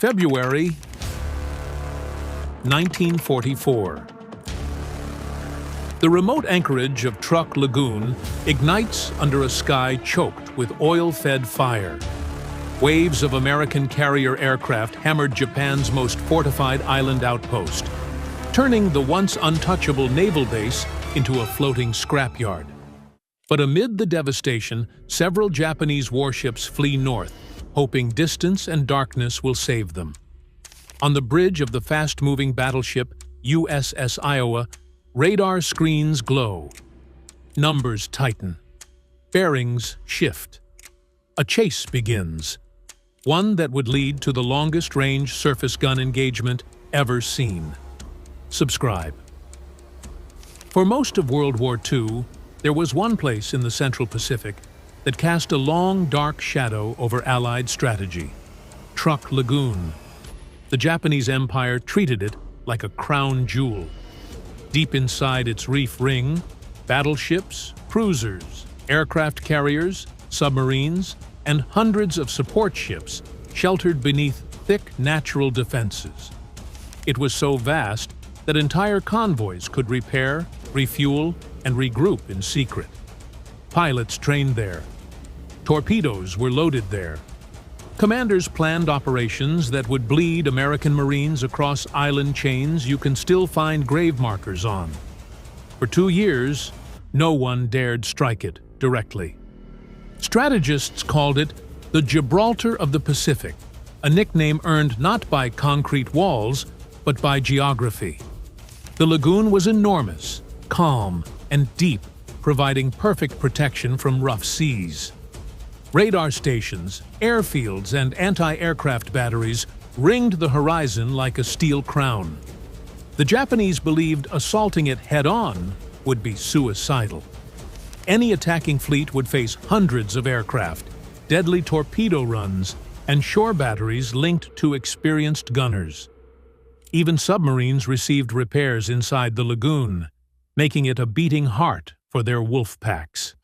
February 1944. The remote anchorage of Truk Lagoon ignites under a sky choked with oil-fed fire. Waves of American carrier aircraft hammered Japan's most fortified island outpost, turning the once untouchable naval base into a floating scrapyard. But amid the devastation, several Japanese warships flee north, hoping distance and darkness will save them. On the bridge of the fast-moving battleship USS Iowa, radar screens glow. Numbers tighten. Bearings shift. A chase begins, one that would lead to the longest-range surface gun engagement ever seen. Subscribe. For most of World War II, there was one place in the Central Pacific that cast a long, dark shadow over Allied strategy: Truk Lagoon. The Japanese Empire treated it like a crown jewel. Deep inside its reef ring, battleships, cruisers, aircraft carriers, submarines, and hundreds of support ships sheltered beneath thick natural defenses. It was so vast that entire convoys could repair, refuel, and regroup in secret. Pilots trained there. Torpedoes were loaded there. Commanders planned operations that would bleed American Marines across island chains you can still find grave markers on. For 2 years, no one dared strike it directly. Strategists called it the Gibraltar of the Pacific, a nickname earned not by concrete walls, but by geography. The lagoon was enormous, calm, and deep, providing perfect protection from rough seas. Radar stations, airfields, and anti-aircraft batteries ringed the horizon like a steel crown. The Japanese believed assaulting it head-on would be suicidal. Any attacking fleet would face hundreds of aircraft, deadly torpedo runs, and shore batteries linked to experienced gunners. Even submarines received repairs inside the lagoon, making it a beating heart for their wolf packs.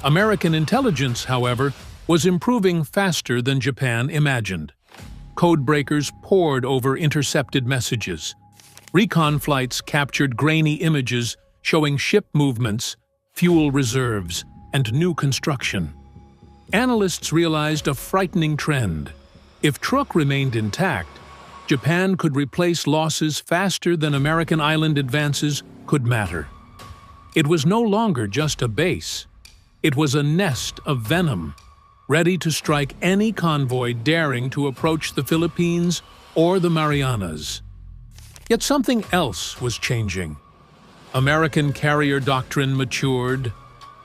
American intelligence, however, was improving faster than Japan imagined. Codebreakers pored over intercepted messages. Recon flights captured grainy images showing ship movements, fuel reserves, and new construction. Analysts realized a frightening trend. If Truk remained intact, Japan could replace losses faster than American island advances could matter. It was no longer just a base. It was a nest of venom, ready to strike any convoy daring to approach the Philippines or the Marianas. Yet something else was changing. American carrier doctrine matured.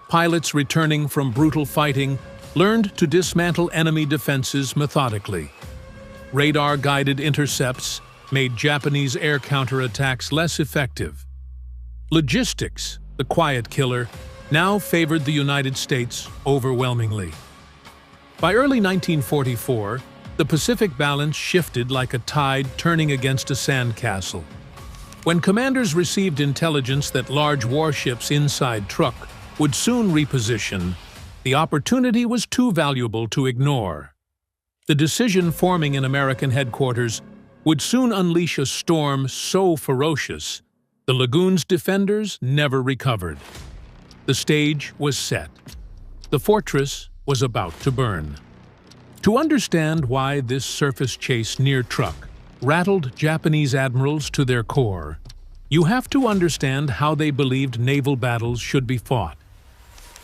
Pilots returning from brutal fighting learned to dismantle enemy defenses methodically. Radar-guided intercepts made Japanese air counterattacks less effective. Logistics, the quiet killer, now favored the United States overwhelmingly. By early 1944, the Pacific balance shifted like a tide turning against a sandcastle. When commanders received intelligence that large warships inside Truk would soon reposition, the opportunity was too valuable to ignore. The decision forming in American headquarters would soon unleash a storm so ferocious, the lagoon's defenders never recovered. The stage was set. The fortress was about to burn. To understand why this surface chase near Truk rattled Japanese admirals to their core, you have to understand how they believed naval battles should be fought.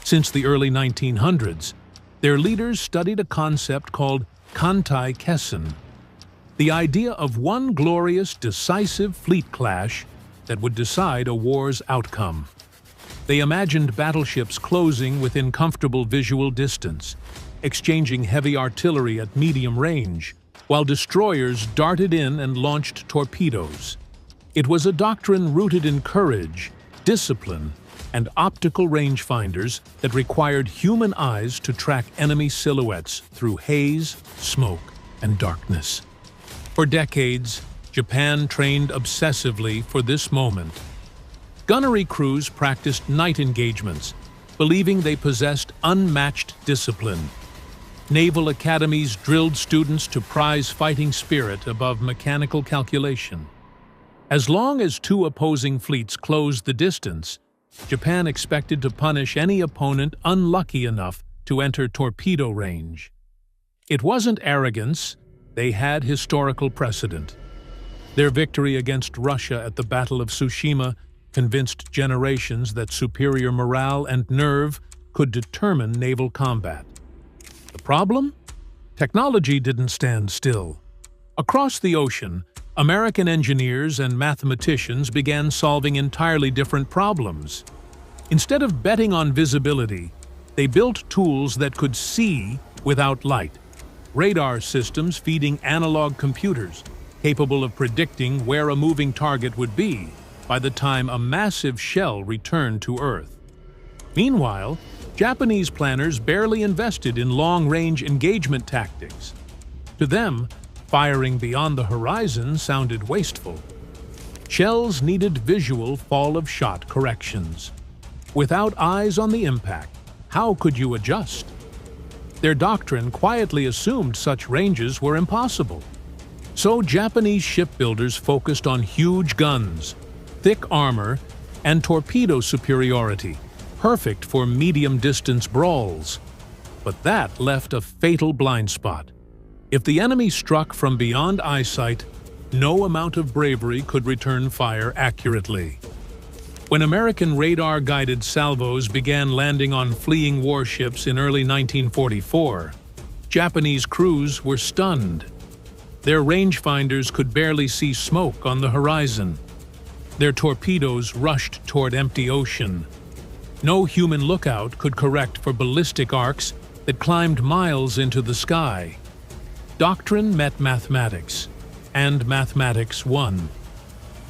Since the early 1900s, their leaders studied a concept called Kantai Kessen, the idea of one glorious, decisive fleet clash that would decide a war's outcome. They imagined battleships closing within comfortable visual distance, exchanging heavy artillery at medium range, while destroyers darted in and launched torpedoes. It was a doctrine rooted in courage, discipline, and optical rangefinders that required human eyes to track enemy silhouettes through haze, smoke, and darkness. For decades, Japan trained obsessively for this moment. Gunnery crews practiced night engagements, believing they possessed unmatched discipline. Naval academies drilled students to prize fighting spirit above mechanical calculation. As long as two opposing fleets closed the distance, Japan expected to punish any opponent unlucky enough to enter torpedo range. It wasn't arrogance, they had historical precedent. Their victory against Russia at the Battle of Tsushima convinced generations that superior morale and nerve could determine naval combat. The problem? Technology didn't stand still. Across the ocean, American engineers and mathematicians began solving entirely different problems. Instead of betting on visibility, they built tools that could see without light. Radar systems feeding analog computers, capable of predicting where a moving target would be by the time a massive shell returned to Earth. Meanwhile, Japanese planners barely invested in long-range engagement tactics. To them, firing beyond the horizon sounded wasteful. Shells needed visual fall-of-shot corrections. Without eyes on the impact, how could you adjust? Their doctrine quietly assumed such ranges were impossible. So Japanese shipbuilders focused on huge guns, thick armor, and torpedo superiority, perfect for medium-distance brawls. But that left a fatal blind spot. If the enemy struck from beyond eyesight, no amount of bravery could return fire accurately. When American radar-guided salvos began landing on fleeing warships in early 1944, Japanese crews were stunned. Their rangefinders could barely see smoke on the horizon. Their torpedoes rushed toward empty ocean. No human lookout could correct for ballistic arcs that climbed miles into the sky. Doctrine met mathematics, and mathematics won.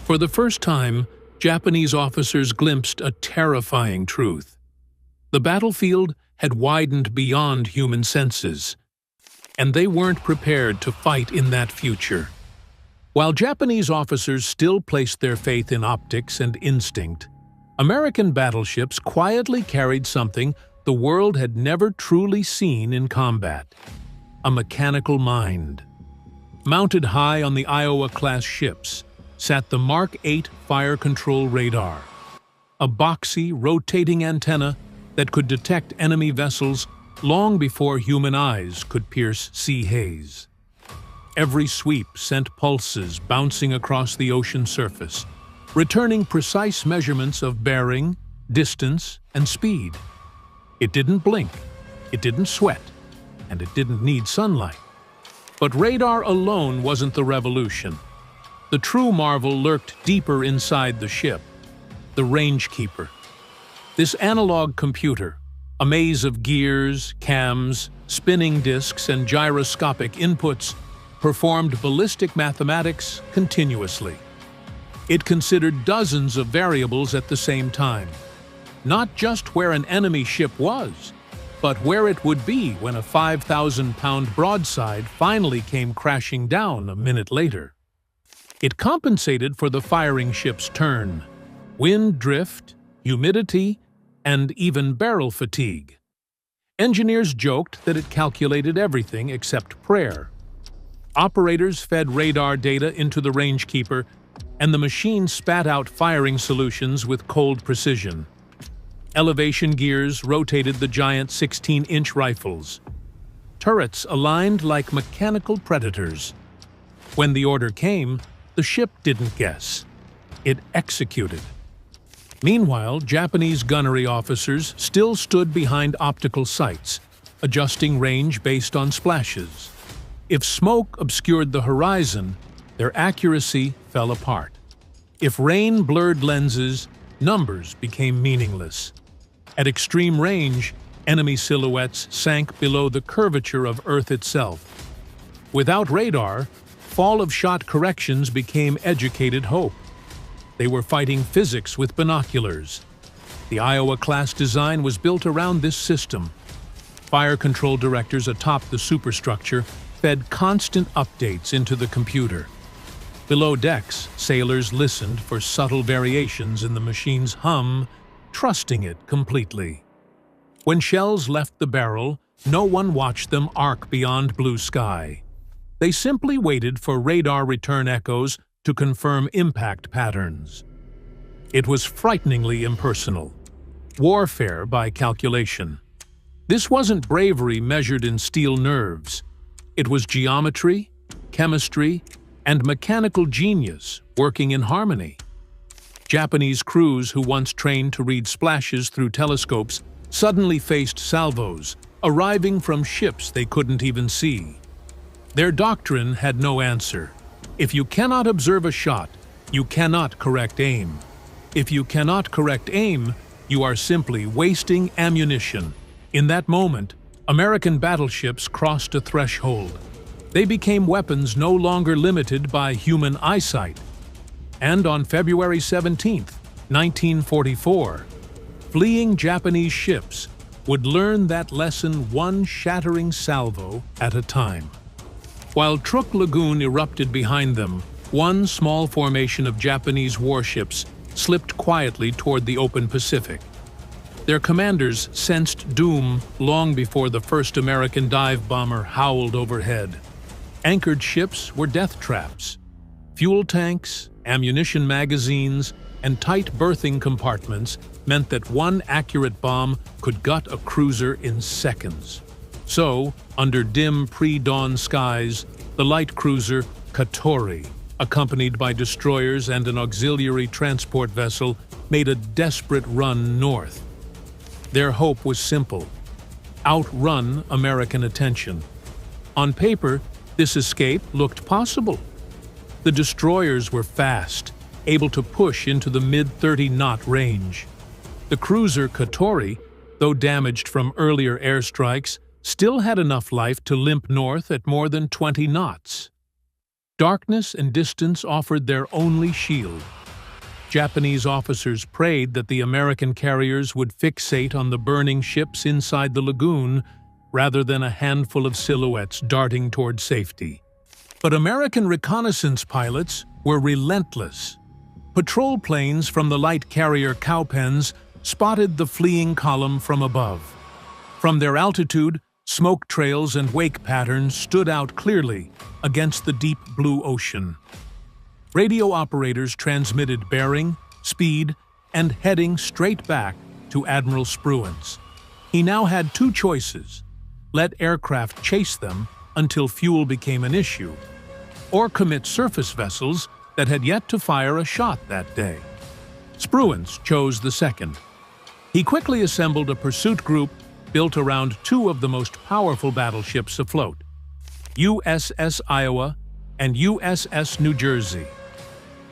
For the first time, Japanese officers glimpsed a terrifying truth. The battlefield had widened beyond human senses, and they weren't prepared to fight in that future. While Japanese officers still placed their faith in optics and instinct, American battleships quietly carried something the world had never truly seen in combat: a mechanical mind. Mounted high on the Iowa-class ships sat the Mark 8 fire control radar, a boxy, rotating antenna that could detect enemy vessels long before human eyes could pierce sea haze. Every sweep sent pulses bouncing across the ocean surface, returning precise measurements of bearing, distance, and speed. It didn't blink, it didn't sweat, and it didn't need sunlight. But radar alone wasn't the revolution. The true marvel lurked deeper inside the ship: the rangekeeper. This analog computer, a maze of gears, cams, spinning disks, and gyroscopic inputs, performed ballistic mathematics continuously. It considered dozens of variables at the same time, not just where an enemy ship was, but where it would be when a 5,000-pound broadside finally came crashing down a minute later. It compensated for the firing ship's turn, wind drift, humidity, and even barrel fatigue. Engineers joked that it calculated everything except prayer. Operators fed radar data into the rangekeeper, and the machine spat out firing solutions with cold precision. Elevation gears rotated the giant 16-inch rifles. Turrets aligned like mechanical predators. When the order came, the ship didn't guess. It executed. Meanwhile, Japanese gunnery officers still stood behind optical sights, adjusting range based on splashes. If smoke obscured the horizon, their accuracy fell apart. If rain blurred lenses, numbers became meaningless. At extreme range, enemy silhouettes sank below the curvature of Earth itself. Without radar, fall-of-shot corrections became educated hope. They were fighting physics with binoculars. The Iowa-class design was built around this system. Fire control directors atop the superstructure fed constant updates into the computer. Below decks, sailors listened for subtle variations in the machine's hum, trusting it completely. When shells left the barrel, no one watched them arc beyond blue sky. They simply waited for radar return echoes to confirm impact patterns. It was frighteningly impersonal. Warfare by calculation. This wasn't bravery measured in steel nerves. It was geometry, chemistry, and mechanical genius working in harmony. Japanese crews who once trained to read splashes through telescopes suddenly faced salvos, arriving from ships they couldn't even see. Their doctrine had no answer. If you cannot observe a shot, you cannot correct aim. If you cannot correct aim, you are simply wasting ammunition. In that moment, American battleships crossed a threshold. They became weapons no longer limited by human eyesight. And on February 17, 1944, fleeing Japanese ships would learn that lesson one shattering salvo at a time. While Truk Lagoon erupted behind them, one small formation of Japanese warships slipped quietly toward the open Pacific. Their commanders sensed doom long before the first American dive bomber howled overhead. Anchored ships were death traps. Fuel tanks, ammunition magazines, and tight berthing compartments meant that one accurate bomb could gut a cruiser in seconds. So, under dim pre-dawn skies, the light cruiser Katori, accompanied by destroyers and an auxiliary transport vessel, made a desperate run north. Their hope was simple: outrun American attention. On paper, this escape looked possible. The destroyers were fast, able to push into the mid-30-knot range. The cruiser Katori, though damaged from earlier airstrikes, still had enough life to limp north at more than 20 knots. Darkness and distance offered their only shield. Japanese officers prayed that the American carriers would fixate on the burning ships inside the lagoon rather than a handful of silhouettes darting toward safety. But American reconnaissance pilots were relentless. Patrol planes from the light carrier Cowpens spotted the fleeing column from above. From their altitude, smoke trails and wake patterns stood out clearly against the deep blue ocean. Radio operators transmitted bearing, speed, and heading straight back to Admiral Spruance. He now had two choices: let aircraft chase them until fuel became an issue, or commit surface vessels that had yet to fire a shot that day. Spruance chose the second. He quickly assembled a pursuit group built around two of the most powerful battleships afloat, USS Iowa and USS New Jersey.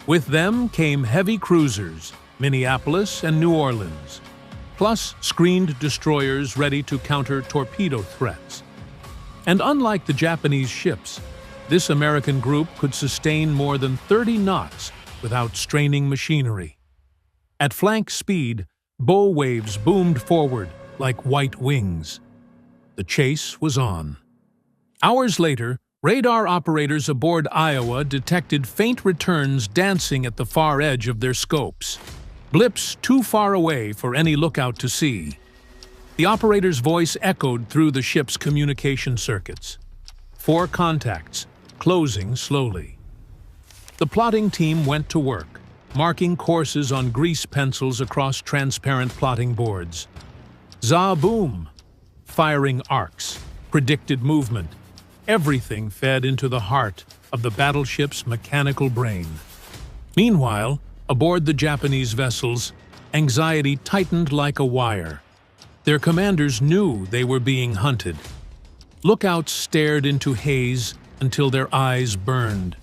With them came heavy cruisers, Minneapolis and New Orleans, plus screened destroyers ready to counter torpedo threats. And unlike the Japanese ships, this American group could sustain more than 30 knots without straining machinery. At flank speed, bow waves boomed forward like white wings. The chase was on. Hours later, radar operators aboard Iowa detected faint returns dancing at the far edge of their scopes, blips too far away for any lookout to see. The operator's voice echoed through the ship's communication circuits. 4 contacts, closing slowly. The plotting team went to work, marking courses on grease pencils across transparent plotting boards. Za-boom! Firing arcs, predicted movement. Everything fed into the heart of the battleship's mechanical brain. Meanwhile, aboard the Japanese vessels, anxiety tightened like a wire. Their commanders knew they were being hunted. Lookouts stared into haze until their eyes burned.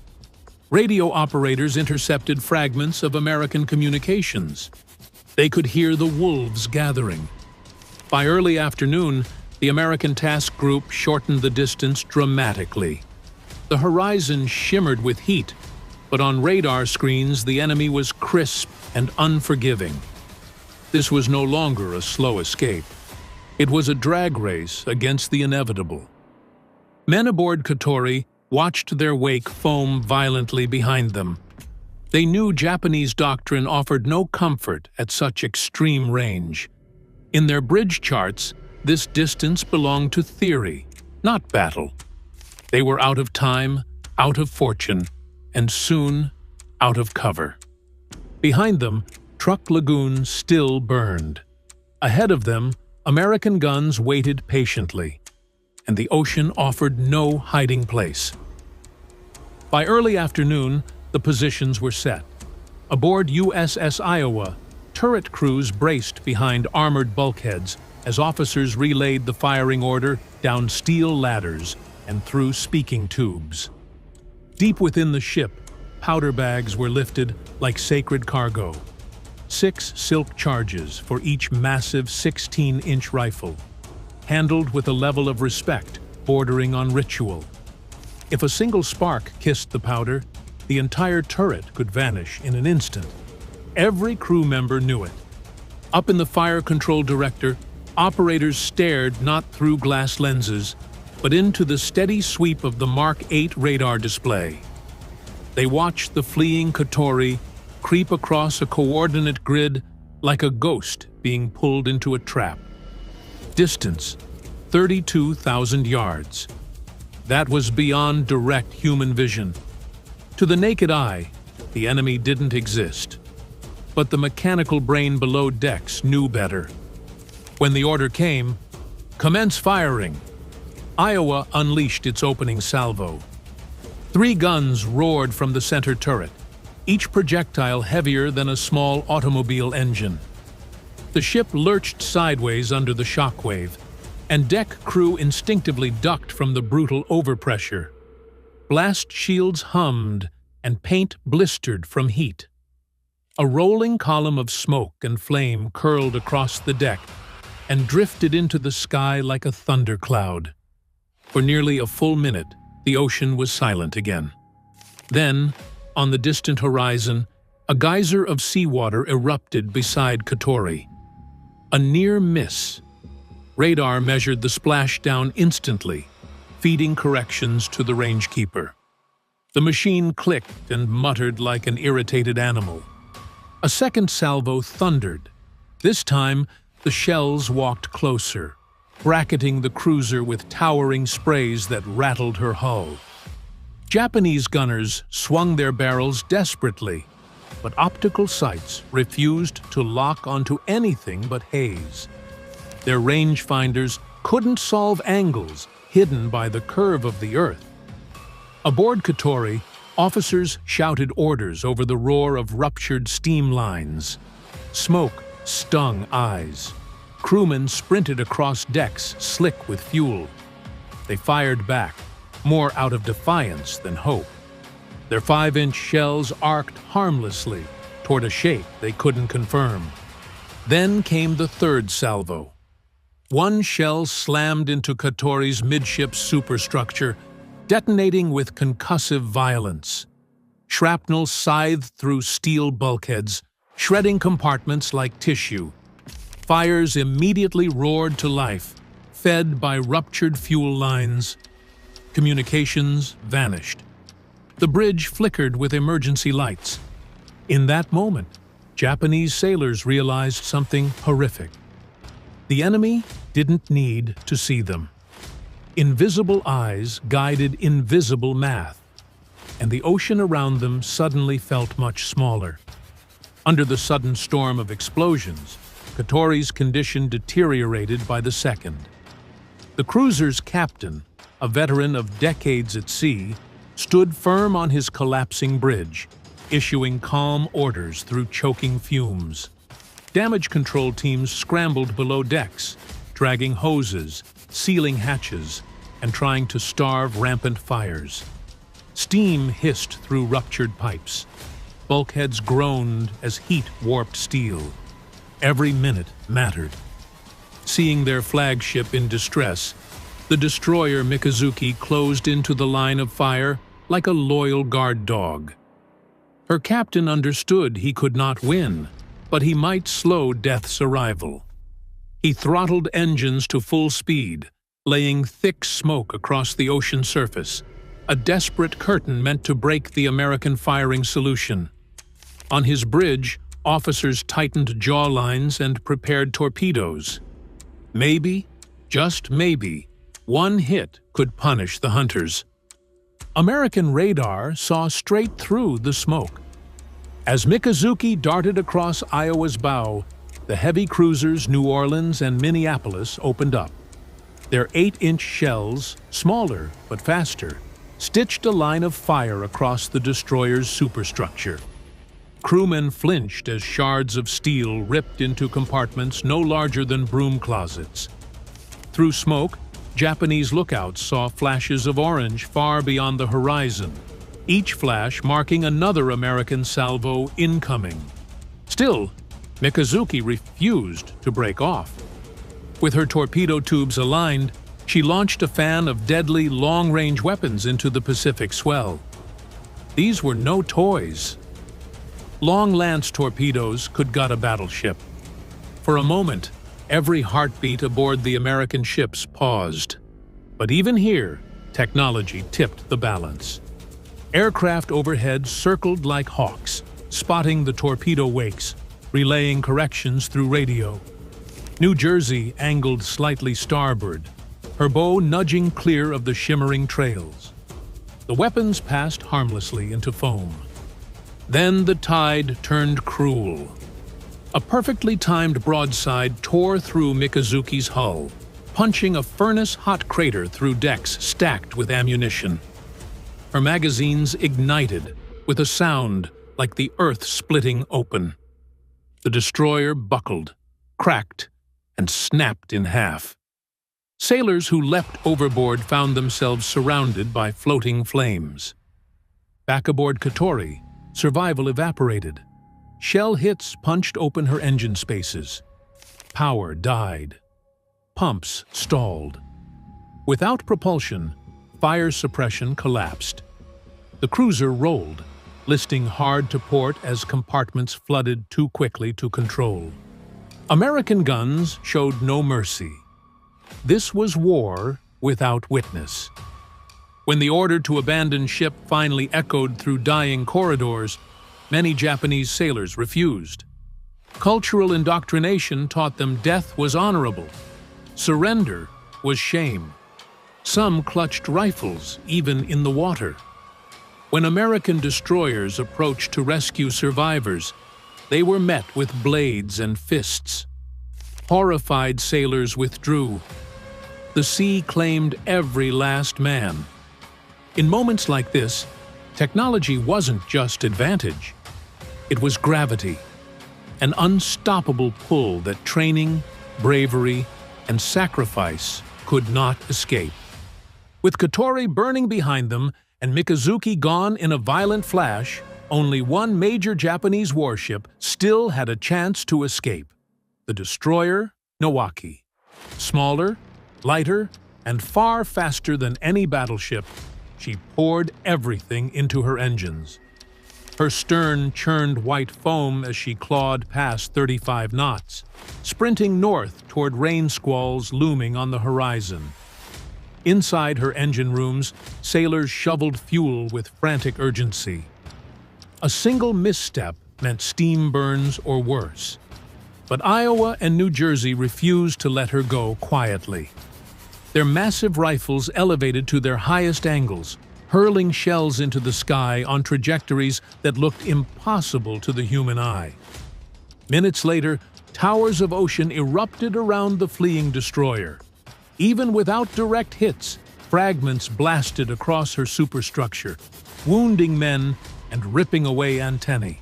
Radio operators intercepted fragments of American communications. They could hear the wolves gathering. By early afternoon, the American task group shortened the distance dramatically. The horizon shimmered with heat, but on radar screens the enemy was crisp and unforgiving. This was no longer a slow escape. It was a drag race against the inevitable. Men aboard Katori watched their wake foam violently behind them. They knew Japanese doctrine offered no comfort at such extreme range. In their bridge charts, This distance belonged to theory, not battle. They were out of time, out of fortune, and soon out of cover. Behind them, Truk Lagoon still burned. Ahead of them, American guns waited patiently, and the ocean offered no hiding place. By early afternoon, the positions were set. Aboard USS Iowa, turret crews braced behind armored bulkheads as officers relayed the firing order down steel ladders and through speaking tubes. Deep within the ship, powder bags were lifted like sacred cargo. 6 silk charges for each massive 16-inch rifle, handled with a level of respect bordering on ritual. If a single spark kissed the powder, the entire turret could vanish in an instant. Every crew member knew it. Up in the fire control director, operators stared not through glass lenses, but into the steady sweep of the Mark 8 radar display. They watched the fleeing Katori creep across a coordinate grid like a ghost being pulled into a trap. Distance, 32,000 yards. That was beyond direct human vision. To the naked eye, the enemy didn't exist. But the mechanical brain below decks knew better. When the order came, "Commence firing," Iowa unleashed its opening salvo. 3 guns roared from the center turret, each projectile heavier than a small automobile engine. The ship lurched sideways under the shockwave, and deck crew instinctively ducked from the brutal overpressure. Blast shields hummed, and paint blistered from heat. A rolling column of smoke and flame curled across the deck and drifted into the sky like a thundercloud. For nearly a full minute, the ocean was silent again. Then, on the distant horizon, a geyser of seawater erupted beside Katori. A near miss. Radar measured the splashdown instantly, feeding corrections to the rangekeeper. The machine clicked and muttered like an irritated animal. A second salvo thundered. This time, the shells walked closer, bracketing the cruiser with towering sprays that rattled her hull. Japanese gunners swung their barrels desperately, but optical sights refused to lock onto anything but haze. Their rangefinders couldn't solve angles hidden by the curve of the Earth. Aboard Katori, officers shouted orders over the roar of ruptured steam lines. Smoke stung eyes. Crewmen sprinted across decks slick with fuel. They fired back, more out of defiance than hope. Their 5-inch shells arced harmlessly toward a shape they couldn't confirm. Then came the third salvo. One shell slammed into Katori's midship superstructure, detonating with concussive violence. Shrapnel scythed through steel bulkheads, shredding compartments like tissue. Fires immediately roared to life, fed by ruptured fuel lines. Communications vanished. The bridge flickered with emergency lights. In that moment, Japanese sailors realized something horrific. The enemy didn't need to see them. Invisible eyes guided invisible math, and the ocean around them suddenly felt much smaller. Under the sudden storm of explosions, Katori's condition deteriorated by the second. The cruiser's captain, a veteran of decades at sea, stood firm on his collapsing bridge, issuing calm orders through choking fumes. Damage control teams scrambled below decks, dragging hoses, sealing hatches, and trying to starve rampant fires. Steam hissed through ruptured pipes. Bulkheads groaned as heat warped steel. Every minute mattered. Seeing their flagship in distress, the destroyer Mikazuki closed into the line of fire like a loyal guard dog. Her captain understood he could not win, but he might slow death's arrival. He throttled engines to full speed, laying thick smoke across the ocean surface, a desperate curtain meant to break the American firing solution. On his bridge, officers tightened jaw lines and prepared torpedoes. Maybe, Just maybe, one hit could punish the hunters. American radar saw straight through the smoke. As Mikazuki darted across Iowa's bow, the heavy cruisers New Orleans and Minneapolis opened up. Their 8-inch shells, smaller but faster, stitched a line of fire across the destroyer's superstructure. Crewmen flinched as shards of steel ripped into compartments no larger than broom closets. Through smoke, Japanese lookouts saw flashes of orange far beyond the horizon, each flash marking another American salvo incoming. Still, Mikazuki refused to break off. With her torpedo tubes aligned, she launched a fan of deadly long-range weapons into the Pacific swell. These were no toys. Long lance torpedoes could gut a battleship. For a moment, every heartbeat aboard the American ships paused. But even here, technology tipped the balance. Aircraft overhead circled like hawks, spotting the torpedo wakes, relaying corrections through radio. New Jersey angled slightly starboard, her bow nudging clear of the shimmering trails. The weapons passed harmlessly into foam. Then the tide turned cruel. A perfectly timed broadside tore through Mikazuki's hull, punching a furnace-hot crater through decks stacked with ammunition. Her magazines ignited with a sound like the earth splitting open. The destroyer buckled, cracked, and snapped in half. Sailors who leapt overboard found themselves surrounded by floating flames. Back aboard Katori, survival evaporated. Shell hits punched open her engine spaces. Power died. Pumps stalled. Without propulsion, fire suppression collapsed. The cruiser rolled, listing hard to port as compartments flooded too quickly to control. American guns showed no mercy. This was war without witness. When the order to abandon ship finally echoed through dying corridors, many Japanese sailors refused. Cultural indoctrination taught them death was honorable. Surrender was shame. Some clutched rifles, even in the water. When American destroyers approached to rescue survivors, they were met with blades and fists. Horrified sailors withdrew. The sea claimed every last man. In moments like this, technology wasn't just advantage. It was gravity, an unstoppable pull that training, bravery, and sacrifice could not escape. With Katori burning behind them and Mikazuki gone in a violent flash, only one major Japanese warship still had a chance to escape: the destroyer Nowaki. Smaller, lighter, and far faster than any battleship, she poured everything into her engines. Her stern churned white foam as she clawed past 35 knots, sprinting north toward rain squalls looming on the horizon. Inside her engine rooms, sailors shoveled fuel with frantic urgency. A single misstep meant steam burns or worse. But Iowa and New Jersey refused to let her go quietly. Their massive rifles elevated to their highest angles, hurling shells into the sky on trajectories that looked impossible to the human eye. Minutes later, towers of ocean erupted around the fleeing destroyer. Even without direct hits, fragments blasted across her superstructure, wounding men and ripping away antennae.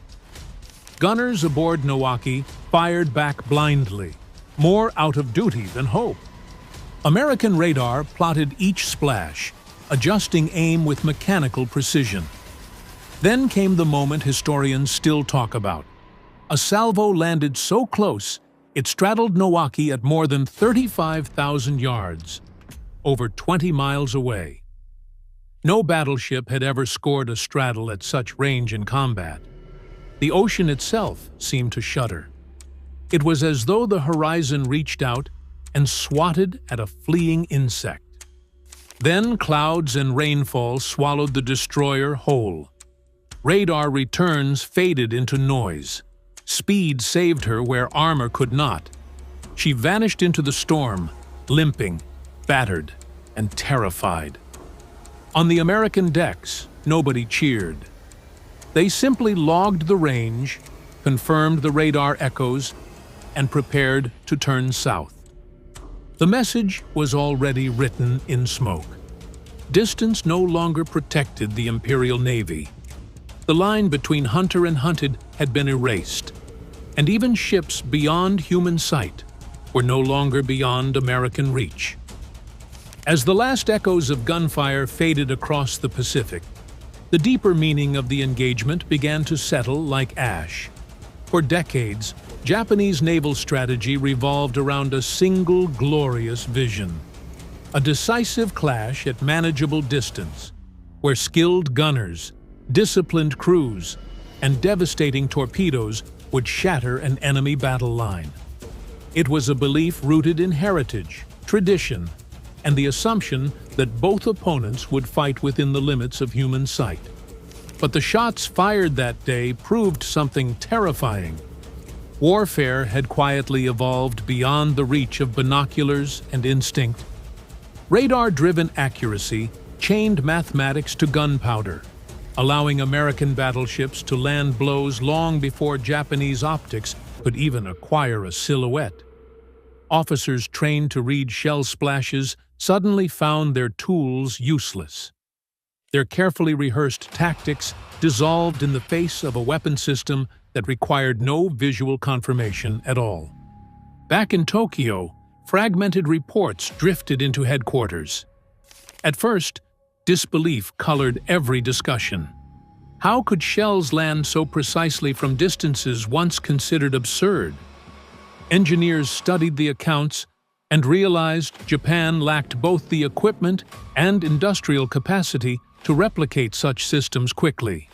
Gunners aboard Nowaki fired back blindly, more out of duty than hope. American radar plotted each splash, adjusting aim with mechanical precision. Then came the moment historians still talk about. A salvo landed so close, it straddled Nowaki at more than 35,000 yards, over 20 miles away. No battleship had ever scored a straddle at such range in combat. The ocean itself seemed to shudder. It was as though the horizon reached out and swatted at a fleeing insect. Then clouds and rainfall swallowed the destroyer whole. Radar returns faded into noise. Speed saved her where armor could not. She vanished into the storm, limping, battered, and terrified. On the American decks, nobody cheered. They simply logged the range, confirmed the radar echoes, and prepared to turn south. The message was already written in smoke. Distance no longer protected the Imperial Navy. The line between hunter and hunted had been erased, and even ships beyond human sight were no longer beyond American reach. As the last echoes of gunfire faded across the Pacific, the deeper meaning of the engagement began to settle like ash. For decades, Japanese naval strategy revolved around a single glorious vision: a decisive clash at manageable distance, where skilled gunners, disciplined crews, and devastating torpedoes would shatter an enemy battle line. It was a belief rooted in heritage, tradition, and the assumption that both opponents would fight within the limits of human sight. But the shots fired that day proved something terrifying. Warfare had quietly evolved beyond the reach of binoculars and instinct. Radar-driven accuracy chained mathematics to gunpowder, allowing American battleships to land blows long before Japanese optics could even acquire a silhouette. Officers trained to read shell splashes suddenly found their tools useless. Their carefully rehearsed tactics dissolved in the face of a weapon system that required no visual confirmation at all. Back in Tokyo, fragmented reports drifted into headquarters. At first, disbelief colored every discussion. How could shells land so precisely from distances once considered absurd? Engineers studied the accounts and realized Japan lacked both the equipment and industrial capacity to replicate such systems quickly.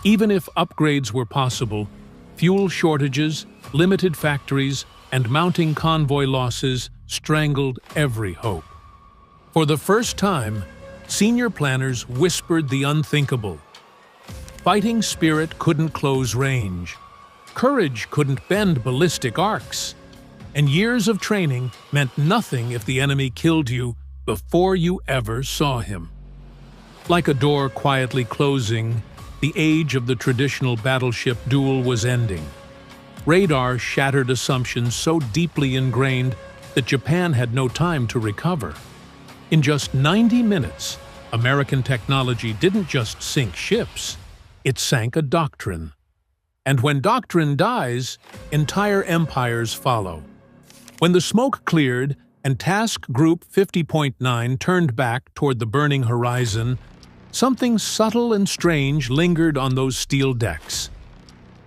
Even if upgrades were possible, fuel shortages, limited factories, and mounting convoy losses strangled every hope. For the first time, senior planners whispered the unthinkable. Fighting spirit couldn't close range. Courage couldn't bend ballistic arcs. And years of training meant nothing if the enemy killed you before you ever saw him. Like a door quietly closing, the age of the traditional battleship duel was ending. Radar shattered assumptions so deeply ingrained that Japan had no time to recover. In just 90 minutes, American technology didn't just sink ships, it sank a doctrine. And when doctrine dies, entire empires follow. When the smoke cleared and Task Group 50.9 turned back toward the burning horizon, something subtle and strange lingered on those steel decks.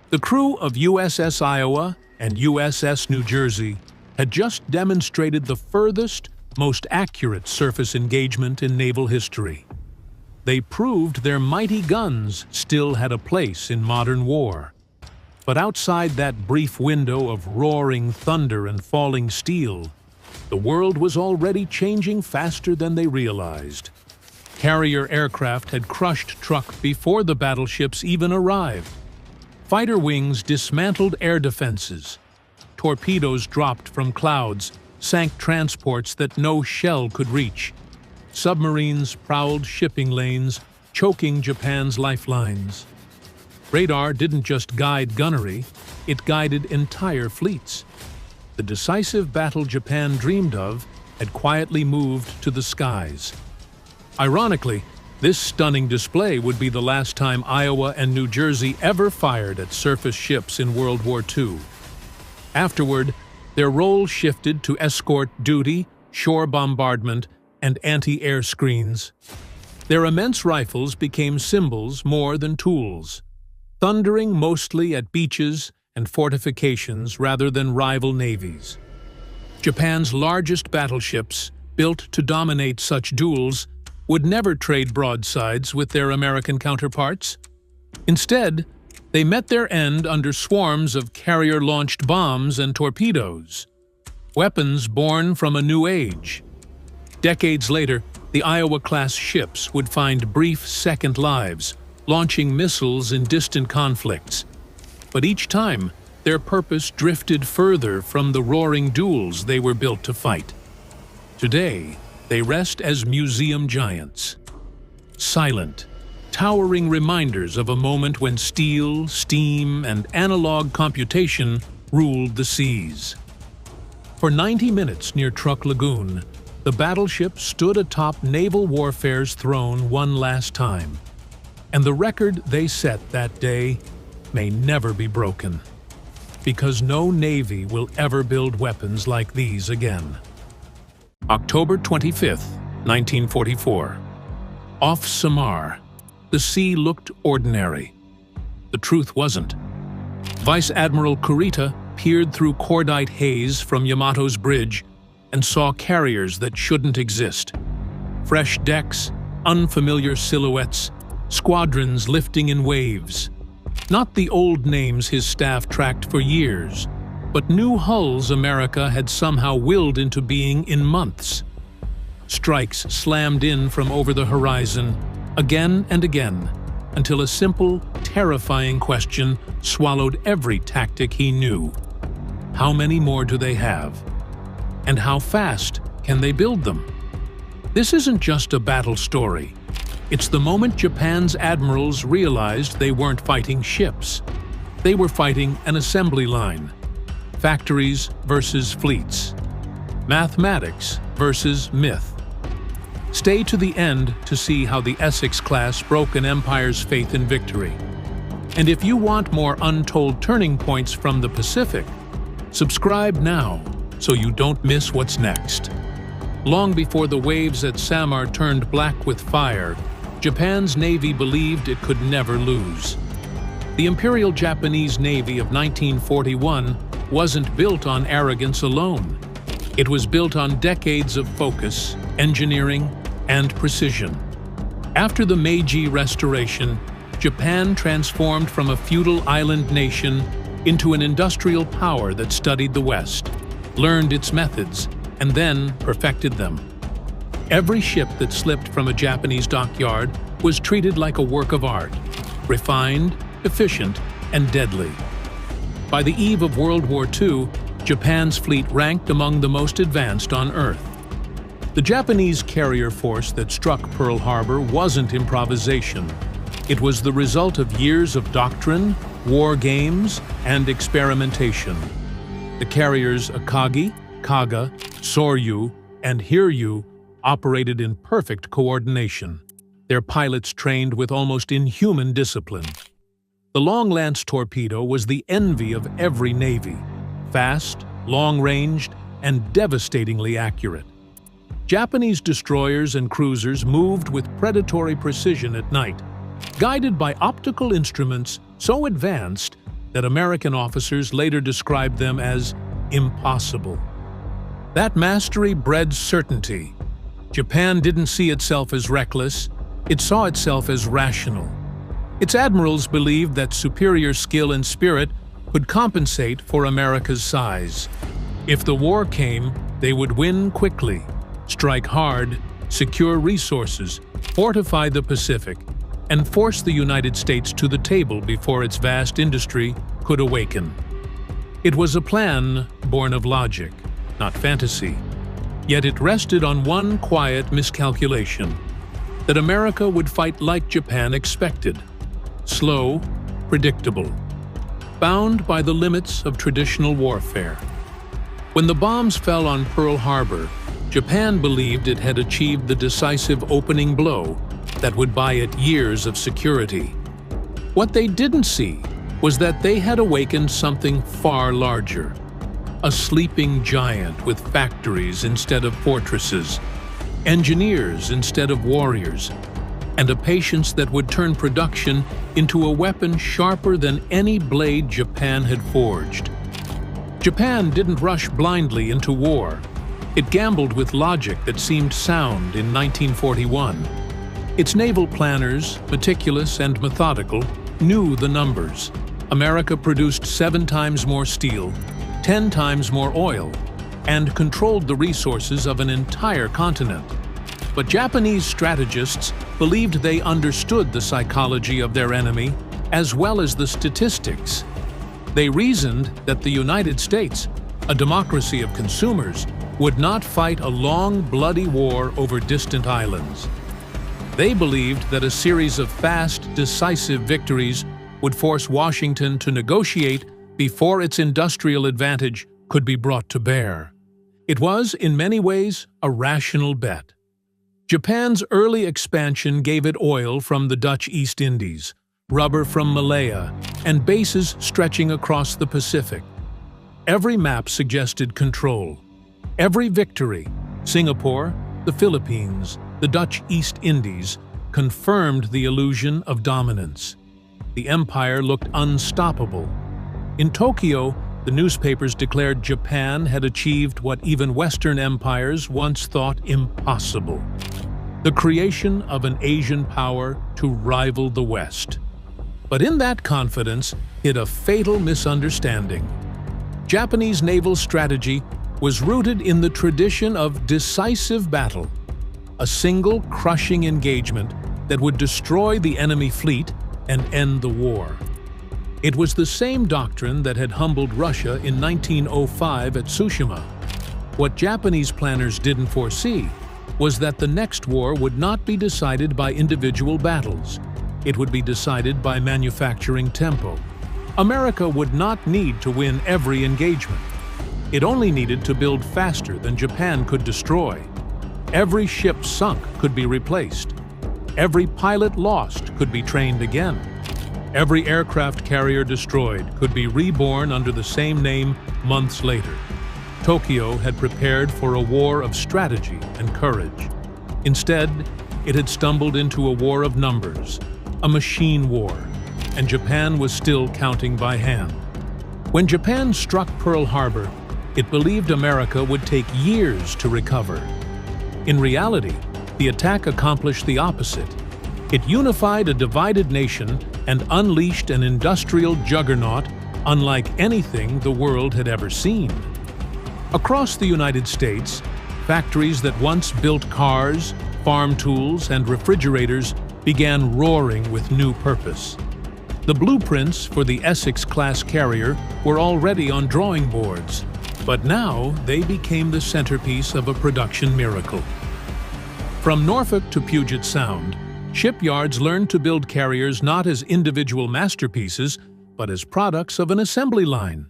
The crew of USS Iowa and USS New Jersey had just demonstrated the furthest, most accurate surface engagement in naval history. They proved their mighty guns still had a place in modern war. But outside that brief window of roaring thunder and falling steel, the world was already changing faster than they realized. Carrier aircraft had crushed truck before the battleships even arrived. Fighter wings dismantled air defenses. Torpedoes dropped from clouds, sank transports that no shell could reach. Submarines prowled shipping lanes, choking Japan's lifelines. Radar didn't just guide gunnery, it guided entire fleets. The decisive battle Japan dreamed of had quietly moved to the skies. Ironically, this stunning display would be the last time Iowa and New Jersey ever fired at surface ships in World War II. Afterward, their role shifted to escort duty, shore bombardment, and anti-air screens. Their immense rifles became symbols more than tools, thundering mostly at beaches and fortifications rather than rival navies. Japan's largest battleships, built to dominate such duels, would never trade broadsides with their American counterparts. Instead, they met their end under swarms of carrier-launched bombs and torpedoes, weapons born from a new age. Decades later, the Iowa-class ships would find brief second lives, launching missiles in distant conflicts. But each time, their purpose drifted further from the roaring duels they were built to fight. Today, they rest as museum giants. Silent, towering reminders of a moment when steel, steam, and analog computation ruled the seas. For 90 minutes near Truk Lagoon, the battleship stood atop naval warfare's throne one last time. And the record they set that day may never be broken, because no navy will ever build weapons like these again. October 25th, 1944. Off Samar, the sea looked ordinary. The truth wasn't. Vice Admiral Kurita peered through cordite haze from Yamato's bridge and saw carriers that shouldn't exist. Fresh decks, unfamiliar silhouettes, squadrons lifting in waves. Not the old names his staff tracked for years, but new hulls America had somehow willed into being in months. Strikes slammed in from over the horizon, again and again, until a simple, terrifying question swallowed every tactic he knew. How many more do they have? And how fast can they build them? This isn't just a battle story. It's the moment Japan's admirals realized they weren't fighting ships. They were fighting an assembly line. Factories versus fleets. Mathematics versus myth. Stay to the end to see how the Essex class broke an empire's faith in victory. And if you want more untold turning points from the Pacific, subscribe now so you don't miss what's next. Long before the waves at Samar turned black with fire, Japan's Navy believed it could never lose. The Imperial Japanese Navy of 1941 wasn't built on arrogance alone. It was built on decades of focus, engineering, and precision. After the Meiji Restoration, Japan transformed from a feudal island nation into an industrial power that studied the West, learned its methods, and then perfected them. Every ship that slipped from a Japanese dockyard was treated like a work of art, refined, efficient, and deadly. By the eve of World War II, Japan's fleet ranked among the most advanced on Earth. The Japanese carrier force that struck Pearl Harbor wasn't improvisation. It was the result of years of doctrine, war games, and experimentation. The carriers Akagi, Kaga, Soryu, and Hiryu operated in perfect coordination, their pilots trained with almost inhuman discipline. The Long Lance torpedo was the envy of every navy, fast, long-ranged, and devastatingly accurate. Japanese destroyers and cruisers moved with predatory precision at night, guided by optical instruments so advanced that American officers later described them as impossible. That mastery bred certainty. Japan didn't see itself as reckless, it saw itself as rational. Its admirals believed that superior skill and spirit could compensate for America's size. If the war came, they would win quickly, strike hard, secure resources, fortify the Pacific, and force the United States to the table before its vast industry could awaken. It was a plan born of logic, not fantasy. Yet it rested on one quiet miscalculation: that America would fight like Japan expected. Slow, predictable, bound by the limits of traditional warfare. When the bombs fell on Pearl Harbor, Japan believed it had achieved the decisive opening blow that would buy it years of security. What they didn't see was that they had awakened something far larger. A sleeping giant with factories instead of fortresses, engineers instead of warriors, and a patience that would turn production into a weapon sharper than any blade Japan had forged. Japan didn't rush blindly into war. It gambled with logic that seemed sound in 1941. Its naval planners, meticulous and methodical, knew the numbers. America produced 7 times more steel, 10 times more oil, and controlled the resources of an entire continent. But Japanese strategists believed they understood the psychology of their enemy as well as the statistics. They reasoned that the United States, a democracy of consumers, would not fight a long, bloody war over distant islands. They believed that a series of fast, decisive victories would force Washington to negotiate before its industrial advantage could be brought to bear. It was, in many ways, a rational bet. Japan's early expansion gave it oil from the Dutch East Indies, rubber from Malaya, and bases stretching across the Pacific. Every map suggested control. Every victory, Singapore, the Philippines, the Dutch East Indies, confirmed the illusion of dominance. The empire looked unstoppable. In Tokyo, the newspapers declared Japan had achieved what even Western empires once thought impossible: the creation of an Asian power to rival the West. But in that confidence hid a fatal misunderstanding. Japanese naval strategy was rooted in the tradition of decisive battle, a single crushing engagement that would destroy the enemy fleet and end the war. It was the same doctrine that had humbled Russia in 1905 at Tsushima. What Japanese planners didn't foresee was that the next war would not be decided by individual battles. It would be decided by manufacturing tempo. America would not need to win every engagement. It only needed to build faster than Japan could destroy. Every ship sunk could be replaced. Every pilot lost could be trained again. Every aircraft carrier destroyed could be reborn under the same name months later. Tokyo had prepared for a war of strategy and courage. Instead, it had stumbled into a war of numbers, a machine war, and Japan was still counting by hand. When Japan struck Pearl Harbor, it believed America would take years to recover. In reality, the attack accomplished the opposite. It unified a divided nation and unleashed an industrial juggernaut unlike anything the world had ever seen. Across the United States, factories that once built cars, farm tools, and refrigerators began roaring with new purpose. The blueprints for the Essex-class carrier were already on drawing boards, but now they became the centerpiece of a production miracle. From Norfolk to Puget Sound, shipyards learned to build carriers not as individual masterpieces, but as products of an assembly line.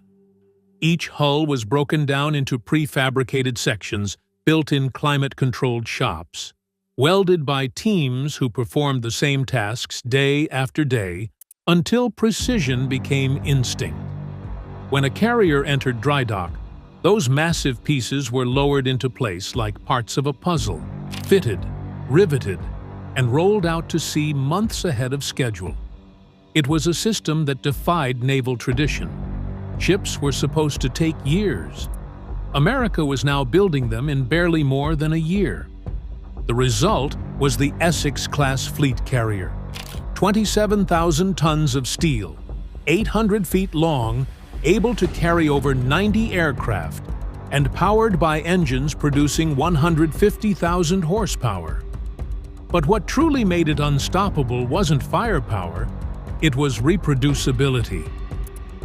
Each hull was broken down into prefabricated sections built in climate-controlled shops, welded by teams who performed the same tasks day after day until precision became instinct. When a carrier entered dry dock, those massive pieces were lowered into place like parts of a puzzle, fitted, riveted, and rolled out to sea months ahead of schedule. It was a system that defied naval tradition. Ships were supposed to take years. America was now building them in barely more than a year. The result was the Essex-class fleet carrier. 27,000 tons of steel, 800 feet long, able to carry over 90 aircraft, and powered by engines producing 150,000 horsepower. But what truly made it unstoppable wasn't firepower, it was reproducibility.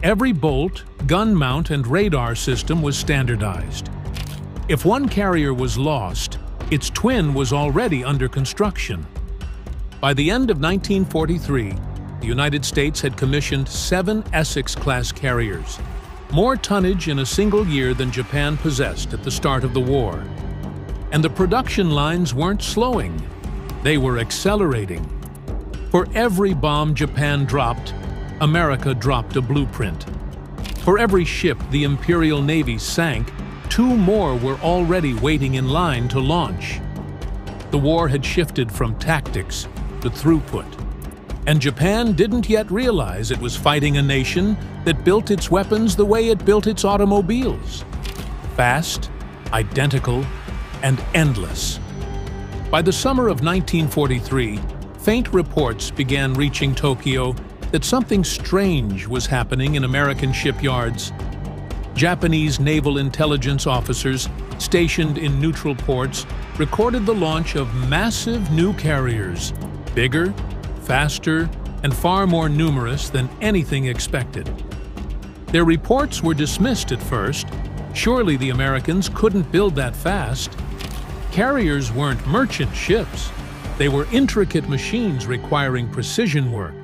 Every bolt, gun mount, and radar system was standardized. If one carrier was lost, its twin was already under construction. By the end of 1943, the United States had commissioned 7 Essex-class carriers, more tonnage in a single year than Japan possessed at the start of the war. And the production lines weren't slowing, they were accelerating. For every bomb Japan dropped, America dropped a blueprint. For every ship the Imperial Navy sank, 2 more were already waiting in line to launch. The war had shifted from tactics to throughput, and Japan didn't yet realize it was fighting a nation that built its weapons the way it built its automobiles: fast, identical, and endless. By the summer of 1943, faint reports began reaching Tokyo that something strange was happening in American shipyards. Japanese naval intelligence officers stationed in neutral ports recorded the launch of massive new carriers, bigger, faster, and far more numerous than anything expected. Their reports were dismissed at first. Surely the Americans couldn't build that fast. Carriers weren't merchant ships. They were intricate machines requiring precision work,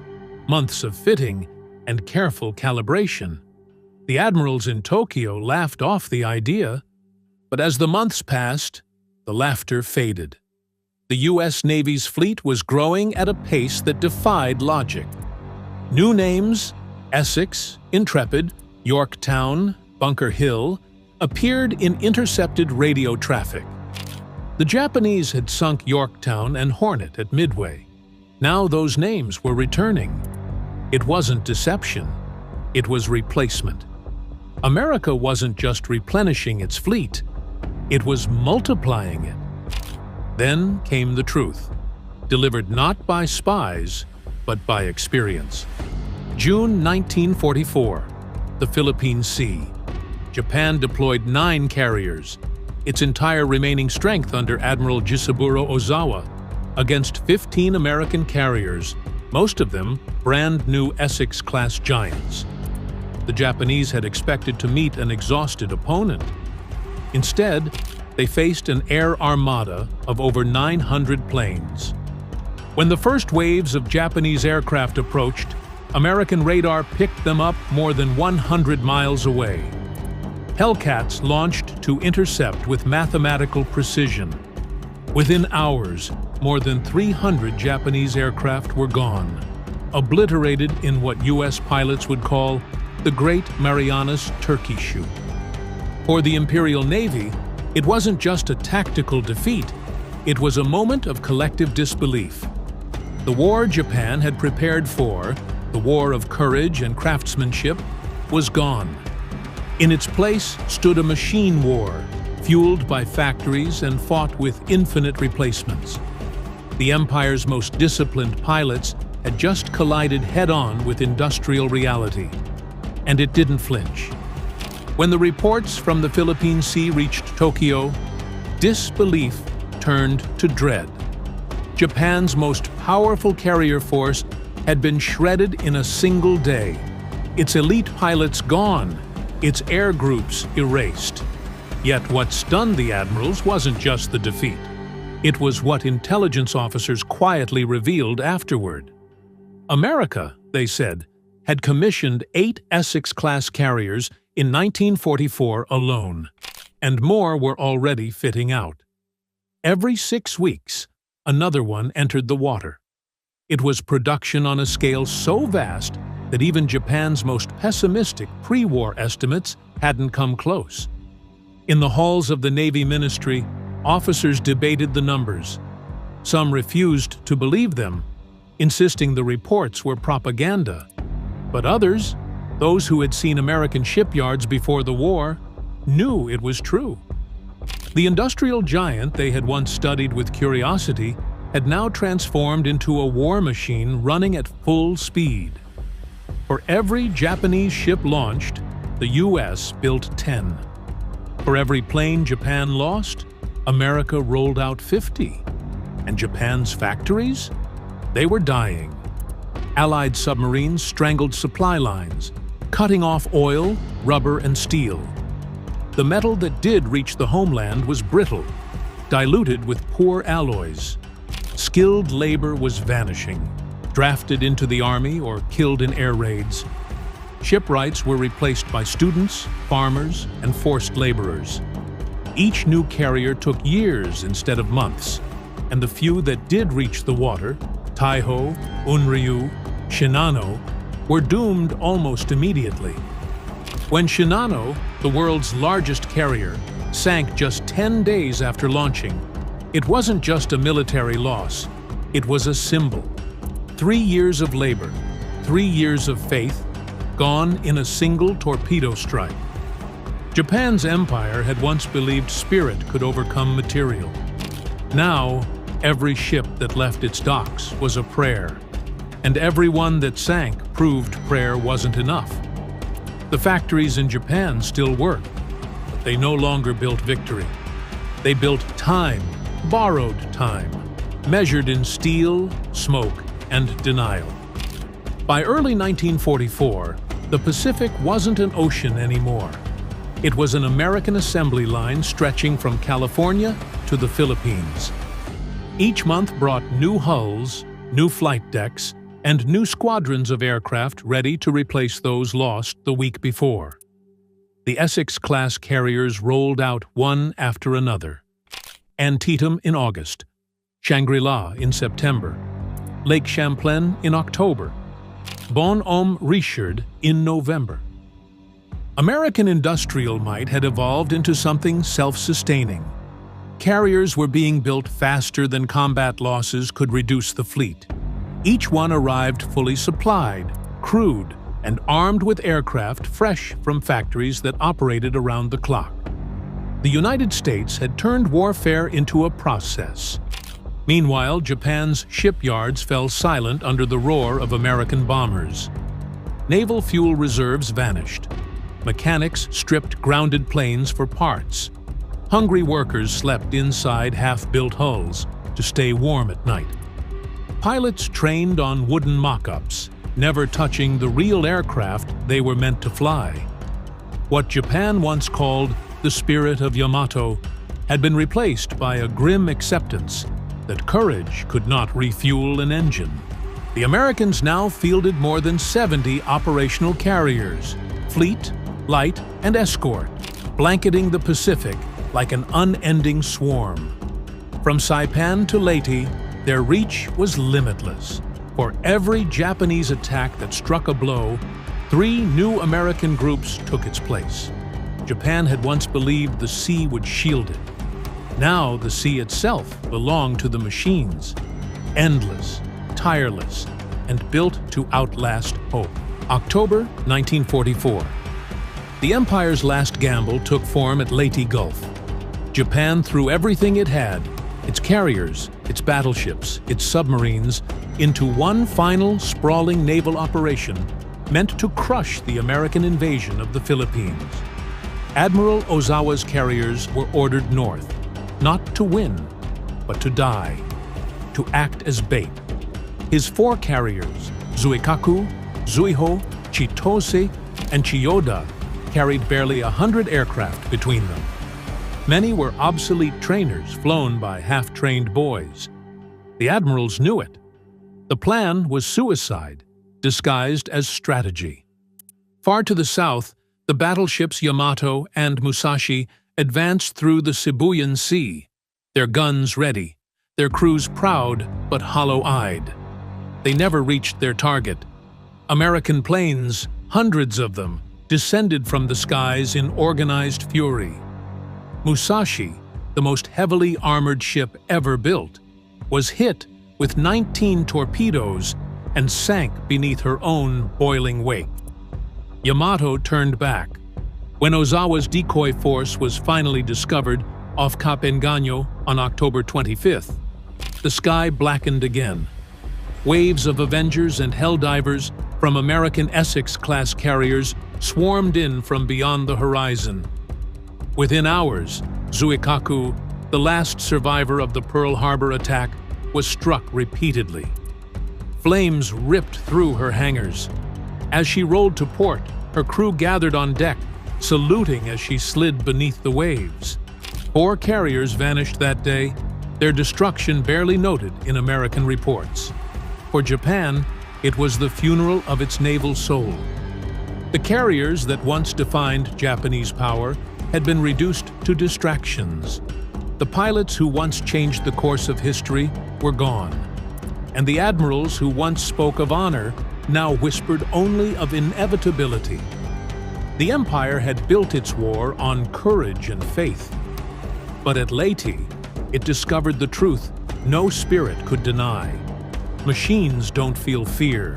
months of fitting, and careful calibration. The admirals in Tokyo laughed off the idea, but as the months passed, the laughter faded. The U.S. Navy's fleet was growing at a pace that defied logic. New names, Essex, Intrepid, Yorktown, Bunker Hill, appeared in intercepted radio traffic. The Japanese had sunk Yorktown and Hornet at Midway. Now those names were returning. It wasn't deception, it was replacement. America wasn't just replenishing its fleet, it was multiplying it. Then came the truth, delivered not by spies, but by experience. June 1944, the Philippine Sea. Japan deployed 9 carriers, its entire remaining strength under Admiral Jisaburo Ozawa, against 15 American carriers, most of them brand-new Essex-class giants. The Japanese had expected to meet an exhausted opponent. Instead, they faced an air armada of over 900 planes. When the first waves of Japanese aircraft approached, American radar picked them up more than 100 miles away. Hellcats launched to intercept with mathematical precision. Within hours, more than 300 Japanese aircraft were gone, obliterated in what U.S. pilots would call the Great Marianas Turkey Shoot. For the Imperial Navy, it wasn't just a tactical defeat, it was a moment of collective disbelief. The war Japan had prepared for, the war of courage and craftsmanship, was gone. In its place stood a machine war, fueled by factories and fought with infinite replacements. The Empire's most disciplined pilots had just collided head-on with industrial reality, and it didn't flinch. When the reports from the Philippine Sea reached Tokyo, disbelief turned to dread. Japan's most powerful carrier force had been shredded in a single day, its elite pilots gone, its air groups erased. Yet what stunned the admirals wasn't just the defeat. It was what intelligence officers quietly revealed afterward. America, they said, had commissioned 8 Essex-class carriers in 1944 alone, and more were already fitting out. Every 6 weeks, another one entered the water. It was production on a scale so vast that even Japan's most pessimistic pre-war estimates hadn't come close. In the halls of the Navy Ministry, officers debated the numbers. Some refused to believe them, insisting the reports were propaganda. But others, those who had seen American shipyards before the war, knew it was true. The industrial giant they had once studied with curiosity had now transformed into a war machine running at full speed. For every Japanese ship launched, the U.S. built 10. For every plane Japan lost, America rolled out 50. And Japan's factories? They were dying. Allied submarines strangled supply lines, cutting off oil, rubber, and steel. The metal that did reach the homeland was brittle, diluted with poor alloys. Skilled labor was vanishing, drafted into the army or killed in air raids. Shipwrights were replaced by students, farmers, and forced laborers. Each new carrier took years instead of months, and the few that did reach the water, Taiho, Unryu, Shinano, were doomed almost immediately. When Shinano, the world's largest carrier, sank just 10 days after launching, it wasn't just a military loss, it was a symbol. 3 years of labor, 3 years of faith, gone in a single torpedo strike. Japan's empire had once believed spirit could overcome material. Now, every ship that left its docks was a prayer, and every one that sank proved prayer wasn't enough. The factories in Japan still worked, but they no longer built victory. They built time, borrowed time, measured in steel, smoke, and denial. By early 1944, the Pacific wasn't an ocean anymore. It was an American assembly line stretching from California to the Philippines. Each month brought new hulls, new flight decks, and new squadrons of aircraft ready to replace those lost the week before. The Essex-class carriers rolled out one after another. Antietam in August, Shangri-La in September, Lake Champlain in October, Bonhomme Richard in November. American industrial might had evolved into something self-sustaining. Carriers were being built faster than combat losses could reduce the fleet. Each one arrived fully supplied, crewed, and armed with aircraft fresh from factories that operated around the clock. The United States had turned warfare into a process. Meanwhile, Japan's shipyards fell silent under the roar of American bombers. Naval fuel reserves vanished. Mechanics stripped grounded planes for parts. Hungry workers slept inside half-built hulls to stay warm at night. Pilots trained on wooden mock-ups, never touching the real aircraft they were meant to fly. What Japan once called the spirit of Yamato had been replaced by a grim acceptance that courage could not refuel an engine. The Americans now fielded more than 70 operational carriers, fleet, light, and escort, blanketing the Pacific like an unending swarm. From Saipan to Leyte, their reach was limitless. For every Japanese attack that struck a blow, 3 new American groups took its place. Japan had once believed the sea would shield it. Now the sea itself belonged to the machines, endless, tireless, and built to outlast hope. October 1944. The Empire's last gamble took form at Leyte Gulf. Japan threw everything it had, its carriers, its battleships, its submarines, into one final sprawling naval operation meant to crush the American invasion of the Philippines. Admiral Ozawa's carriers were ordered north, not to win, but to die, to act as bait. His 4 carriers, Zuikaku, Zuiho, Chitose, and Chiyoda, carried barely 100 aircraft between them. Many were obsolete trainers flown by half-trained boys. The admirals knew it. The plan was suicide, disguised as strategy. Far to the south, the battleships Yamato and Musashi advanced through the Sibuyan Sea, their guns ready, their crews proud but hollow-eyed. They never reached their target. American planes, hundreds of them, descended from the skies in organized fury. Musashi, the most heavily armored ship ever built, was hit with 19 torpedoes and sank beneath her own boiling wake. Yamato turned back. When Ozawa's decoy force was finally discovered off Cap Engano on October 25th, the sky blackened again. Waves of Avengers and Helldivers from American Essex-class carriers swarmed in from beyond the horizon. Within hours, Zuikaku, the last survivor of the Pearl Harbor attack, was struck repeatedly. Flames ripped through her hangars. As she rolled to port, her crew gathered on deck, saluting as she slid beneath the waves. 4 carriers vanished that day, their destruction barely noted in American reports. For Japan, it was the funeral of its naval soul. The carriers that once defined Japanese power had been reduced to distractions. The pilots who once changed the course of history were gone, and the admirals who once spoke of honor now whispered only of inevitability. The Empire had built its war on courage and faith. But at Leyte, it discovered the truth no spirit could deny. Machines don't feel fear,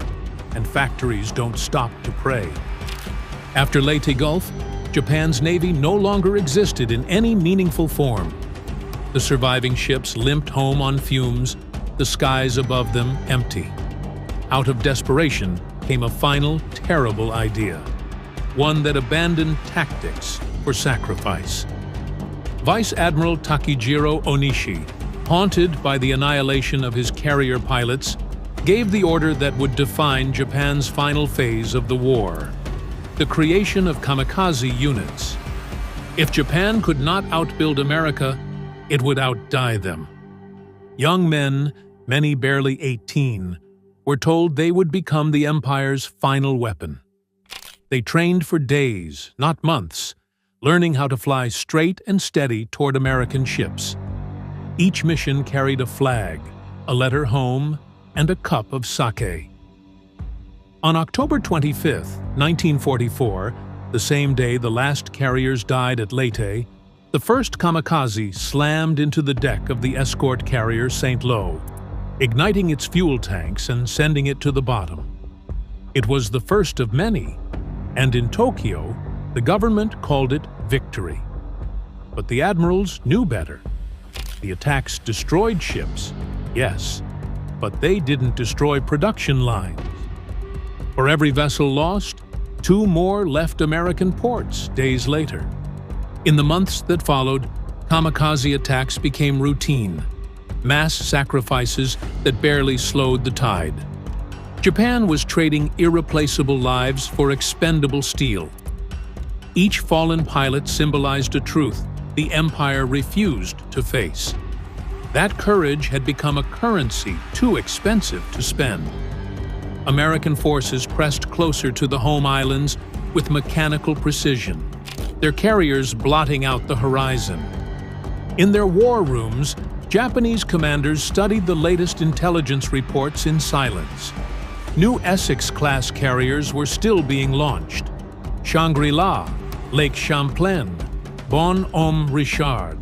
and factories don't stop to pray. After Leyte Gulf, Japan's navy no longer existed in any meaningful form. The surviving ships limped home on fumes, the skies above them empty. Out of desperation came a final, terrible idea, one that abandoned tactics for sacrifice. Vice Admiral Takejiro Onishi, haunted by the annihilation of his carrier pilots, gave the order that would define Japan's final phase of the war: the creation of kamikaze units. If Japan could not outbuild America, it would outdie them. Young men, many barely 18, were told they would become the Empire's final weapon. They trained for days, not months, learning how to fly straight and steady toward American ships. Each mission carried a flag, a letter home, and a cup of sake. On October 25, 1944, the same day the last carriers died at Leyte, the first kamikaze slammed into the deck of the escort carrier St. Lo, igniting its fuel tanks and sending it to the bottom. It was the first of many, and in Tokyo, the government called it victory. But the admirals knew better. The attacks destroyed ships, yes, but they didn't destroy production lines. For every vessel lost, 2 more left American ports days later. In the months that followed, kamikaze attacks became routine, mass sacrifices that barely slowed the tide. Japan was trading irreplaceable lives for expendable steel. Each fallen pilot symbolized a truth the Empire refused to face. That courage had become a currency too expensive to spend. American forces pressed closer to the home islands with mechanical precision, their carriers blotting out the horizon. In their war rooms, Japanese commanders studied the latest intelligence reports in silence. New Essex-class carriers were still being launched. Shangri-La, Lake Champlain, Bon Homme Richard,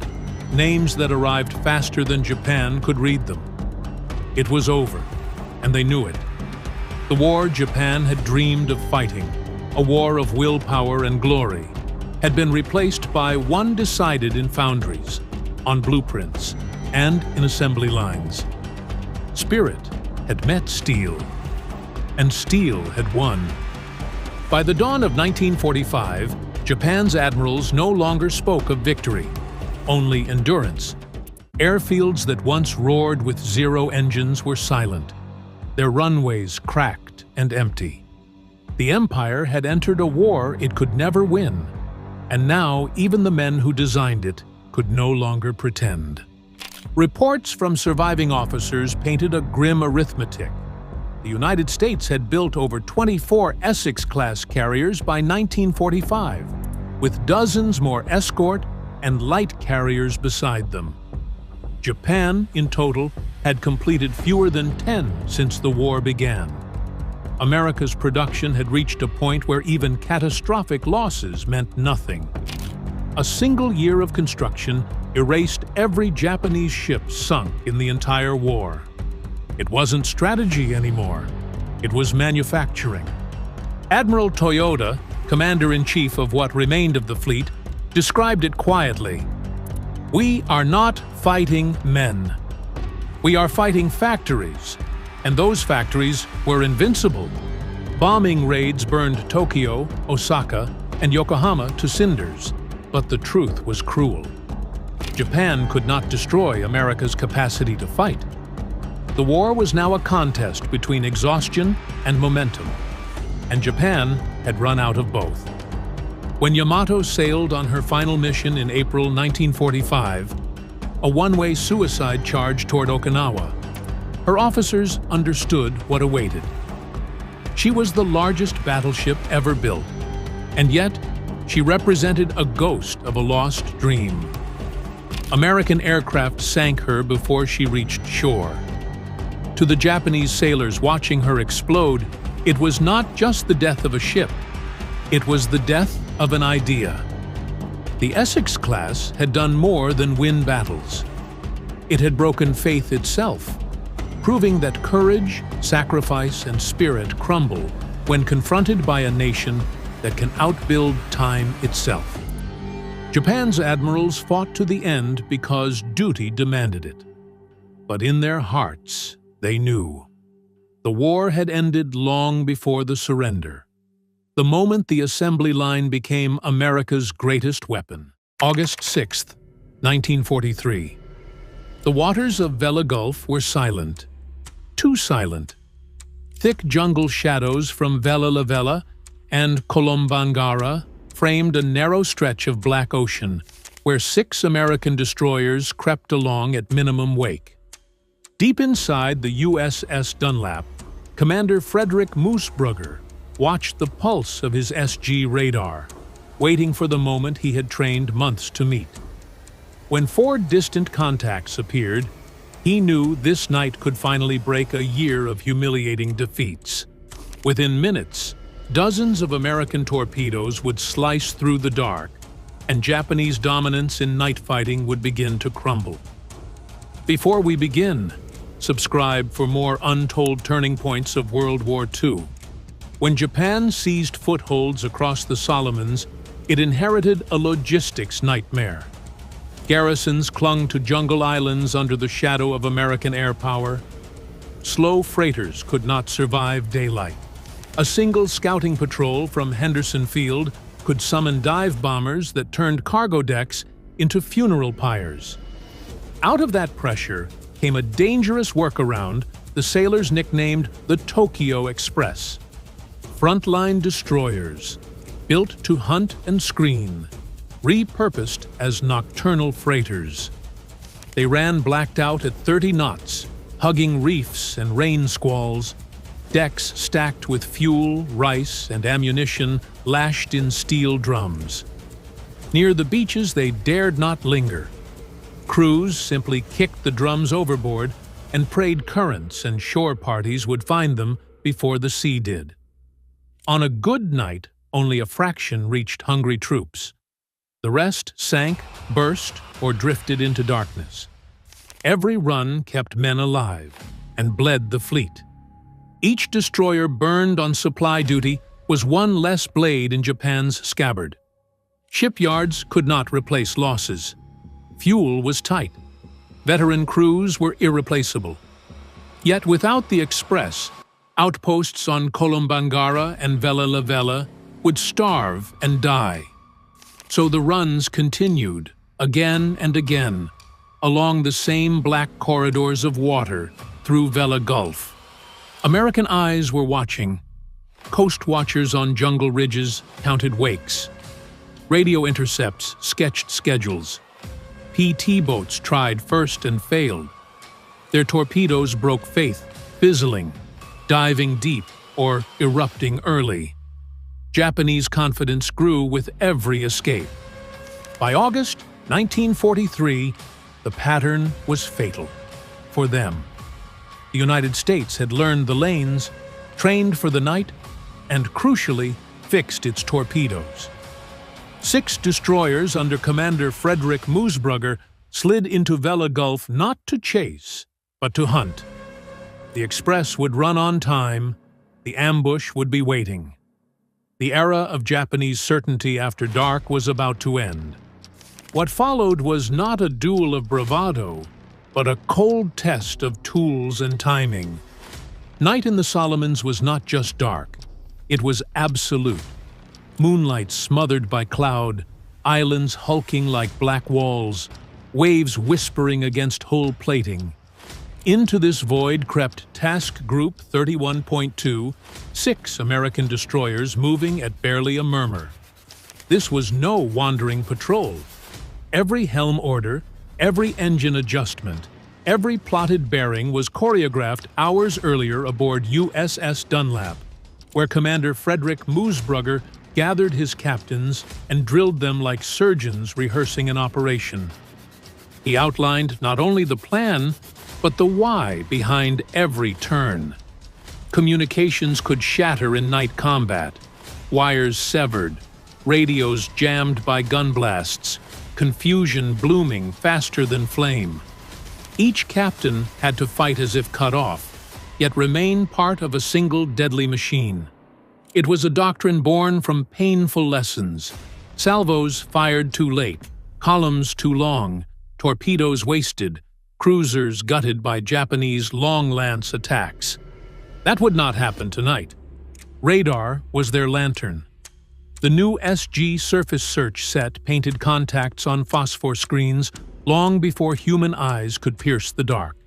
names that arrived faster than Japan could read them. It was over, and they knew it. The war Japan had dreamed of fighting, a war of willpower and glory, had been replaced by one decided in foundries, on blueprints, and in assembly lines. Spirit had met steel, and steel had won. By the dawn of 1945, Japan's admirals no longer spoke of victory, only endurance. Airfields that once roared with zero engines were silent, their runways cracked and empty. The Empire had entered a war it could never win, and now even the men who designed it could no longer pretend. Reports from surviving officers painted a grim arithmetic. The United States had built over 24 Essex-class carriers by 1945, with dozens more escort and light carriers beside them. Japan, in total, had completed fewer than 10 since the war began. America's production had reached a point where even catastrophic losses meant nothing. A single year of construction erased every Japanese ship sunk in the entire war. It wasn't strategy anymore. It was manufacturing. Admiral Toyoda, commander-in-chief of what remained of the fleet, described it quietly. "We are not fighting men. We are fighting factories, and those factories were invincible." Bombing raids burned Tokyo, Osaka, and Yokohama to cinders, but the truth was cruel. Japan could not destroy America's capacity to fight. The war was now a contest between exhaustion and momentum, and Japan had run out of both. When Yamato sailed on her final mission in April 1945, a one-way suicide charge toward Okinawa, her officers understood what awaited. She was the largest battleship ever built, and yet she represented a ghost of a lost dream. American aircraft sank her before she reached shore. To the Japanese sailors watching her explode, it was not just the death of a ship, it was the death of an idea. The Essex class had done more than win battles. It had broken faith itself, proving that courage, sacrifice, and spirit crumble when confronted by a nation that can outbuild time itself. Japan's admirals fought to the end because duty demanded it. But in their hearts, they knew. The war had ended long before the surrender. The moment the assembly line became America's greatest weapon. August 6, 1943. The waters of Vella Gulf were silent. Too silent. Thick jungle shadows from Vella La Vella and Kolombangara framed a narrow stretch of black ocean, where 6 American destroyers crept along at minimum wake. Deep inside the USS Dunlap, Commander Frederick Moosbrugger watched the pulse of his SG radar, waiting for the moment he had trained months to meet. When 4 distant contacts appeared, he knew this night could finally break a year of humiliating defeats. Within minutes, dozens of American torpedoes would slice through the dark, and Japanese dominance in night fighting would begin to crumble. Before we begin, subscribe for more untold turning points of World War II. When Japan seized footholds across the Solomons, it inherited a logistics nightmare. Garrisons clung to jungle islands under the shadow of American air power. Slow freighters could not survive daylight. A single scouting patrol from Henderson Field could summon dive bombers that turned cargo decks into funeral pyres. Out of that pressure came a dangerous workaround the sailors nicknamed the Tokyo Express. Frontline destroyers, built to hunt and screen, repurposed as nocturnal freighters. They ran blacked out at 30 knots, hugging reefs and rain squalls, decks stacked with fuel, rice, and ammunition lashed in steel drums. Near the beaches they dared not linger. Crews simply kicked the drums overboard and prayed currents and shore parties would find them before the sea did. On a good night, only a fraction reached hungry troops. The rest sank, burst, or drifted into darkness. Every run kept men alive and bled the fleet. Each destroyer burned on supply duty was one less blade in Japan's scabbard. Shipyards could not replace losses. Fuel was tight. Veteran crews were irreplaceable. Yet without the Express, outposts on Kolombangara and Vella La Vella would starve and die. So the runs continued, again and again, along the same black corridors of water through Vella Gulf. American eyes were watching. Coast watchers on jungle ridges counted wakes. Radio intercepts sketched schedules. PT boats tried first and failed. Their torpedoes broke faith, fizzling, diving deep, or erupting early. Japanese confidence grew with every escape. By August 1943, the pattern was fatal for them. The United States had learned the lanes, trained for the night, and crucially, fixed its torpedoes. 6 destroyers under Commander Frederick Moosbrugger slid into Vella Gulf not to chase, but to hunt. The Express would run on time, the ambush would be waiting. The era of Japanese certainty after dark was about to end. What followed was not a duel of bravado, but a cold test of tools and timing. Night in the Solomons was not just dark, it was absolute. Moonlight smothered by cloud, islands hulking like black walls, waves whispering against hull plating. Into this void crept Task Group 31.2, 6 American destroyers moving at barely a murmur. This was no wandering patrol. Every helm order, every engine adjustment, every plotted bearing was choreographed hours earlier aboard USS Dunlap, where Commander Frederick Moosbrugger gathered his captains and drilled them like surgeons rehearsing an operation. He outlined not only the plan, but the why behind every turn. Communications could shatter in night combat, wires severed, radios jammed by gun blasts, confusion blooming faster than flame. Each captain had to fight as if cut off, yet remain part of a single deadly machine. It was a doctrine born from painful lessons. Salvos fired too late, columns too long, torpedoes wasted, cruisers gutted by Japanese long-lance attacks. That would not happen tonight. Radar was their lantern. The new SG surface search set painted contacts on phosphor screens long before human eyes could pierce the dark.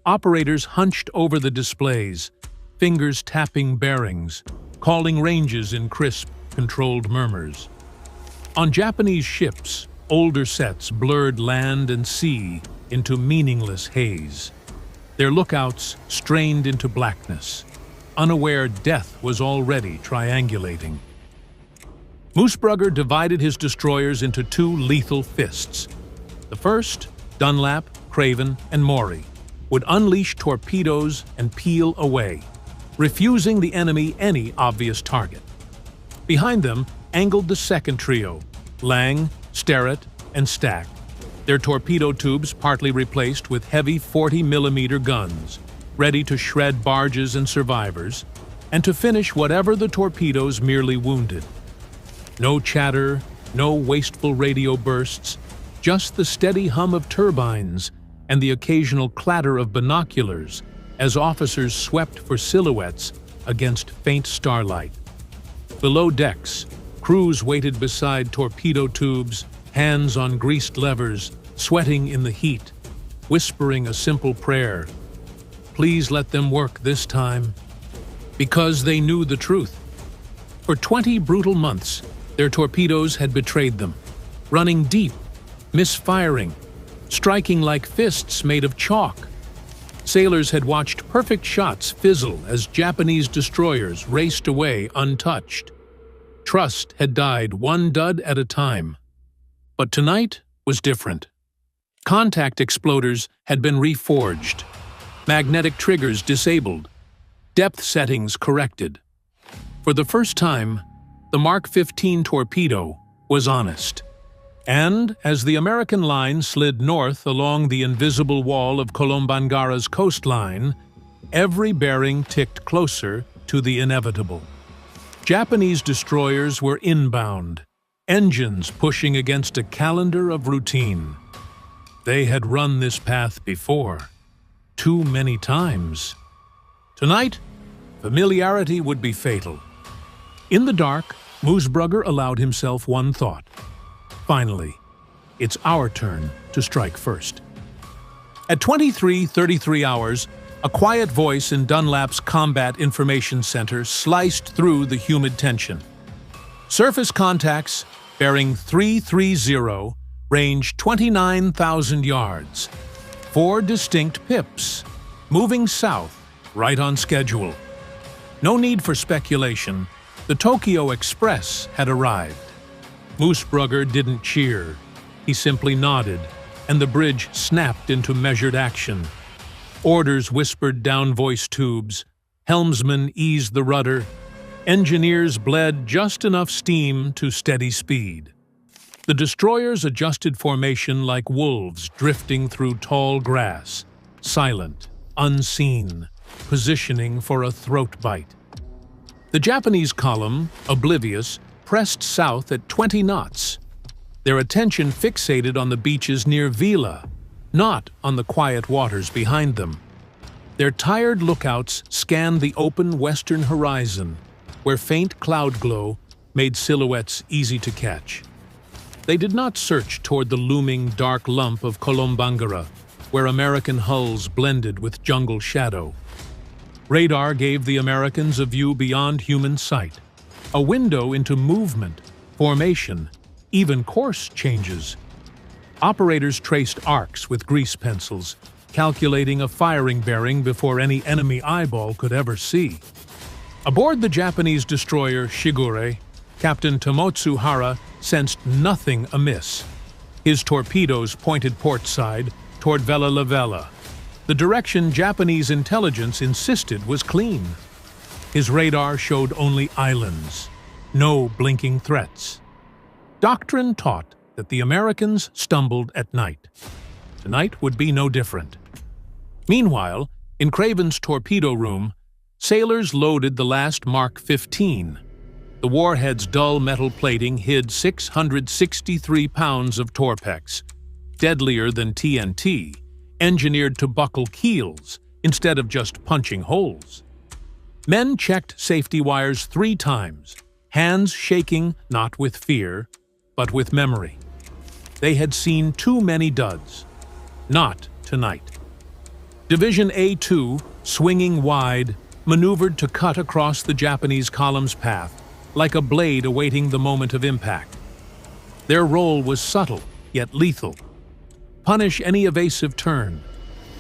Operators hunched over the displays, fingers tapping bearings, calling ranges in crisp, controlled murmurs. On Japanese ships, older sets blurred land and sea into meaningless haze. Their lookouts strained into blackness, unaware death was already triangulating. Moosbrugger divided his destroyers into two lethal fists. The first, Dunlap, Craven, and Maury, would unleash torpedoes and peel away, refusing the enemy any obvious target. Behind them angled the second trio, Lang, Sterrett, and Stack, their torpedo tubes partly replaced with heavy 40mm guns, ready to shred barges and survivors, and to finish whatever the torpedoes merely wounded. No chatter, no wasteful radio bursts, just the steady hum of turbines and the occasional clatter of binoculars as officers swept for silhouettes against faint starlight. Below decks, crews waited beside torpedo tubes, hands on greased levers, sweating in the heat, whispering a simple prayer. Please let them work this time. Because they knew the truth. For 20 brutal months, their torpedoes had betrayed them, running deep, misfiring, striking like fists made of chalk. Sailors had watched perfect shots fizzle as Japanese destroyers raced away untouched. Trust had died one dud at a time. But tonight was different. Contact exploders had been reforged, magnetic triggers disabled, depth settings corrected. For the first time, the Mark 15 torpedo was honest. And as the American line slid north along the invisible wall of Kolombangara's coastline, every bearing ticked closer to the inevitable. Japanese destroyers were inbound, engines pushing against a calendar of routine. They had run this path before, too many times. Tonight, familiarity would be fatal. In the dark, Moosbrugger allowed himself one thought. Finally, it's our turn to strike first. At 23:33 hours, a quiet voice in Dunlap's Combat Information Center sliced through the humid tension. Surface contacts, bearing 330, range 29,000 yards. 4 distinct pips, moving south, right on schedule. No need for speculation. The Tokyo Express had arrived. Moosbrugger didn't cheer. He simply nodded, and the bridge snapped into measured action. Orders whispered down voice tubes. Helmsmen eased the rudder. Engineers bled just enough steam to steady speed. The destroyers adjusted formation like wolves drifting through tall grass, silent, unseen, positioning for a throat bite. The Japanese column, oblivious, pressed south at 20 knots, their attention fixated on the beaches near Vila, not on the quiet waters behind them. Their tired lookouts scanned the open western horizon, where faint cloud glow made silhouettes easy to catch. They did not search toward the looming dark lump of Kolombangara, where American hulls blended with jungle shadow. Radar gave the Americans a view beyond human sight, a window into movement, formation, even course changes. Operators traced arcs with grease pencils, calculating a firing bearing before any enemy eyeball could ever see. Aboard the Japanese destroyer Shigure, Captain Tomotsu Hara sensed nothing amiss. His torpedoes pointed portside toward Vella La Vella, the direction Japanese intelligence insisted was clean. His radar showed only islands, no blinking threats. Doctrine taught that the Americans stumbled at night. Tonight would be no different. Meanwhile, in Craven's torpedo room, sailors loaded the last Mark 15. The warhead's dull metal plating hid 663 pounds of Torpex, deadlier than TNT, engineered to buckle keels instead of just punching holes. Men checked safety wires 3 times, hands shaking not with fear, but with memory. They had seen too many duds. Not tonight. Division A2, swinging wide, maneuvered to cut across the Japanese column's path, like a blade awaiting the moment of impact. Their role was subtle, yet lethal. Punish any evasive turn,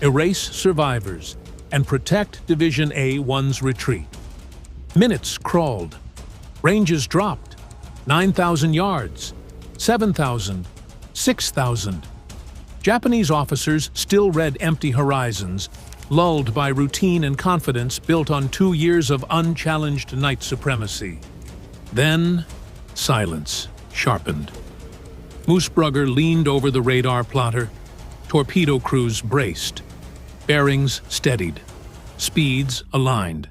erase survivors, and protect Division A-1's retreat. Minutes crawled. Ranges dropped. 9,000 yards, 7,000, 6,000. Japanese officers still read empty horizons, lulled by routine and confidence built on 2 years of unchallenged night supremacy. Then, silence sharpened. Moosbrugger leaned over the radar plotter. Torpedo crews braced. Bearings steadied. Speeds aligned.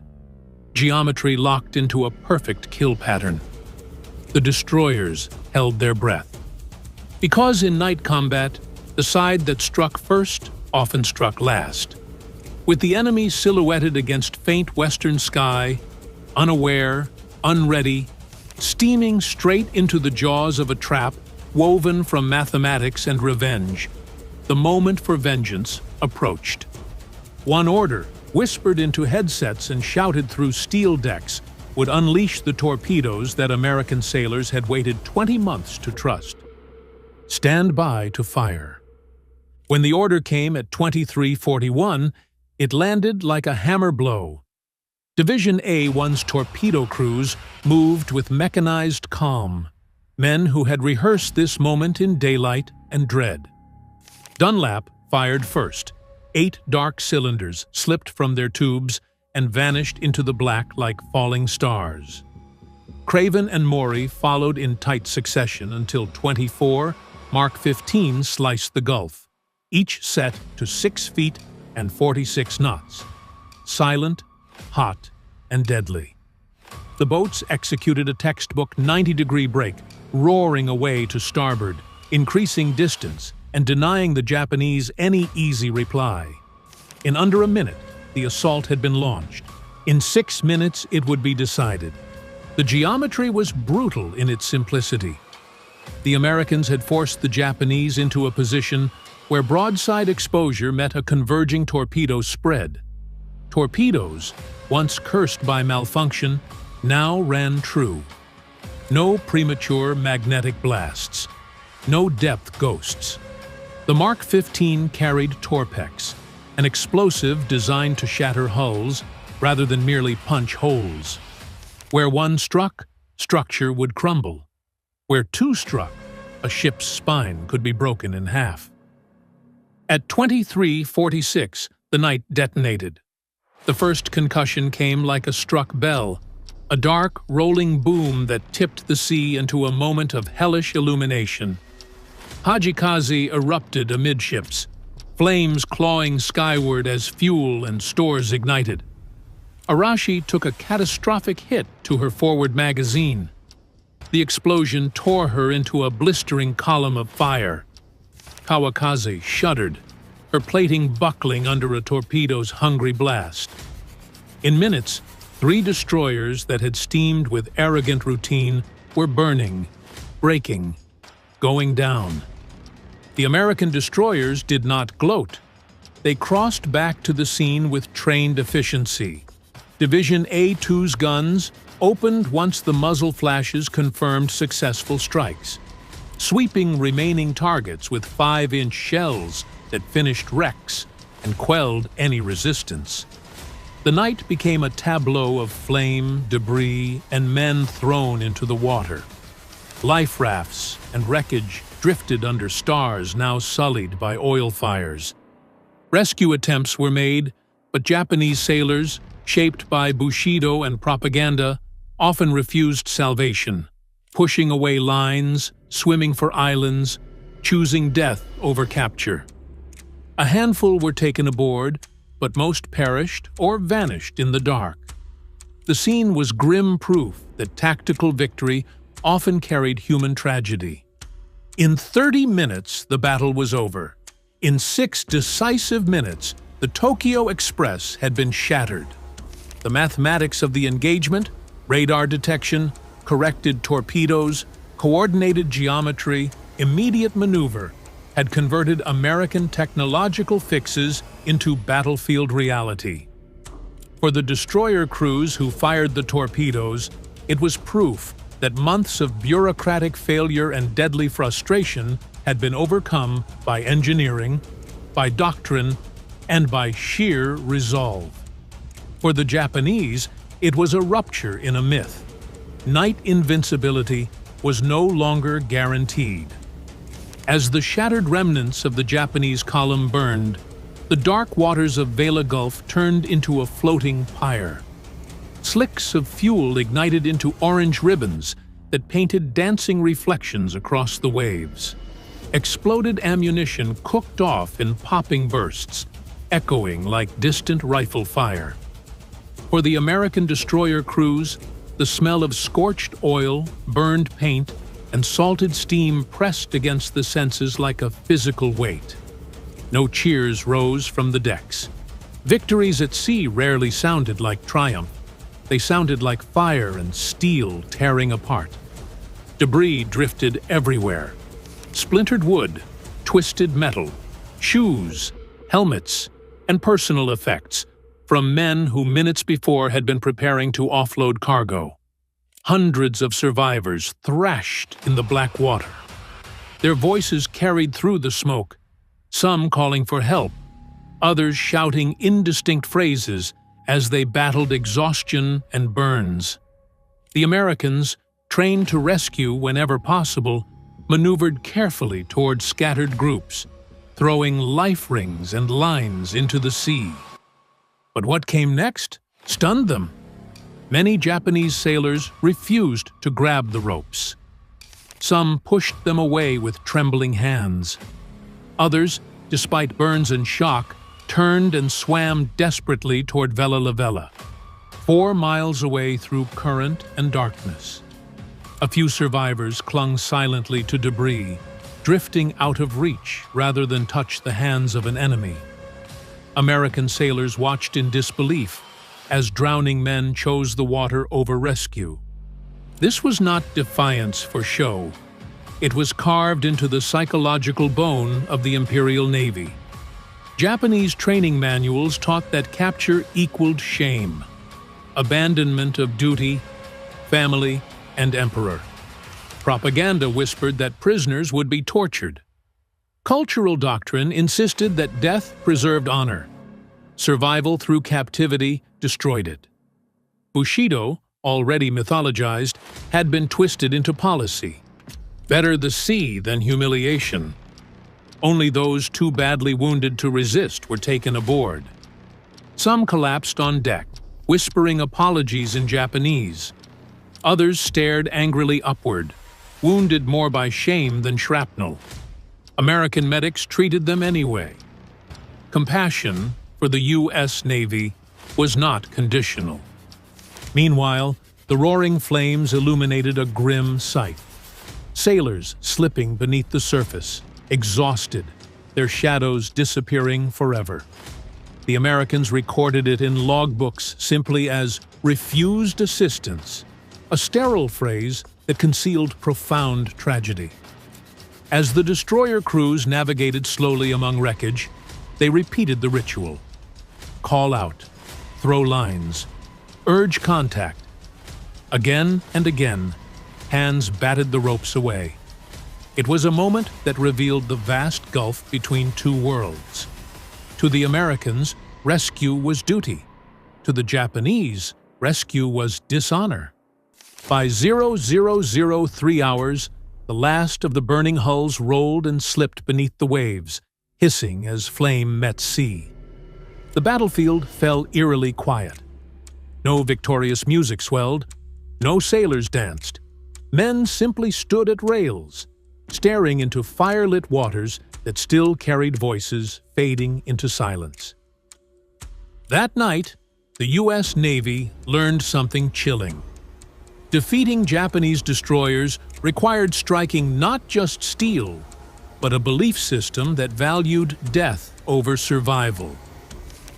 Geometry locked into a perfect kill pattern. The destroyers held their breath. Because in night combat, the side that struck first often struck last. With the enemy silhouetted against faint western sky, unaware, unready, steaming straight into the jaws of a trap woven from mathematics and revenge, the moment for vengeance approached. One order, whispered into headsets and shouted through steel decks, would unleash the torpedoes that American sailors had waited 20 months to trust. Stand by to fire. When the order came at 23:41, it landed like a hammer blow. Division A-1's torpedo crews moved with mechanized calm, men who had rehearsed this moment in daylight and dread. Dunlap fired first. 8 dark cylinders slipped from their tubes and vanished into the black like falling stars. Craven and Maury followed in tight succession until 24 Mark 15 sliced the Gulf, each set to 6 feet and 46 knots. Silent, hot, and deadly. The boats executed a textbook 90-degree break, roaring away to starboard, increasing distance and denying the Japanese any easy reply. In under a minute, the assault had been launched. In 6 minutes, it would be decided. The geometry was brutal in its simplicity. The Americans had forced the Japanese into a position where broadside exposure met a converging torpedo spread. Torpedoes, once cursed by malfunction, now ran true. No premature magnetic blasts. No depth ghosts. The Mark 15 carried Torpex, an explosive designed to shatter hulls rather than merely punch holes. Where one struck, structure would crumble. Where 2 struck, a ship's spine could be broken in half. At 23:46, the night detonated. The first concussion came like a struck bell, a dark, rolling boom that tipped the sea into a moment of hellish illumination. Hajikaze erupted amidships, flames clawing skyward as fuel and stores ignited. Arashi took a catastrophic hit to her forward magazine. The explosion tore her into a blistering column of fire. Kawakaze shuddered, her plating buckling under a torpedo's hungry blast. In minutes, 3 destroyers that had steamed with arrogant routine were burning, breaking, going down. The American destroyers did not gloat. They crossed back to the scene with trained efficiency. Division A-2's guns opened once the muzzle flashes confirmed successful strikes, sweeping remaining targets with 5-inch shells that finished wrecks and quelled any resistance. The night became a tableau of flame, debris, and men thrown into the water. Life rafts and wreckage drifted under stars now sullied by oil fires. Rescue attempts were made, but Japanese sailors, shaped by Bushido and propaganda, often refused salvation, pushing away lines, swimming for islands, choosing death over capture. A handful were taken aboard, but most perished or vanished in the dark. The scene was grim proof that tactical victory often carried human tragedy. In 30 minutes, the battle was over. In 6 decisive minutes, the Tokyo Express had been shattered. The mathematics of the engagement, radar detection, corrected torpedoes, coordinated geometry, immediate maneuver, had converted American technological fixes into battlefield reality. For the destroyer crews who fired the torpedoes, it was proof that months of bureaucratic failure and deadly frustration had been overcome by engineering, by doctrine, and by sheer resolve. For the Japanese, it was a rupture in a myth. Night invincibility was no longer guaranteed. As the shattered remnants of the Japanese column burned, the dark waters of Vela Gulf turned into a floating pyre. Slicks of fuel ignited into orange ribbons that painted dancing reflections across the waves. Exploded ammunition cooked off in popping bursts, echoing like distant rifle fire. For the American destroyer crews, the smell of scorched oil, burned paint, and salted steam pressed against the senses like a physical weight. No cheers rose from the decks. Victories at sea rarely sounded like triumph. They sounded like fire and steel tearing apart. Debris drifted everywhere. Splintered wood, twisted metal, shoes, helmets, and personal effects from men who minutes before had been preparing to offload cargo. Hundreds of survivors thrashed in the black water. Their voices carried through the smoke, some calling for help, others shouting indistinct phrases as they battled exhaustion and burns. The Americans, trained to rescue whenever possible, maneuvered carefully toward scattered groups, throwing life rings and lines into the sea. But what came next stunned them. Many Japanese sailors refused to grab the ropes. Some pushed them away with trembling hands. Others, despite burns and shock, turned and swam desperately toward Vela La Vela, 4 miles away through current and darkness. A few survivors clung silently to debris, drifting out of reach rather than touch the hands of an enemy. American sailors watched in disbelief as drowning men chose the water over rescue. This was not defiance for show. It was carved into the psychological bone of the Imperial Navy. Japanese training manuals taught that capture equaled shame, abandonment of duty, family, and emperor. Propaganda whispered that prisoners would be tortured. Cultural doctrine insisted that death preserved honor. Survival through captivity destroyed it. Bushido, already mythologized, had been twisted into policy. Better the sea than humiliation. Only those too badly wounded to resist were taken aboard. Some collapsed on deck, whispering apologies in Japanese. Others stared angrily upward, wounded more by shame than shrapnel. American medics treated them anyway. Compassion for the U.S. Navy was not conditional. Meanwhile, the roaring flames illuminated a grim sight. Sailors slipping beneath the surface, exhausted, their shadows disappearing forever. The Americans recorded it in logbooks simply as refused assistance, a sterile phrase that concealed profound tragedy. As the destroyer crews navigated slowly among wreckage, they repeated the ritual. Call out, throw lines, urge contact. Again and again, hands batted the ropes away. It was a moment that revealed the vast gulf between two worlds. To the Americans, rescue was duty. To the Japanese, rescue was dishonor. By 0003 hours, the last of the burning hulls rolled and slipped beneath the waves, hissing as flame met sea. The battlefield fell eerily quiet. No victorious music swelled, no sailors danced. Men simply stood at rails, staring into firelit waters that still carried voices fading into silence. That night, the U.S. Navy learned something chilling. Defeating Japanese destroyers required striking not just steel, but a belief system that valued death over survival.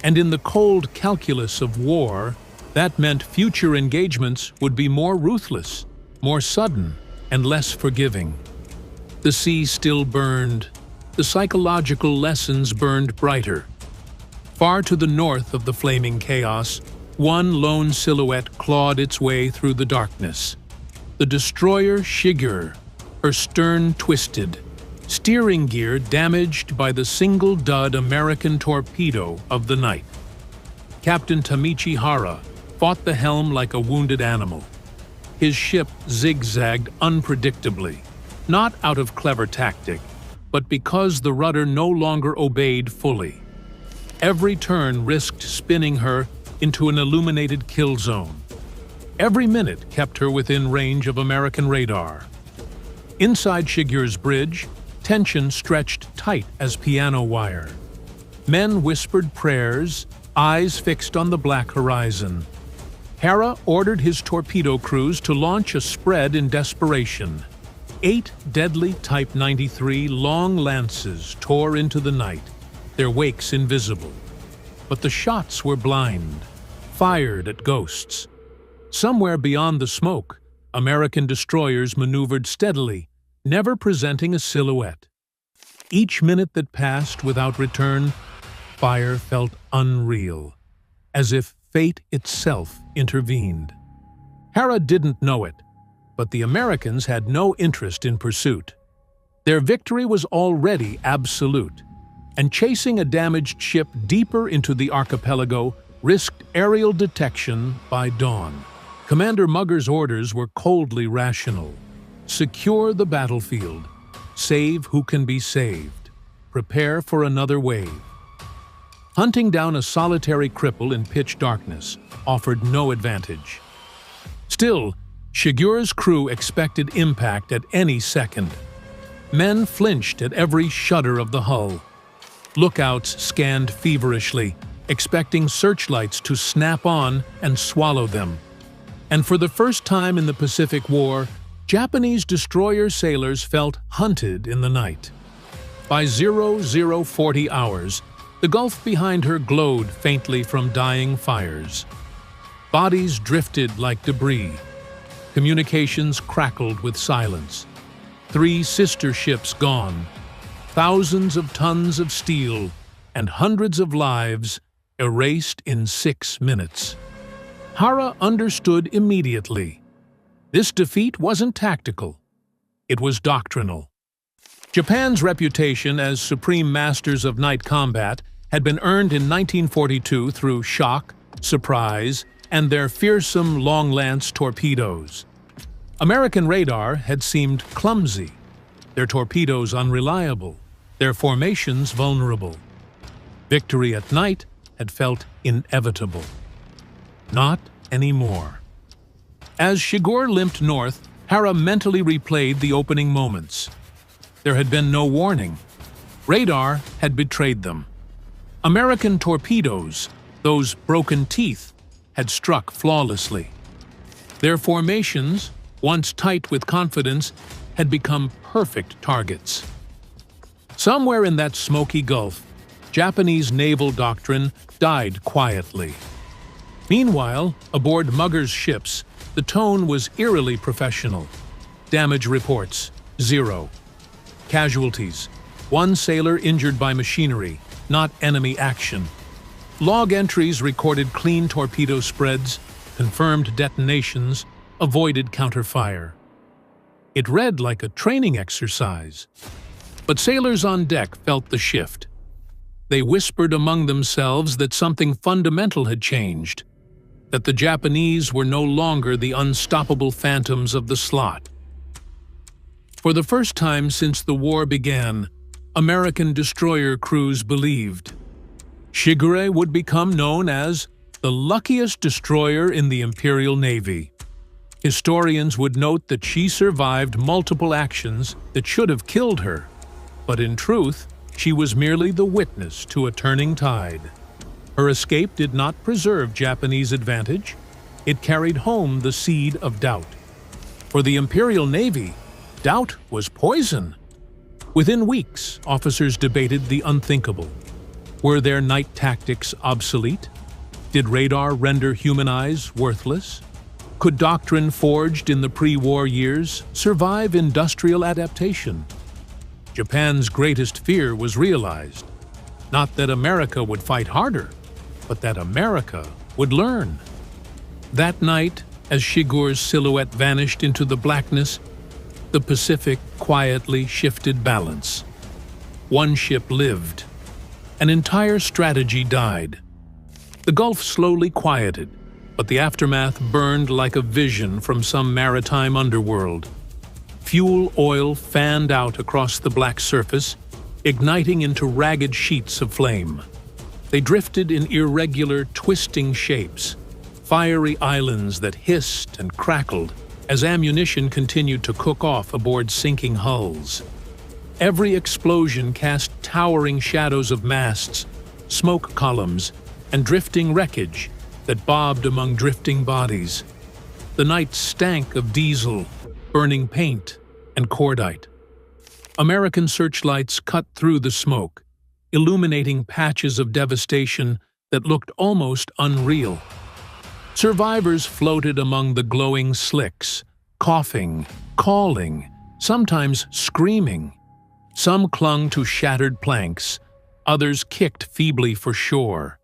And in the cold calculus of war, that meant future engagements would be more ruthless, more sudden, and less forgiving. The sea still burned. The psychological lessons burned brighter. Far to the north of the flaming chaos, one lone silhouette clawed its way through the darkness. the destroyer Shigur, her stern twisted, steering gear damaged by the single-dud American torpedo of the night. Captain Tamichi Hara fought the helm like a wounded animal. His ship zigzagged unpredictably, not out of clever tactic, but because the rudder no longer obeyed fully. Every turn risked spinning her into an illuminated kill zone. Every minute kept her within range of American radar. Inside Shigur's bridge, tension stretched tight as piano wire. Men whispered prayers, eyes fixed on the black horizon. Hara ordered his torpedo crews to launch a spread in desperation. 8 deadly Type 93 long lances tore into the night, their wakes invisible. But the shots were blind, fired at ghosts. Somewhere beyond the smoke, American destroyers maneuvered steadily, never presenting a silhouette. Each minute that passed without return, fire felt unreal, as if fate itself intervened. Hara didn't know it, but the Americans had no interest in pursuit. Their victory was already absolute, and chasing a damaged ship deeper into the archipelago risked aerial detection by dawn. Commander Mugger's orders were coldly rational. Secure the battlefield. Save who can be saved. Prepare for another wave. Hunting down a solitary cripple in pitch darkness offered no advantage. Still, Shigur's crew expected impact at any second. Men flinched at every shudder of the hull. Lookouts scanned feverishly, expecting searchlights to snap on and swallow them. And for the first time in the Pacific War, Japanese destroyer sailors felt hunted in the night. By 0040 hours, the gulf behind her glowed faintly from dying fires. Bodies drifted like debris. Communications crackled with silence. 3 sister ships gone. Thousands of tons of steel and hundreds of lives erased in 6 minutes. Hara understood immediately. This defeat wasn't tactical. It was doctrinal. Japan's reputation as supreme masters of night combat had been earned in 1942 through shock, surprise, and their fearsome long-lance torpedoes. American radar had seemed clumsy, their torpedoes unreliable, their formations vulnerable. Victory at night had felt inevitable. Not anymore. As Shigur limped north, Hara mentally replayed the opening moments. There had been no warning. Radar had betrayed them. American torpedoes, those broken teeth, had struck flawlessly. Their formations, once tight with confidence, had become perfect targets. Somewhere in that smoky gulf, Japanese naval doctrine died quietly. Meanwhile, aboard Mugger's ships, the tone was eerily professional. Damage reports, 0. Casualties, 1 sailor injured by machinery, not enemy action. Log entries recorded clean torpedo spreads, confirmed detonations, avoided counterfire. It read like a training exercise. But sailors on deck felt the shift. They whispered among themselves that something fundamental had changed, that the Japanese were no longer the unstoppable phantoms of the slot. For the first time since the war began, American destroyer crews believed Shigure would become known as the luckiest destroyer in the Imperial Navy. Historians would note that she survived multiple actions that should have killed her, but in truth, she was merely the witness to a turning tide. Her escape did not preserve Japanese advantage. It carried home the seed of doubt. For the Imperial Navy, doubt was poison. Within weeks, officers debated the unthinkable. Were their night tactics obsolete? Did radar render human eyes worthless? Could doctrine forged in the pre-war years survive industrial adaptation? Japan's greatest fear was realized. Not that America would fight harder, but that America would learn. That night, As Shigure's silhouette vanished into the blackness, the Pacific quietly shifted balance. One ship lived. An entire strategy died. The Gulf slowly quieted, but the aftermath burned like a vision from some maritime underworld. Fuel oil fanned out across the black surface, igniting into ragged sheets of flame. They drifted in irregular, twisting shapes, fiery islands that hissed and crackled as ammunition continued to cook off aboard sinking hulls. Every explosion cast towering shadows of masts, smoke columns, and drifting wreckage that bobbed among drifting bodies. The night stank of diesel, burning paint, and cordite. American searchlights cut through the smoke, illuminating patches of devastation that looked almost unreal. Survivors floated among the glowing slicks, coughing, calling, sometimes screaming. Some clung to shattered planks, others kicked feebly for shore.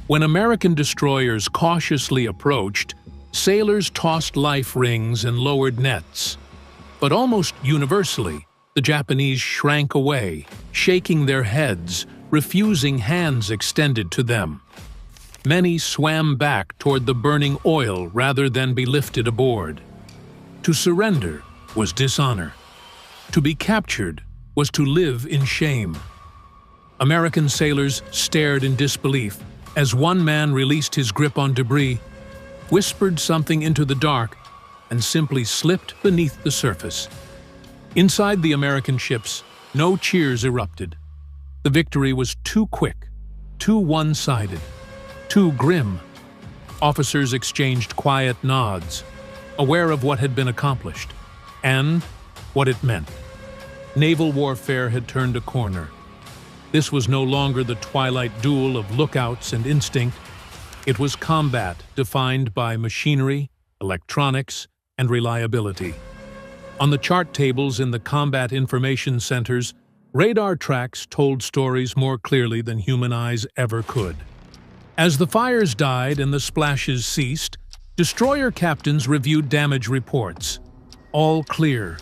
When American destroyers cautiously approached, sailors tossed life rings and lowered nets. But almost universally, the Japanese shrank away, shaking their heads, refusing hands extended to them. Many swam back toward the burning oil rather than be lifted aboard. To surrender was dishonor. To be captured was to live in shame. American sailors stared in disbelief as one man released his grip on debris, whispered something into the dark, and simply slipped beneath the surface. Inside the American ships, no cheers erupted. The victory was too quick, too one-sided, too grim. Officers exchanged quiet nods, aware of what had been accomplished, and what it meant. Naval warfare had turned a corner. This was no longer the twilight duel of lookouts and instinct. It was combat defined by machinery, electronics, and reliability. On the chart tables in the combat information centers, radar tracks told stories more clearly than human eyes ever could. As the fires died and the splashes ceased, destroyer captains reviewed damage reports. All clear.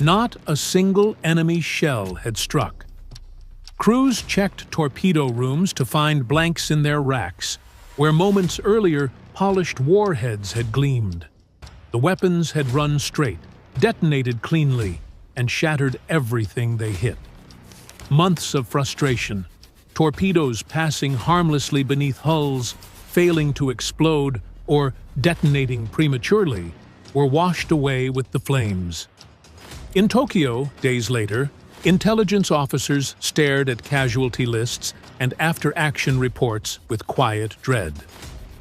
Not a single enemy shell had struck. Crews checked torpedo rooms to find blanks in their racks, where moments earlier polished warheads had gleamed. The weapons had run straight, detonated cleanly, and shattered everything they hit. Months of frustration, torpedoes passing harmlessly beneath hulls, failing to explode, or detonating prematurely, were washed away with the flames. In Tokyo, days later, intelligence officers stared at casualty lists and after-action reports with quiet dread.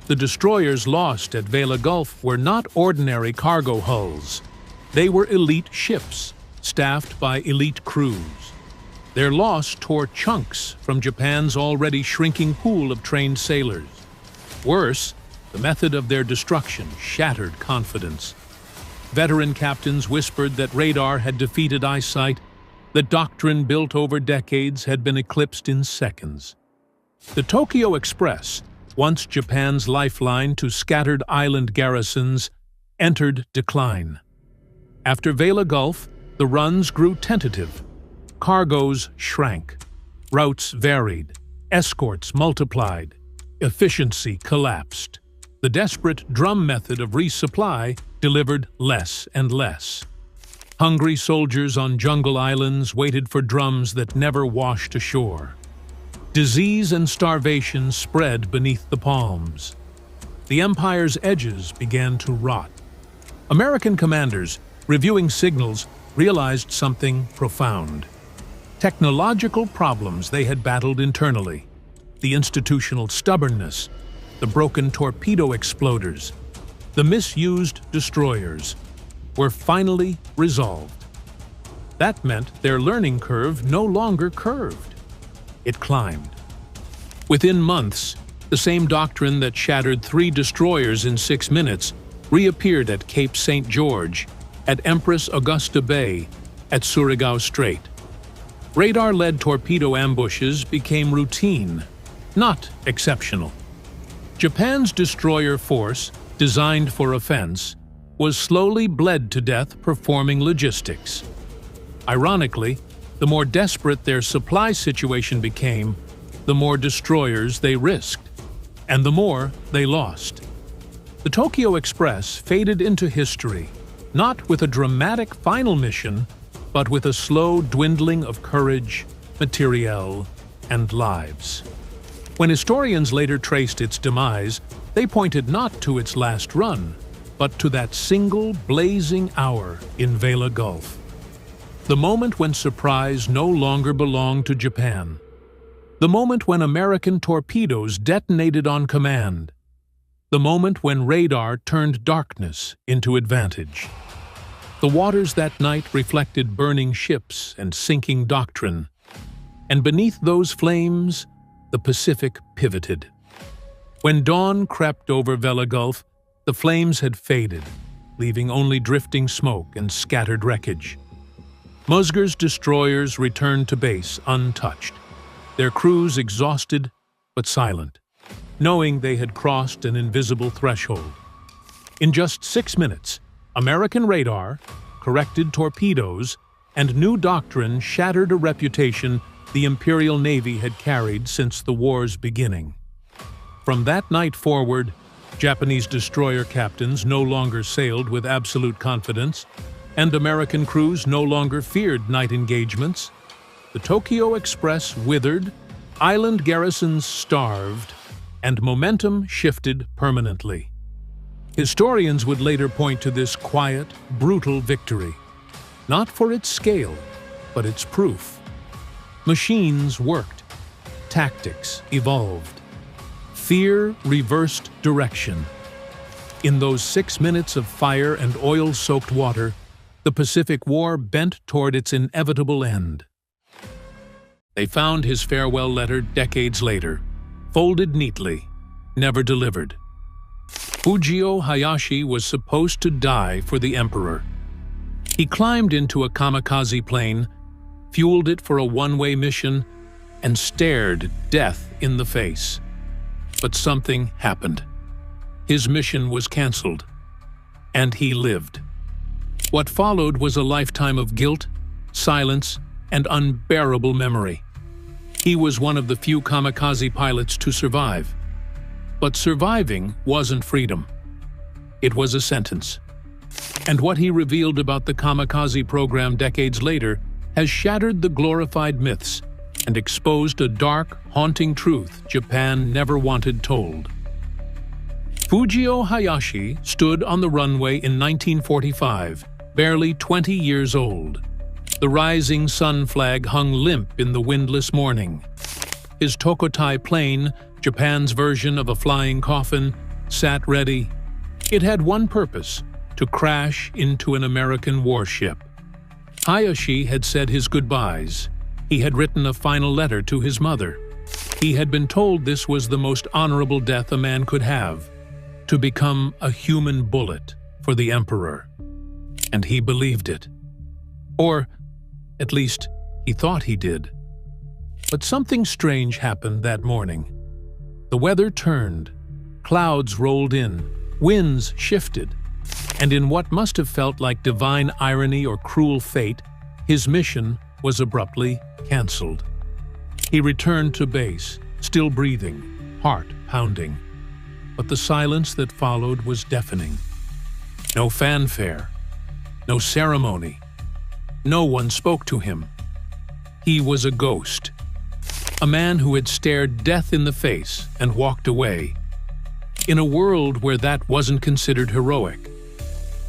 The destroyers lost at Vela Gulf were not ordinary cargo hulls. They were elite ships, staffed by elite crews. Their loss tore chunks from Japan's already shrinking pool of trained sailors. Worse, the method of their destruction shattered confidence. Veteran captains whispered that radar had defeated eyesight, that doctrine built over decades had been eclipsed in seconds. The Tokyo Express, once Japan's lifeline to scattered island garrisons, entered decline. After Vela Gulf, the runs grew tentative. Cargoes shrank. Routes varied. Escorts multiplied. Efficiency collapsed. The desperate drum method of resupply delivered less and less. Hungry soldiers on jungle islands waited for drums that never washed ashore. Disease and starvation spread beneath the palms. The empire's edges began to rot. American commanders, reviewing signals, realized something profound. Technological problems they had battled internally, the institutional stubbornness, the broken torpedo exploders, the misused destroyers, were finally resolved. That meant their learning curve no longer curved. It climbed. Within months, the same doctrine that shattered 3 destroyers in 6 minutes reappeared at Cape St. George, at Empress Augusta Bay, at Surigao Strait. Radar-led torpedo ambushes became routine, not exceptional. Japan's destroyer force, designed for offense, was slowly bled to death performing logistics. Ironically, the more desperate their supply situation became, the more destroyers they risked, and the more they lost. The Tokyo Express faded into history, not with a dramatic final mission, but with a slow dwindling of courage, materiel, and lives. When historians later traced its demise, they pointed not to its last run, but to that single blazing hour in Vela Gulf. The moment when surprise no longer belonged to Japan. The moment when American torpedoes detonated on command. The moment when radar turned darkness into advantage. The waters that night reflected burning ships and sinking doctrine, and beneath those flames, the Pacific pivoted. When dawn crept over Vela Gulf, the flames had faded, leaving only drifting smoke and scattered wreckage. Musger's destroyers returned to base untouched, their crews exhausted but silent, knowing they had crossed an invisible threshold. In just 6 minutes, American radar, corrected torpedoes, and new doctrine shattered a reputation the Imperial Navy had carried since the war's beginning. From that night forward, Japanese destroyer captains no longer sailed with absolute confidence, and American crews no longer feared night engagements. The Tokyo Express withered, island garrisons starved, and momentum shifted permanently. Historians would later point to this quiet, brutal victory, not for its scale, but its proof. Machines worked, tactics evolved, fear reversed direction. In those 6 minutes of fire and oil-soaked water, the Pacific War bent toward its inevitable end. They found his farewell letter decades later, folded neatly, never delivered. Fujio Hayashi was supposed to die for the emperor. He climbed into a kamikaze plane, fueled it for a one-way mission, and stared death in the face. But something happened. His mission was canceled, and he lived. What followed was a lifetime of guilt, silence, and unbearable memory. He was one of the few kamikaze pilots to survive. But surviving wasn't freedom. It was a sentence. And what he revealed about the kamikaze program decades later has shattered the glorified myths and exposed a dark, haunting truth Japan never wanted told. Fujio Hayashi stood on the runway in 1945, barely 20 years old. The rising sun flag hung limp in the windless morning. His Tokotai plane, Japan's version of a flying coffin, sat ready. It had one purpose: to crash into an American warship. Hayashi had said his goodbyes. He had written a final letter to his mother. He had been told this was the most honorable death a man could have, to become a human bullet for the emperor. And he believed it. Or, at least, he thought he did. But something strange happened that morning. The weather turned, clouds rolled in, winds shifted, and in what must have felt like divine irony or cruel fate, his mission was abruptly canceled. He returned to base, still breathing, heart pounding. But the silence that followed was deafening. No fanfare, no ceremony. No one spoke to him. He was a ghost. A man who had stared death in the face and walked away. In a world where that wasn't considered heroic.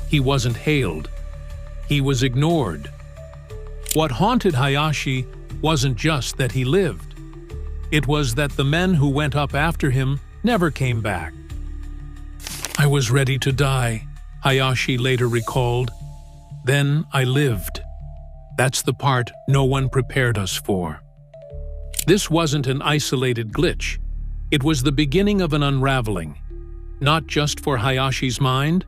He wasn't hailed. He was ignored. What haunted Hayashi wasn't just that he lived. It was that the men who went up after him never came back. "I was ready to die," Hayashi later recalled. "Then I lived. That's the part no one prepared us for." This wasn't an isolated glitch. It was the beginning of an unraveling, not just for Hayashi's mind,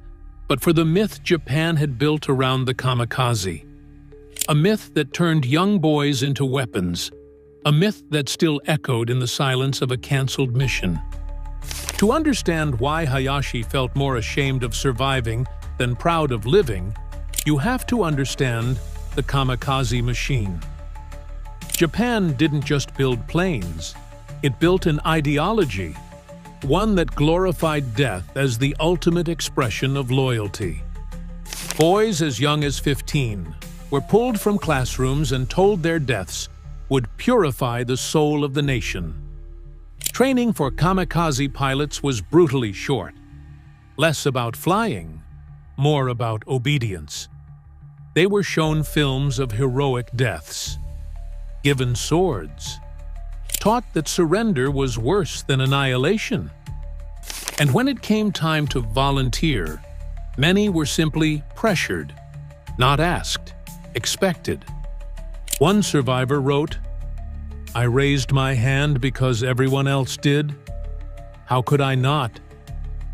but for the myth Japan had built around the kamikaze. A myth that turned young boys into weapons, a myth that still echoed in the silence of a canceled mission. To understand why Hayashi felt more ashamed of surviving than proud of living, you have to understand the kamikaze machine. Japan didn't just build planes, it built an ideology, one that glorified death as the ultimate expression of loyalty. Boys as young as 15 were pulled from classrooms and told their deaths would purify the soul of the nation. Training for kamikaze pilots was brutally short. Less about flying, more about obedience. They were shown films of heroic deaths, given swords, taught that surrender was worse than annihilation. And when it came time to volunteer, many were simply pressured, not asked, expected. One survivor wrote, "I raised my hand because everyone else did. How could I not?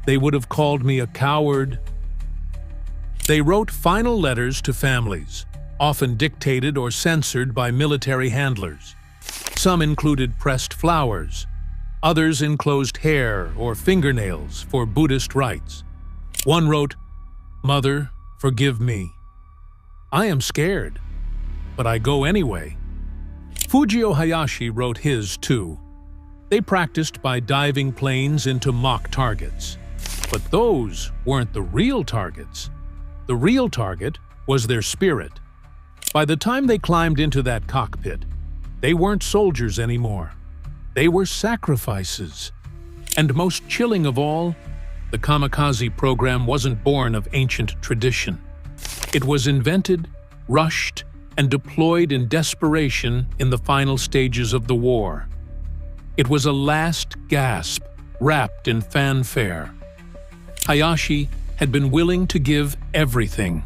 They would have called me a coward." They wrote final letters to families, often dictated or censored by military handlers. Some included pressed flowers, others enclosed hair or fingernails for Buddhist rites. One wrote, "Mother, forgive me. I am scared, but I go anyway." Fujio Hayashi wrote his too. They practiced by diving planes into mock targets. But those weren't the real targets. The real target was their spirit. By the time they climbed into that cockpit, they weren't soldiers anymore. They were sacrifices. And most chilling of all, the kamikaze program wasn't born of ancient tradition. It was invented, rushed, and deployed in desperation in the final stages of the war. It was a last gasp wrapped in fanfare. Hayashi had been willing to give everything,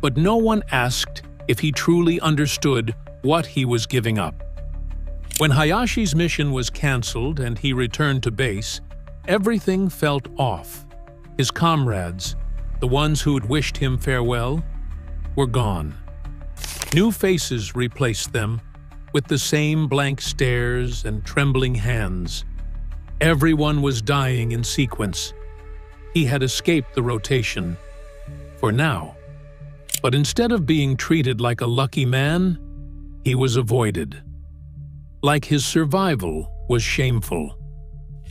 but no one asked if he truly understood what he was giving up. When Hayashi's mission was cancelled and he returned to base, everything felt off. His comrades, the ones who'd wished him farewell, were gone. New faces replaced them, with the same blank stares and trembling hands. Everyone was dying in sequence. He had escaped the rotation, for now. But instead of being treated like a lucky man, he was avoided. Like his survival was shameful.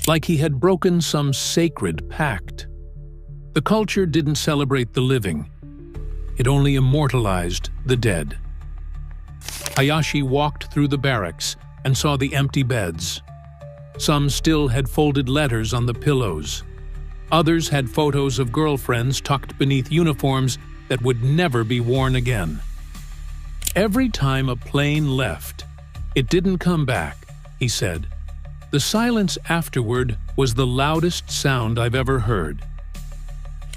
Like he had broken some sacred pact. The culture didn't celebrate the living. It only immortalized the dead. Hayashi walked through the barracks and saw the empty beds. Some still had folded letters on the pillows. Others had photos of girlfriends tucked beneath uniforms that would never be worn again. Every time a plane left, it didn't come back, he said. The silence afterward was the loudest sound I've ever heard.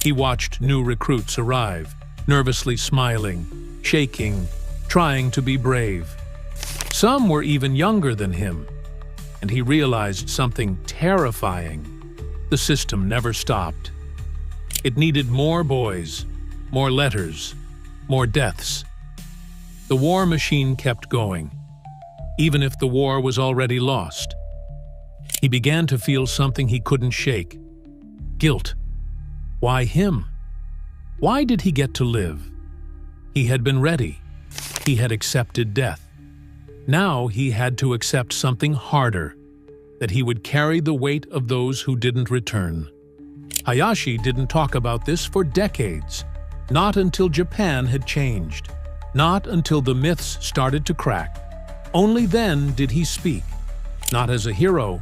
He watched new recruits arrive, nervously smiling, shaking, trying to be brave. Some were even younger than him, and he realized something terrifying. The system never stopped. It needed more boys, more letters, more deaths. The war machine kept going, even if the war was already lost. He began to feel something he couldn't shake. Guilt. Why him? Why did he get to live? He had been ready. He had accepted death. Now he had to accept something harder, that he would carry the weight of those who didn't return. Hayashi didn't talk about this for decades, not until Japan had changed, not until the myths started to crack. Only then did he speak, not as a hero,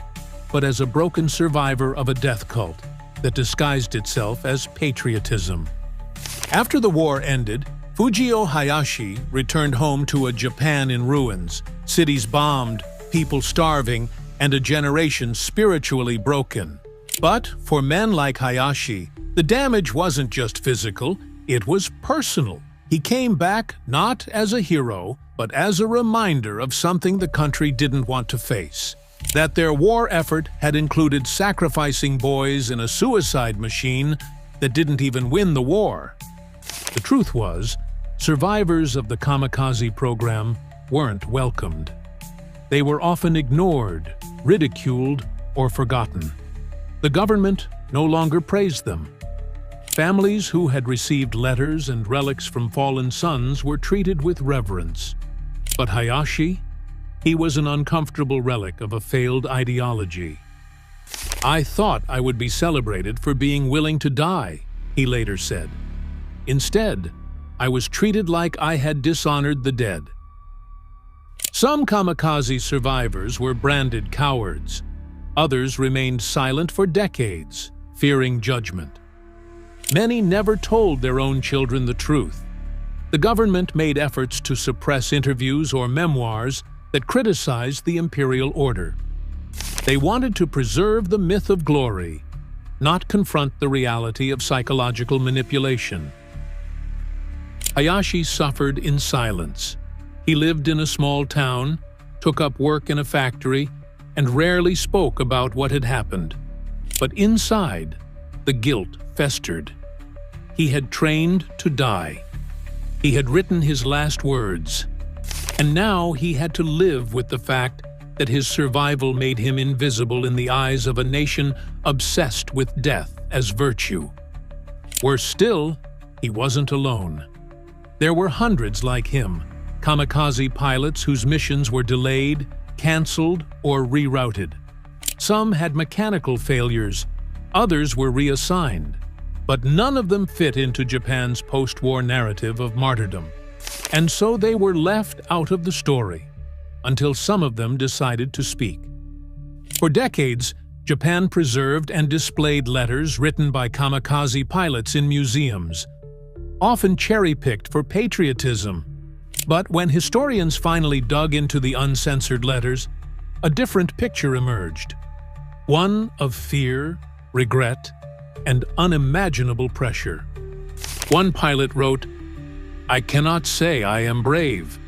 but as a broken survivor of a death cult that disguised itself as patriotism. After the war ended, Fujio Hayashi returned home to a Japan in ruins, cities bombed, people starving, and a generation spiritually broken. But for men like Hayashi, the damage wasn't just physical, it was personal. He came back not as a hero, but as a reminder of something the country didn't want to face. That their war effort had included sacrificing boys in a suicide machine that didn't even win the war. The truth was, survivors of the kamikaze program weren't welcomed. They were often ignored, ridiculed, or forgotten. The government no longer praised them. Families who had received letters and relics from fallen sons were treated with reverence. But Hayashi, he was an uncomfortable relic of a failed ideology. "I thought I would be celebrated for being willing to die," he later said. "Instead, I was treated like I had dishonored the dead." Some kamikaze survivors were branded cowards. Others remained silent for decades, fearing judgment. Many never told their own children the truth. The government made efforts to suppress interviews or memoirs that criticized the imperial order. They wanted to preserve the myth of glory, not confront the reality of psychological manipulation. Hayashi suffered in silence. He lived in a small town, took up work in a factory, and rarely spoke about what had happened. But inside, the guilt festered. He had trained to die. He had written his last words. And now he had to live with the fact that his survival made him invisible in the eyes of a nation obsessed with death as virtue. Worse still, he wasn't alone. There were hundreds like him, kamikaze pilots whose missions were delayed, canceled, or rerouted. Some had mechanical failures, others were reassigned, but none of them fit into Japan's post-war narrative of martyrdom. And so they were left out of the story, until some of them decided to speak. For decades, Japan preserved and displayed letters written by kamikaze pilots in museums, often cherry-picked for patriotism. But when historians finally dug into the uncensored letters, a different picture emerged. One of fear, regret, and unimaginable pressure. One pilot wrote, "I cannot say I am brave.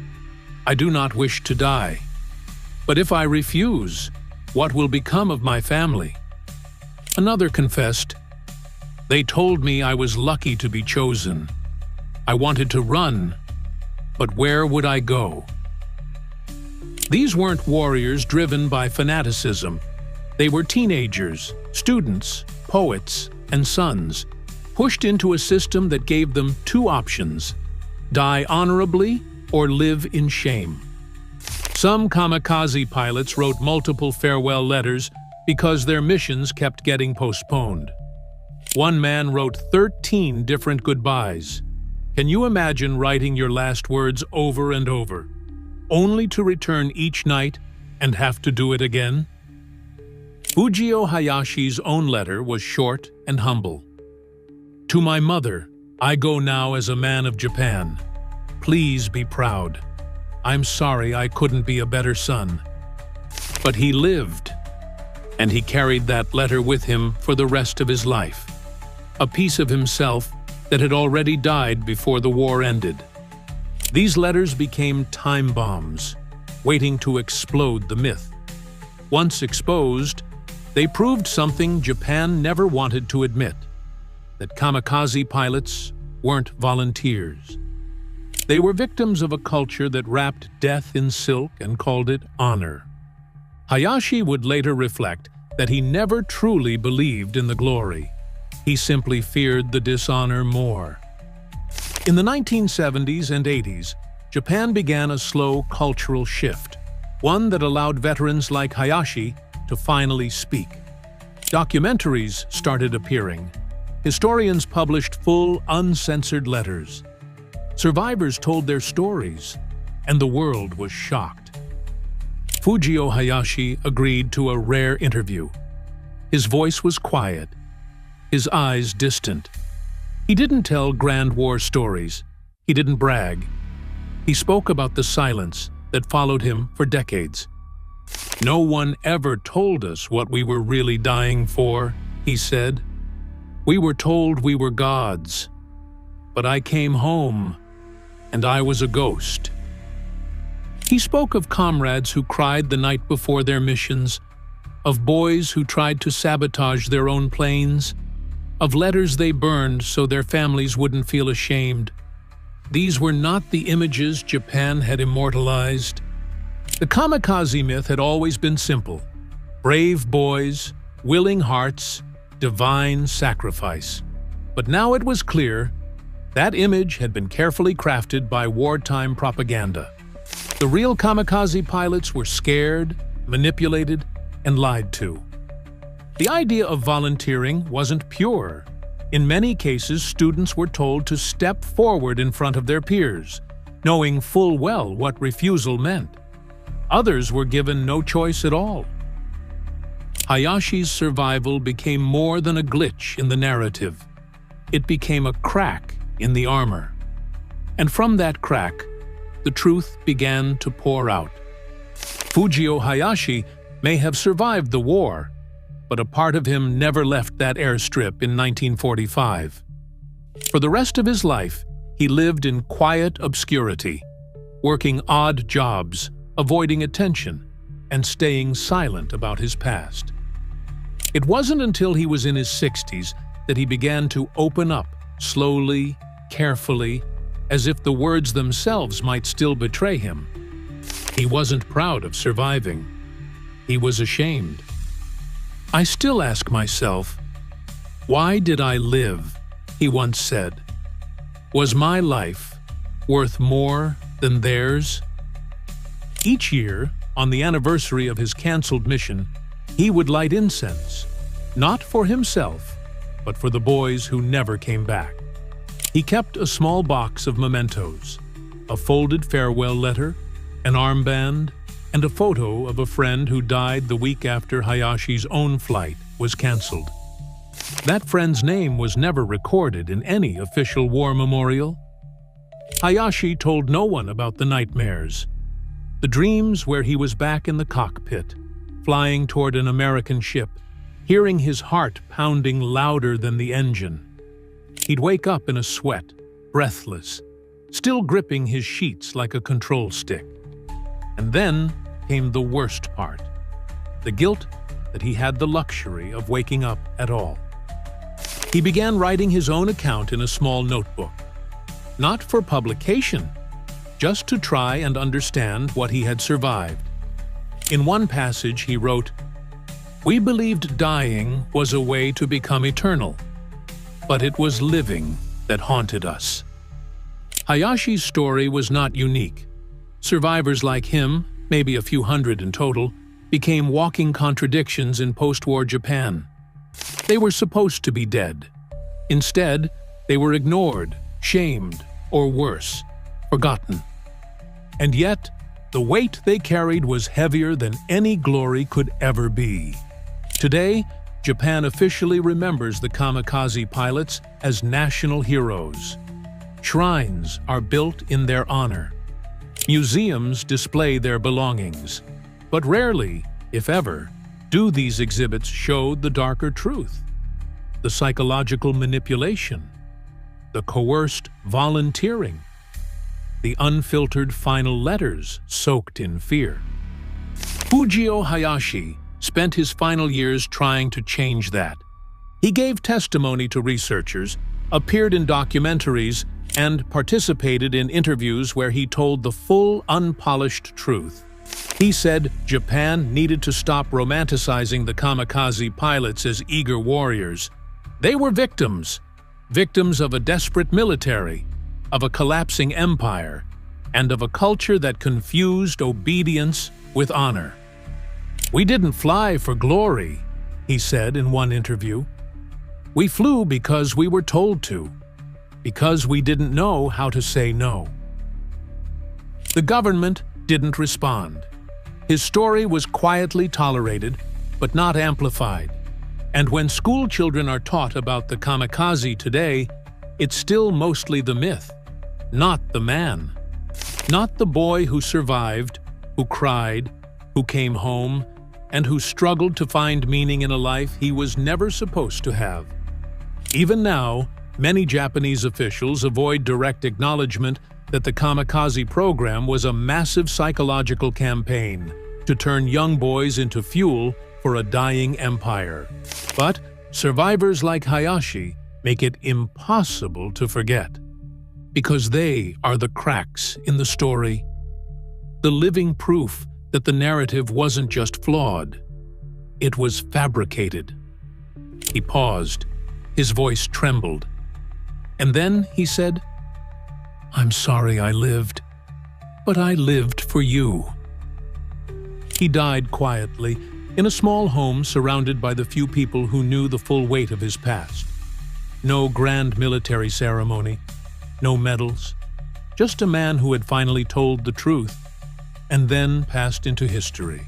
I do not wish to die. But if I refuse, what will become of my family?" Another confessed, "They told me I was lucky to be chosen. I wanted to run, but where would I go?" These weren't warriors driven by fanaticism. They were teenagers, students, poets, and sons, pushed into a system that gave them two options: die honorably or live in shame. Some kamikaze pilots wrote multiple farewell letters because their missions kept getting postponed. One man wrote 13 different goodbyes. Can you imagine writing your last words over and over, only to return each night and have to do it again? Fujio Hayashi's own letter was short and humble. "To my mother, I go now as a man of Japan. Please be proud. I'm sorry I couldn't be a better son." But he lived, and he carried that letter with him for the rest of his life. A piece of himself that had already died before the war ended. These letters became time bombs, waiting to explode the myth. Once exposed, they proved something Japan never wanted to admit: that kamikaze pilots weren't volunteers. They were victims of a culture that wrapped death in silk and called it honor. Hayashi would later reflect that he never truly believed in the glory. He simply feared the dishonor more. In the 1970s and 80s, Japan began a slow cultural shift, one that allowed veterans like Hayashi to finally speak. Documentaries started appearing. Historians published full, uncensored letters. Survivors told their stories, and the world was shocked. Fujio Hayashi agreed to a rare interview. His voice was quiet, his eyes distant. He didn't tell grand war stories. He didn't brag. He spoke about the silence that followed him for decades. "No one ever told us what we were really dying for," he said. "We were told we were gods. But I came home, and I was a ghost." He spoke of comrades who cried the night before their missions, of boys who tried to sabotage their own planes, of letters they burned so their families wouldn't feel ashamed. These were not the images Japan had immortalized. The kamikaze myth had always been simple: brave boys, willing hearts, divine sacrifice. But now it was clear that image had been carefully crafted by wartime propaganda. The real kamikaze pilots were scared, manipulated, and lied to. The idea of volunteering wasn't pure. In many cases, students were told to step forward in front of their peers, knowing full well what refusal meant. Others were given no choice at all. Hayashi's survival became more than a glitch in the narrative. It became a crack in the armor. And from that crack, the truth began to pour out. Fujio Hayashi may have survived the war, but a part of him never left that airstrip in 1945. For the rest of his life, he lived in quiet obscurity, working odd jobs, avoiding attention, and staying silent about his past. It wasn't until he was in his 60s that he began to open up, slowly, carefully, as if the words themselves might still betray him. He wasn't proud of surviving. He was ashamed. "I still ask myself, why did I live?" he once said. "Was my life worth more than theirs?" Each year, on the anniversary of his canceled mission, he would light incense, not for himself, but for the boys who never came back. He kept a small box of mementos, a folded farewell letter, an armband, and a photo of a friend who died the week after Hayashi's own flight was canceled. That friend's name was never recorded in any official war memorial. Hayashi told no one about the nightmares, the dreams where he was back in the cockpit, flying toward an American ship, hearing his heart pounding louder than the engine. He'd wake up in a sweat, breathless, still gripping his sheets like a control stick. And then came the worst part, the guilt that he had the luxury of waking up at all. He began writing his own account in a small notebook, not for publication, just to try and understand what he had survived. In one passage he wrote, "We believed dying was a way to become eternal, but it was living that haunted us." Hayashi's story was not unique. Survivors like him, maybe a few hundred in total, became walking contradictions in post-war Japan. They were supposed to be dead. Instead, they were ignored, shamed, or worse, forgotten. And yet, the weight they carried was heavier than any glory could ever be. Today, Japan officially remembers the kamikaze pilots as national heroes. Shrines are built in their honor. Museums display their belongings. But rarely, if ever, do these exhibits show the darker truth, the psychological manipulation, the coerced volunteering, the unfiltered final letters soaked in fear. Fujio Hayashi spent his final years trying to change that. He gave testimony to researchers, appeared in documentaries, and participated in interviews where he told the full, unpolished truth. He said Japan needed to stop romanticizing the kamikaze pilots as eager warriors. They were victims of a desperate military, of a collapsing empire, and of a culture that confused obedience with honor. "We didn't fly for glory," he said in one interview. "We flew because we were told to, because we didn't know how to say no." The government didn't respond. His story was quietly tolerated, but not amplified. And when school children are taught about the kamikaze today, it's still mostly the myth, not the man. Not the boy who survived, who cried, who came home, and who struggled to find meaning in a life he was never supposed to have. Even now, many Japanese officials avoid direct acknowledgement that the kamikaze program was a massive psychological campaign to turn young boys into fuel for a dying empire. But survivors like Hayashi make it impossible to forget, because they are the cracks in the story, the living proof that the narrative wasn't just flawed, It was fabricated. He paused. His voice trembled. And then he said, "I'm sorry I lived, but I lived for you." He died quietly, in a small home surrounded by the few people who knew the full weight of his past. No grand military ceremony, no medals, just a man who had finally told the truth and then passed into history.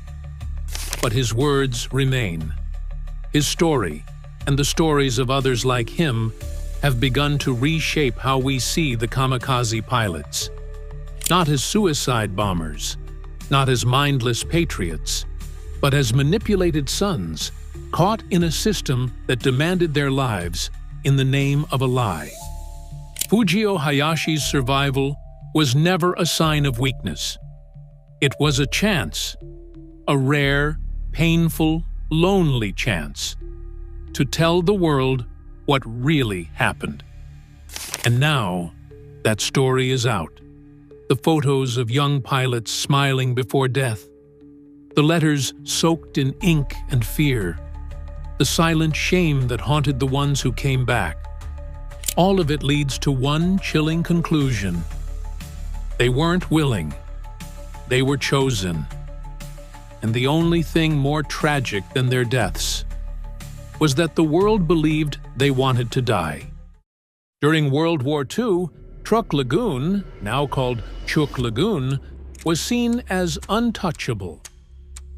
But his words remain. His story, and the stories of others like him, have begun to reshape how we see the kamikaze pilots. Not as suicide bombers, not as mindless patriots, but as manipulated sons, caught in a system that demanded their lives in the name of a lie. Fujio Hayashi's survival was never a sign of weakness. It was a chance, a rare, painful, lonely chance, to tell the world what really happened. And now, that story is out. The photos of young pilots smiling before death, the letters soaked in ink and fear, the silent shame that haunted the ones who came back. All of it leads to one chilling conclusion. They weren't willing. They were chosen. And the only thing more tragic than their deaths was that the world believed they wanted to die. During World War II, Truk Lagoon, now called Truk Lagoon, was seen as untouchable.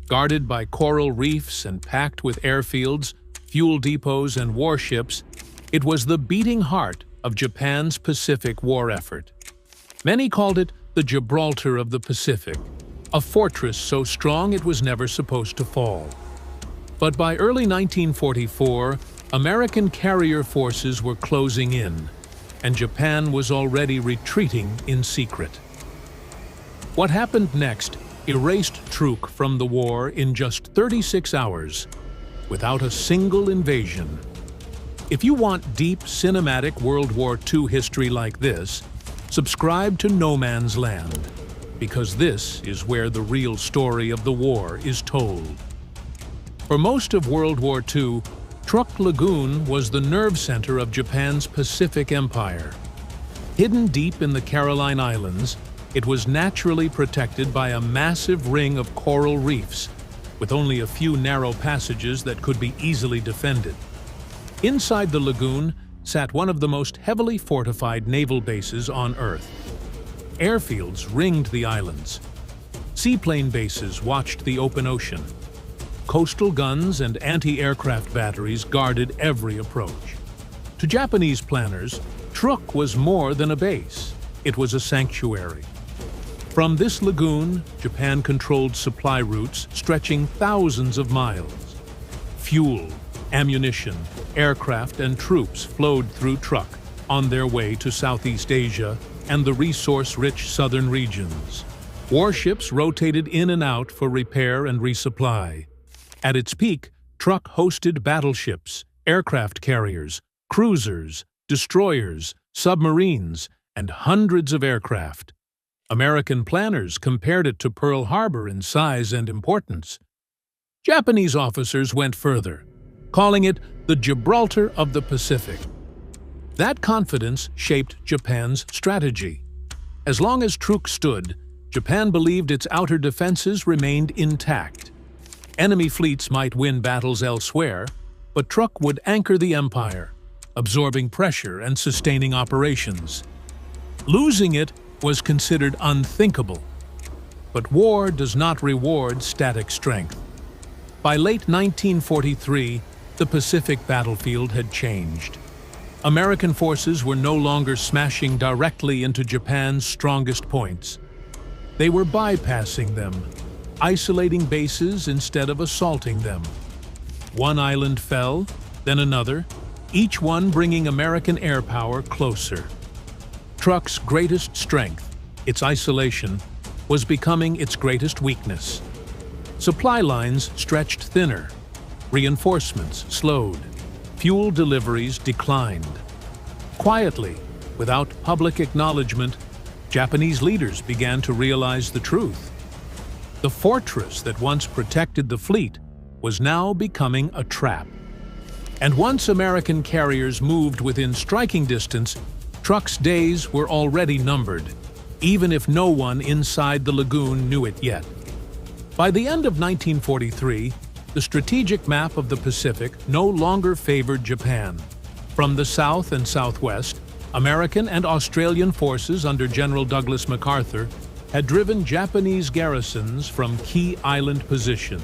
Guarded by coral reefs and packed with airfields, fuel depots, and warships, it was the beating heart of Japan's Pacific war effort. Many called it the Gibraltar of the Pacific, a fortress so strong it was never supposed to fall. But by early 1944, American carrier forces were closing in, and Japan was already retreating in secret. What happened next erased Truk from the war in just 36 hours, without a single invasion. If you want deep cinematic World War II history like this, subscribe to No Man's Land, because this is where the real story of the war is told. For most of World War II, Truk Lagoon was the nerve center of Japan's Pacific Empire. Hidden deep in the Caroline Islands, it was naturally protected by a massive ring of coral reefs, with only a few narrow passages that could be easily defended. Inside the lagoon sat one of the most heavily fortified naval bases on Earth. Airfields ringed the islands. Seaplane bases watched the open ocean. Coastal guns and anti-aircraft batteries guarded every approach. To Japanese planners, Truk was more than a base. It was a sanctuary. From this lagoon, Japan controlled supply routes stretching thousands of miles. Fuel, ammunition, aircraft, and troops flowed through Truk on their way to Southeast Asia and the resource-rich southern regions. Warships rotated in and out for repair and resupply. At its peak, Truk hosted battleships, aircraft carriers, cruisers, destroyers, submarines, and hundreds of aircraft. American planners compared it to Pearl Harbor in size and importance. Japanese officers went further, calling it the Gibraltar of the Pacific. That confidence shaped Japan's strategy. As long as Truk stood, Japan believed its outer defenses remained intact. Enemy fleets might win battles elsewhere, but Truk would anchor the empire, absorbing pressure and sustaining operations. Losing it was considered unthinkable. But war does not reward static strength. By late 1943, the Pacific battlefield had changed. American forces were no longer smashing directly into Japan's strongest points. They were bypassing them, isolating bases instead of assaulting them. One island fell, then another, each one bringing American air power closer. Truk's greatest strength, its isolation, was becoming its greatest weakness. Supply lines stretched thinner, reinforcements slowed, fuel deliveries declined. Quietly, without public acknowledgement, Japanese leaders began to realize the truth. The fortress that once protected the fleet was now becoming a trap. And once American carriers moved within striking distance, Truk's days were already numbered, even if no one inside the lagoon knew it yet. By the end of 1943, the strategic map of the Pacific no longer favored Japan. From the south and southwest, American and Australian forces under General Douglas MacArthur had driven Japanese garrisons from key island positions.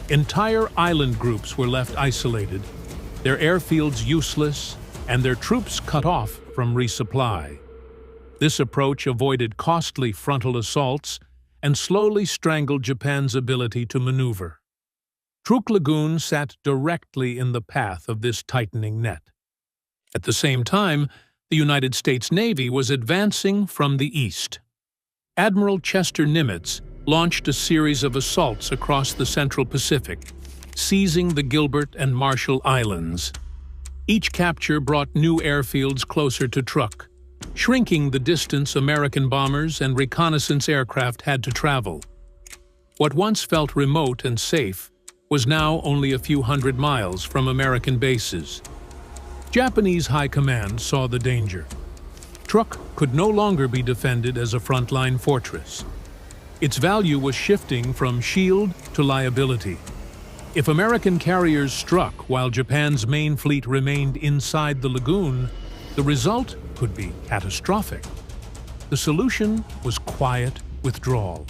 Entire island groups were left isolated, their airfields useless, and their troops cut off from resupply. This approach avoided costly frontal assaults and slowly strangled Japan's ability to maneuver. Truk Lagoon sat directly in the path of this tightening net. At the same time, the United States Navy was advancing from the east. Admiral Chester Nimitz launched a series of assaults across the Central Pacific, seizing the Gilbert and Marshall Islands. Each capture brought new airfields closer to Truk, shrinking the distance American bombers and reconnaissance aircraft had to travel. What once felt remote and safe was now only a few hundred miles from American bases. Japanese high command saw the danger. Truk could no longer be defended as a frontline fortress. Its value was shifting from shield to liability. If American carriers struck while Japan's main fleet remained inside the lagoon, the result could be catastrophic. The solution was quiet withdrawal.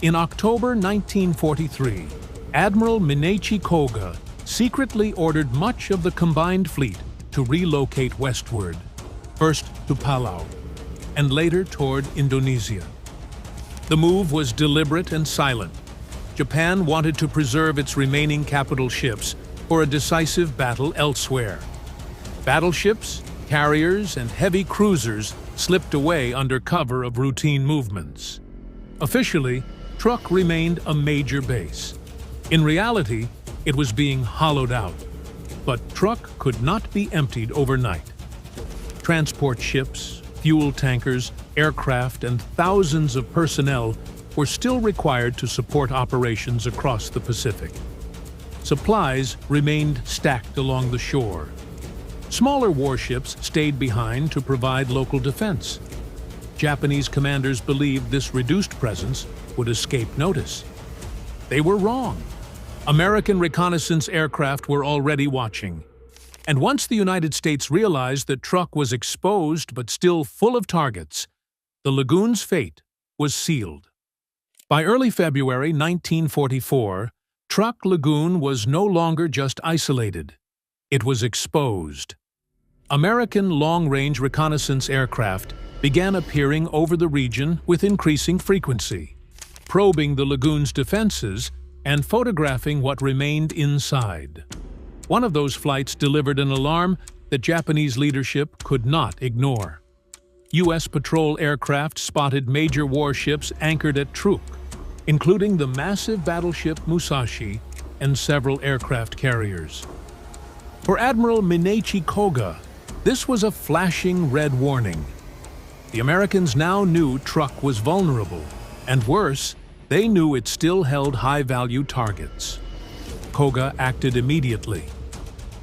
In October 1943, Admiral Minachi Koga secretly ordered much of the combined fleet to relocate westward, first to Palau, and later toward Indonesia. The move was deliberate and silent. Japan wanted to preserve its remaining capital ships for a decisive battle elsewhere. Battleships, carriers, and heavy cruisers slipped away under cover of routine movements. Officially, Truk remained a major base. In reality, it was being hollowed out. But Truk could not be emptied overnight. Transport ships, fuel tankers, aircraft, and thousands of personnel were still required to support operations across the Pacific. Supplies remained stacked along the shore. Smaller warships stayed behind to provide local defense. Japanese commanders believed this reduced presence would escape notice. They were wrong. American reconnaissance aircraft were already watching. And once the United States realized that Truk was exposed but still full of targets, the lagoon's fate was sealed. By early February 1944, Truk Lagoon was no longer just isolated. It was exposed. American long-range reconnaissance aircraft began appearing over the region with increasing frequency, probing the lagoon's defenses and photographing what remained inside. One of those flights delivered an alarm that Japanese leadership could not ignore. U.S. patrol aircraft spotted major warships anchored at Truk, including the massive battleship Musashi and several aircraft carriers. For Admiral Minachi Koga, this was a flashing red warning. The Americans now knew Truk was vulnerable, and worse, they knew it still held high-value targets. Koga acted immediately.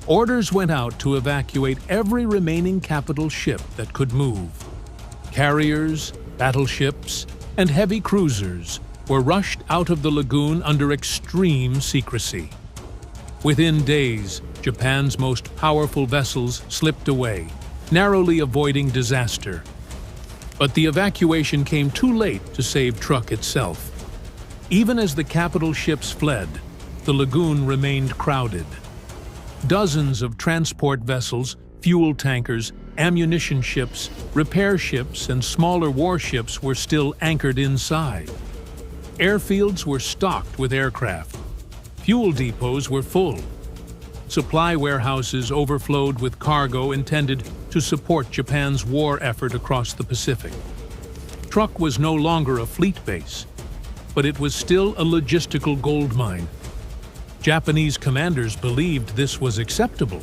Orders went out to evacuate every remaining capital ship that could move. Carriers, battleships, and heavy cruisers were rushed out of the lagoon under extreme secrecy. Within days, Japan's most powerful vessels slipped away, narrowly avoiding disaster. But the evacuation came too late to save Truk itself. Even as the capital ships fled, the lagoon remained crowded. Dozens of transport vessels, fuel tankers, ammunition ships, repair ships, and smaller warships were still anchored inside. Airfields were stocked with aircraft. Fuel depots were full. Supply warehouses overflowed with cargo intended to support Japan's war effort across the Pacific. Truk was no longer a fleet base, but it was still a logistical goldmine. Japanese commanders believed this was acceptable.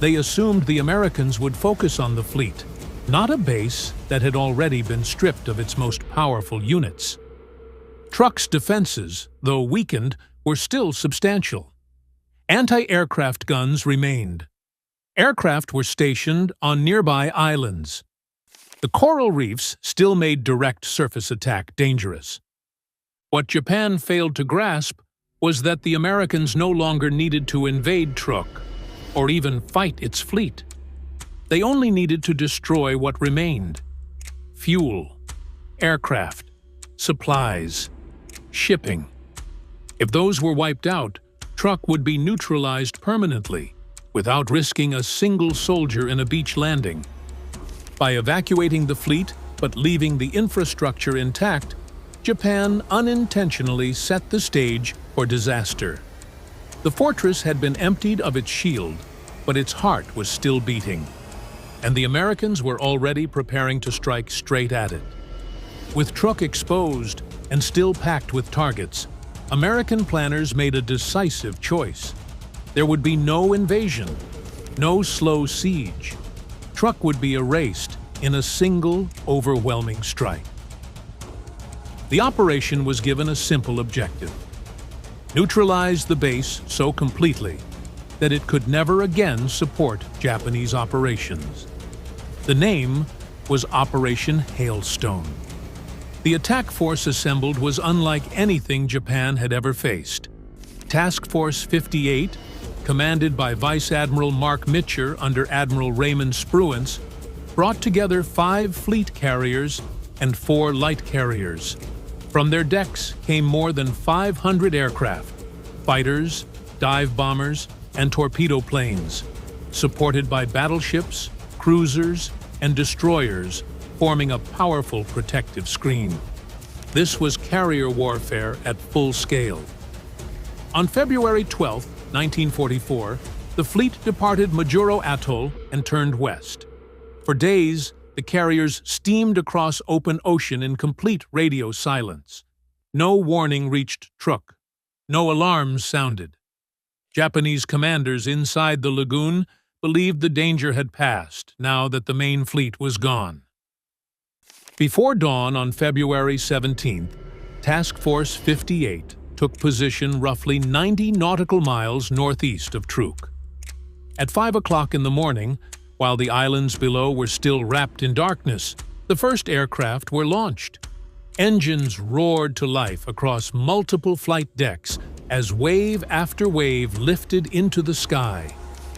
They assumed the Americans would focus on the fleet, not a base that had already been stripped of its most powerful units. Truk's defenses, though weakened, were still substantial. Anti-aircraft guns remained. Aircraft were stationed on nearby islands. The coral reefs still made direct surface attack dangerous. What Japan failed to grasp was that the Americans no longer needed to invade Truk, or even fight its fleet. They only needed to destroy what remained: fuel, aircraft, supplies, shipping. If those were wiped out, Truk would be neutralized permanently, without risking a single soldier in a beach landing. By evacuating the fleet but leaving the infrastructure intact, Japan unintentionally set the stage for disaster. The fortress had been emptied of its shield, but its heart was still beating, and the Americans were already preparing to strike straight at it. With Truk exposed and still packed with targets, American planners made a decisive choice. There would be no invasion, no slow siege. Truk would be erased in a single, overwhelming strike. The operation was given a simple objective: neutralize the base so completely that it could never again support Japanese operations. The name was Operation Hailstone. The attack force assembled was unlike anything Japan had ever faced. Task Force 58, commanded by Vice Admiral Mark Mitcher under Admiral Raymond Spruance, brought together 5 fleet carriers and 4 light carriers. From their decks came more than 500 aircraft, fighters, dive bombers, and torpedo planes, supported by battleships, cruisers, and destroyers, forming a powerful protective screen. This was carrier warfare at full scale. On February 12, 1944, the fleet departed Majuro Atoll and turned west. For days, the carriers steamed across open ocean in complete radio silence. No warning reached Truk. No alarms sounded. Japanese commanders inside the lagoon believed the danger had passed now that the main fleet was gone. Before dawn on February 17th, Task Force 58 took position roughly 90 nautical miles northeast of Truk. At 5 o'clock in the morning, while the islands below were still wrapped in darkness, the first aircraft were launched. Engines roared to life across multiple flight decks as wave after wave lifted into the sky,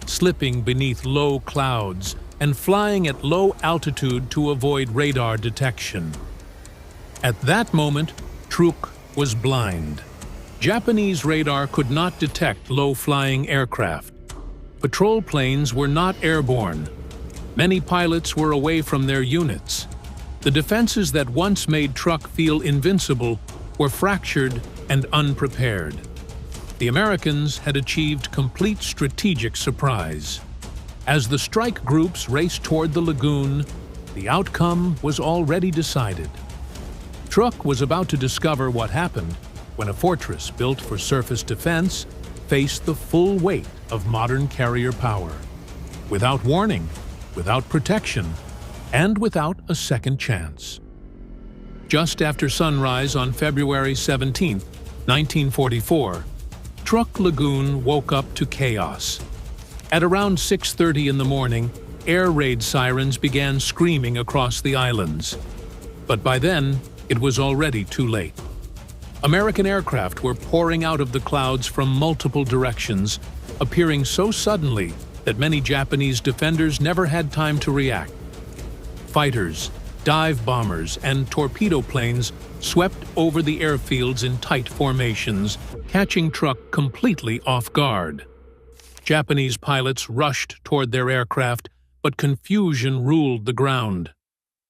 slipping beneath low clouds and flying at low altitude to avoid radar detection. At that moment, Truk was blind. Japanese radar could not detect low-flying aircraft. Patrol planes were not airborne. Many pilots were away from their units. The defenses that once made Truk feel invincible were fractured and unprepared. The Americans had achieved complete strategic surprise. As the strike groups raced toward the lagoon, the outcome was already decided. Truk was about to discover what happened when a fortress built for surface defense faced the full weight of modern carrier power, without warning, without protection, and without a second chance. Just after sunrise on February 17, 1944, Truk Lagoon woke up to chaos. At around 6:30 in the morning, air raid sirens began screaming across the islands. But by then, it was already too late. American aircraft were pouring out of the clouds from multiple directions, appearing so suddenly that many Japanese defenders never had time to react. Fighters, dive bombers, and torpedo planes swept over the airfields in tight formations, catching Truk completely off guard. Japanese pilots rushed toward their aircraft, but confusion ruled the ground.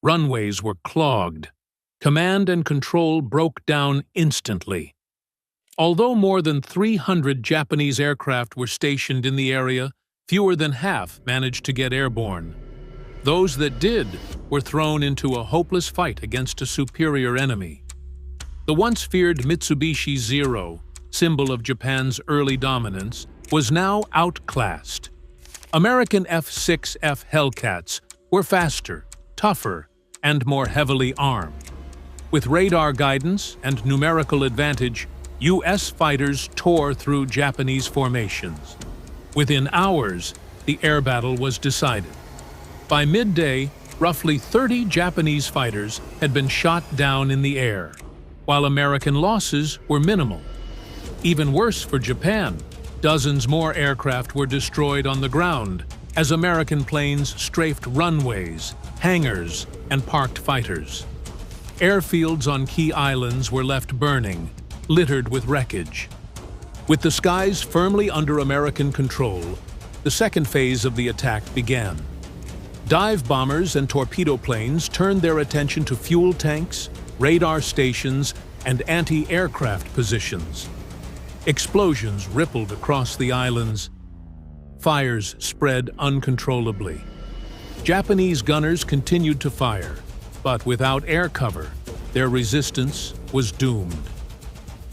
Runways were clogged. Command and control broke down instantly. Although more than 300 Japanese aircraft were stationed in the area, fewer than half managed to get airborne. Those that did were thrown into a hopeless fight against a superior enemy. The once feared Mitsubishi Zero, symbol of Japan's early dominance, was now outclassed. American F-6F Hellcats were faster, tougher, and more heavily armed. With radar guidance and numerical advantage, U.S. fighters tore through Japanese formations. Within hours, the air battle was decided. By midday, roughly 30 Japanese fighters had been shot down in the air, while American losses were minimal. Even worse for Japan, dozens more aircraft were destroyed on the ground as American planes strafed runways, hangars, and parked fighters. Airfields on key islands were left burning, littered with wreckage. With the skies firmly under American control, the second phase of the attack began. Dive bombers and torpedo planes turned their attention to fuel tanks, radar stations, and anti-aircraft positions. Explosions rippled across the islands. Fires spread uncontrollably. Japanese gunners continued to fire, but without air cover, their resistance was doomed.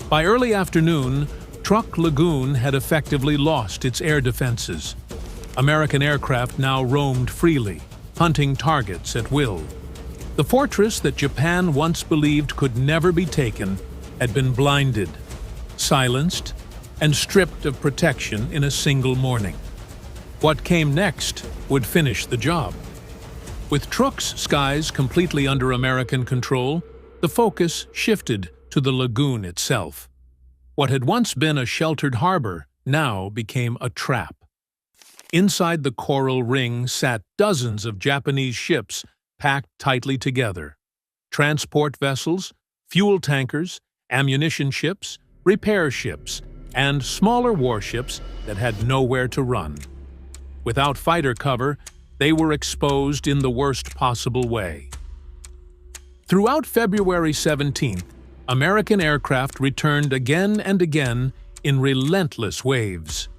By early afternoon, Truk Lagoon had effectively lost its air defenses. American aircraft now roamed freely, hunting targets at will. The fortress that Japan once believed could never be taken had been blinded, silenced, and stripped of protection in a single morning. What came next would finish the job. With Truk's skies completely under American control, the focus shifted to the lagoon itself. What had once been a sheltered harbor now became a trap. Inside the coral ring sat dozens of Japanese ships packed tightly together. Transport vessels, fuel tankers, ammunition ships, repair ships, and smaller warships that had nowhere to run. Without fighter cover, they were exposed in the worst possible way. Throughout February 17th, American aircraft returned again and again in relentless waves.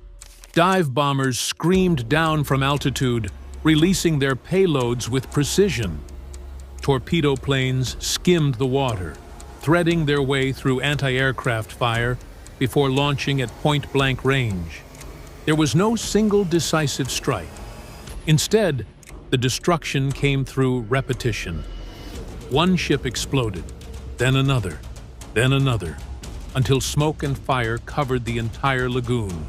Dive bombers screamed down from altitude, releasing their payloads with precision. Torpedo planes skimmed the water, threading their way through anti-aircraft fire before launching at point-blank range. There was no single decisive strike. Instead, the destruction came through repetition. One ship exploded, then another, until smoke and fire covered the entire lagoon.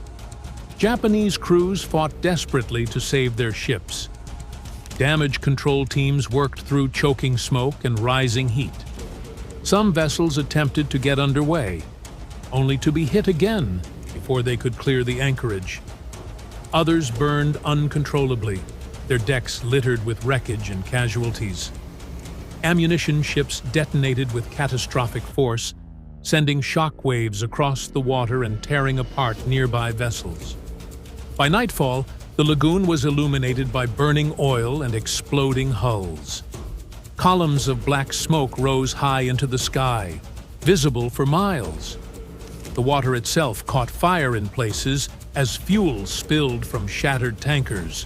Japanese crews fought desperately to save their ships. Damage control teams worked through choking smoke and rising heat. Some vessels attempted to get underway, only to be hit again before they could clear the anchorage. Others burned uncontrollably, their decks littered with wreckage and casualties. Ammunition ships detonated with catastrophic force, sending shock waves across the water and tearing apart nearby vessels. By nightfall, the lagoon was illuminated by burning oil and exploding hulls. Columns of black smoke rose high into the sky, visible for miles. The water itself caught fire in places as fuel spilled from shattered tankers.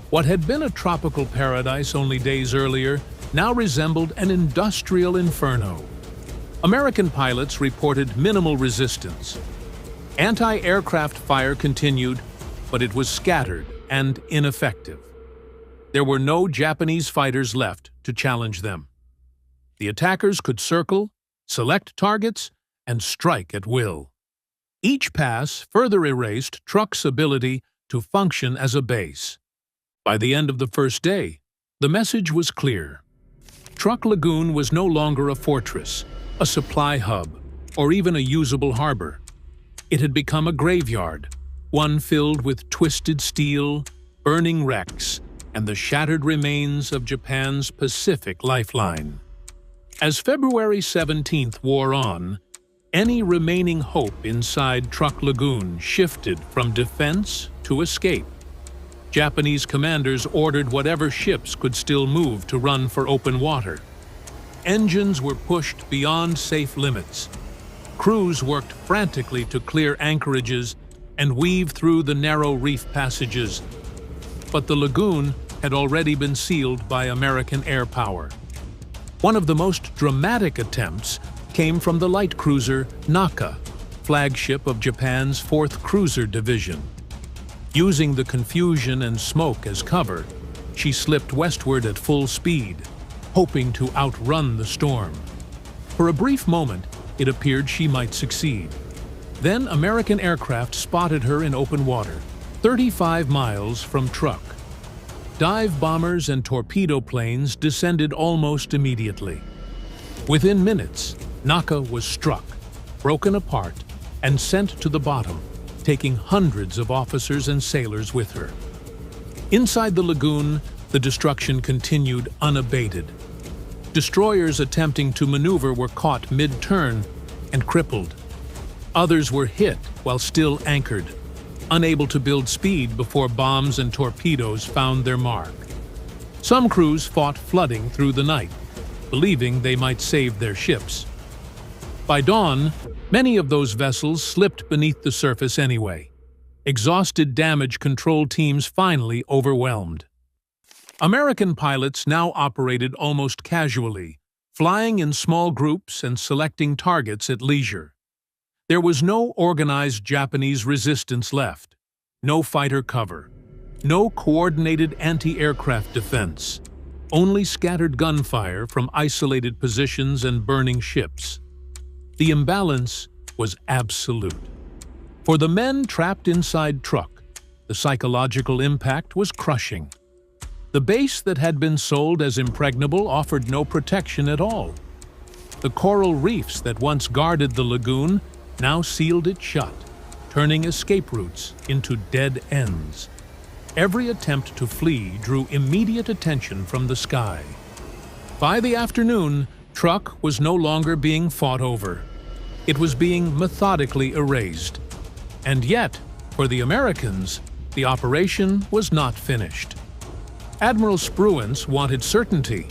What had been a tropical paradise only days earlier now resembled an industrial inferno. American pilots reported minimal resistance. Anti-aircraft fire continued, but it was scattered and ineffective. There were no Japanese fighters left to challenge them. The attackers could circle, select targets, and strike at will. Each pass further erased Truk's ability to function as a base. By the end of the first day, the message was clear. Truk Lagoon was no longer a fortress, a supply hub, or even a usable harbor. It had become a graveyard, one filled with twisted steel, burning wrecks, and the shattered remains of Japan's Pacific lifeline. As February 17th wore on, any remaining hope inside Truk Lagoon shifted from defense to escape. Japanese commanders ordered whatever ships could still move to run for open water. Engines were pushed beyond safe limits. Crews worked frantically to clear anchorages and weave through the narrow reef passages. But the lagoon had already been sealed by American air power. One of the most dramatic attempts came from the light cruiser Naka, flagship of Japan's 4th Cruiser Division. Using the confusion and smoke as cover, she slipped westward at full speed, hoping to outrun the storm. For a brief moment, it appeared she might succeed. Then American aircraft spotted her in open water, 35 miles from Truk. Dive bombers and torpedo planes descended almost immediately. Within minutes, Naka was struck, broken apart, and sent to the bottom, taking hundreds of officers and sailors with her. Inside the lagoon, the destruction continued unabated. Destroyers attempting to maneuver were caught mid-turn and crippled. Others were hit while still anchored, unable to build speed before bombs and torpedoes found their mark. Some crews fought flooding through the night, believing they might save their ships. By dawn, many of those vessels slipped beneath the surface anyway. Exhausted damage control teams finally overwhelmed. American pilots now operated almost casually, flying in small groups and selecting targets at leisure. There was no organized Japanese resistance left, no fighter cover, no coordinated anti-aircraft defense, only scattered gunfire from isolated positions and burning ships. The imbalance was absolute. For the men trapped inside Truk, the psychological impact was crushing. The base that had been sold as impregnable offered no protection at all. The coral reefs that once guarded the lagoon now sealed it shut, turning escape routes into dead ends. Every attempt to flee drew immediate attention from the sky. By the afternoon, Truk was no longer being fought over. It was being methodically erased. And yet, for the Americans, the operation was not finished. Admiral Spruance wanted certainty.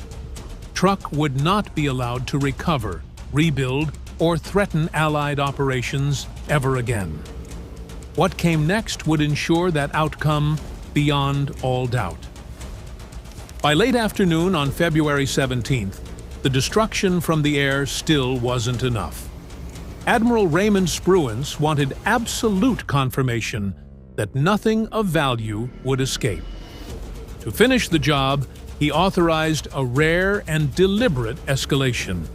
Truk would not be allowed to recover, rebuild, or threaten Allied operations ever again. What came next would ensure that outcome beyond all doubt. By late afternoon on February 17th, the destruction from the air still wasn't enough. Admiral Raymond Spruance wanted absolute confirmation that nothing of value would escape. To finish the job, he authorized a rare and deliberate escalation.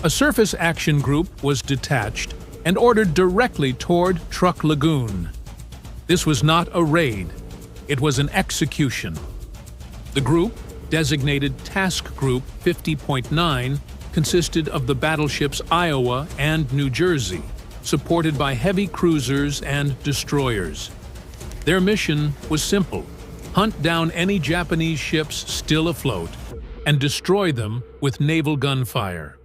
A surface action group was detached and ordered directly toward Truk Lagoon. This was not a raid, it was an execution. The group, designated Task Group 50.9, consisted of the battleships Iowa and New Jersey, supported by heavy cruisers and destroyers. Their mission was simple: hunt down any Japanese ships still afloat and destroy them with naval gunfire.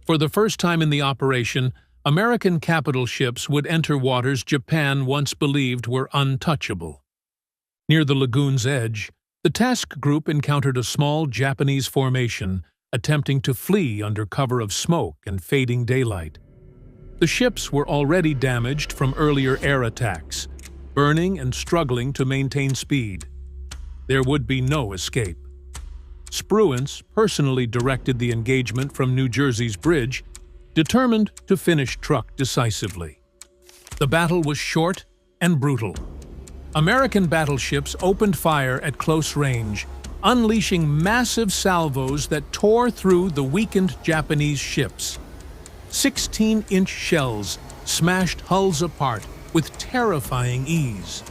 For the first time in the operation, American capital ships would enter waters Japan once believed were untouchable. Near the lagoon's edge, the task group encountered a small Japanese formation attempting to flee under cover of smoke and fading daylight. The ships were already damaged from earlier air attacks, burning and struggling to maintain speed. There would be no escape. Spruance personally directed the engagement from New Jersey's bridge, determined to finish Truk decisively. The battle was short and brutal. American battleships opened fire at close range, unleashing massive salvos that tore through the weakened Japanese ships. 16-inch shells smashed hulls apart with terrifying ease.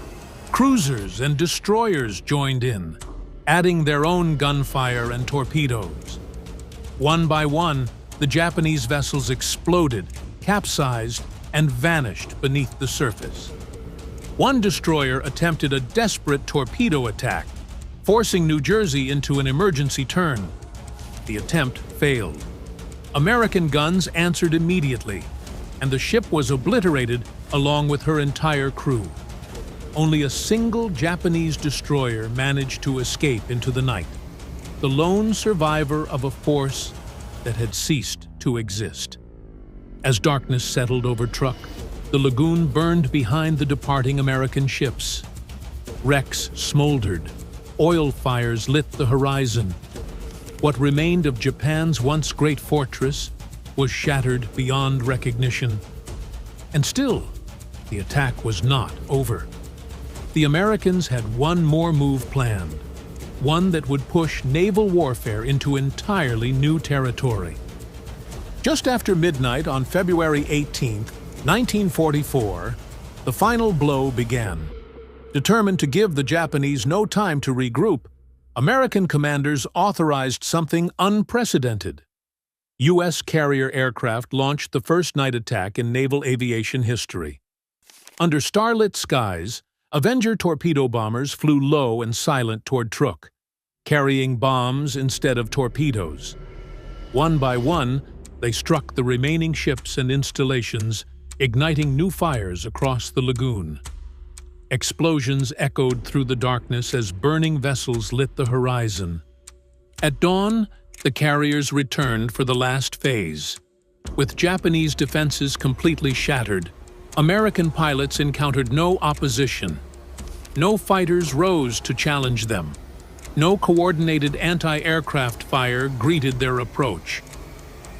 Cruisers and destroyers joined in, adding their own gunfire and torpedoes. One by one, the Japanese vessels exploded, capsized, and vanished beneath the surface. One destroyer attempted a desperate torpedo attack, forcing New Jersey into an emergency turn. The attempt failed. American guns answered immediately, and the ship was obliterated along with her entire crew. Only a single Japanese destroyer managed to escape into the night, the lone survivor of a force that had ceased to exist. As darkness settled over Truk, the lagoon burned behind the departing American ships. Wrecks smoldered, oil fires lit the horizon. What remained of Japan's once great fortress was shattered beyond recognition. And still, the attack was not over. The Americans had one more move planned, one that would push naval warfare into entirely new territory. Just after midnight on February 18, 1944, the final blow began. Determined to give the Japanese no time to regroup, American commanders authorized something unprecedented. U.S. carrier aircraft launched the first night attack in naval aviation history. Under starlit skies, Avenger torpedo bombers flew low and silent toward Truk, carrying bombs instead of torpedoes. One by one, they struck the remaining ships and installations, igniting new fires across the lagoon. Explosions echoed through the darkness as burning vessels lit the horizon. At dawn, the carriers returned for the last phase. With Japanese defenses completely shattered, American pilots encountered no opposition. No fighters rose to challenge them. No coordinated anti-aircraft fire greeted their approach.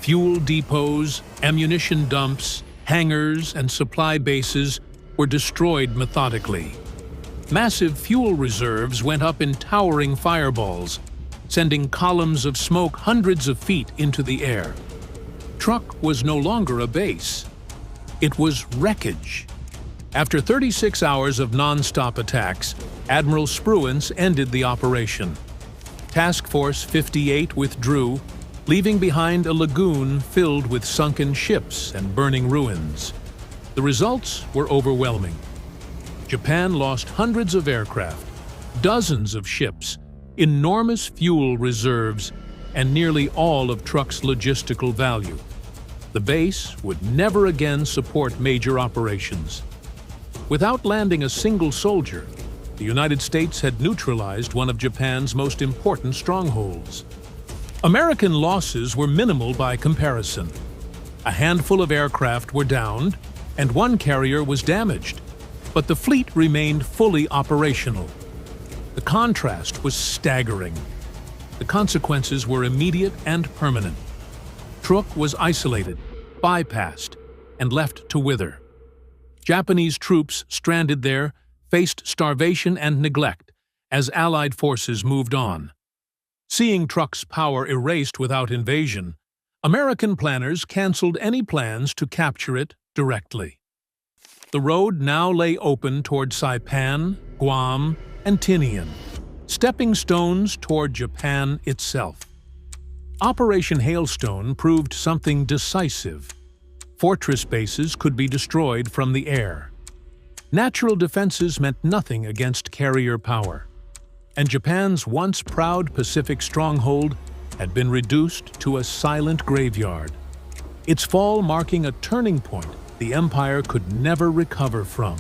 Fuel depots, ammunition dumps, hangars, and supply bases were destroyed methodically. Massive fuel reserves went up in towering fireballs, sending columns of smoke hundreds of feet into the air. Truk was no longer a base. It was wreckage. After 36 hours of non-stop attacks, Admiral Spruance ended the operation. Task Force 58 withdrew, leaving behind a lagoon filled with sunken ships and burning ruins. The results were overwhelming. Japan lost hundreds of aircraft, dozens of ships, enormous fuel reserves, and nearly all of Truk's logistical value. The base would never again support major operations. Without landing a single soldier, the United States had neutralized one of Japan's most important strongholds. American losses were minimal by comparison. A handful of aircraft were downed, and one carrier was damaged, but the fleet remained fully operational. The contrast was staggering. The consequences were immediate and permanent. Truk was isolated, bypassed, and left to wither. Japanese troops stranded there faced starvation and neglect as Allied forces moved on. Seeing Truk's power erased without invasion, American planners canceled any plans to capture it directly. The road now lay open toward Saipan, Guam, and Tinian, stepping stones toward Japan itself. Operation Hailstone proved something decisive. Fortress bases could be destroyed from the air. Natural defenses meant nothing against carrier power, and Japan's once proud Pacific stronghold had been reduced to a silent graveyard, its fall marking a turning point the empire could never recover from.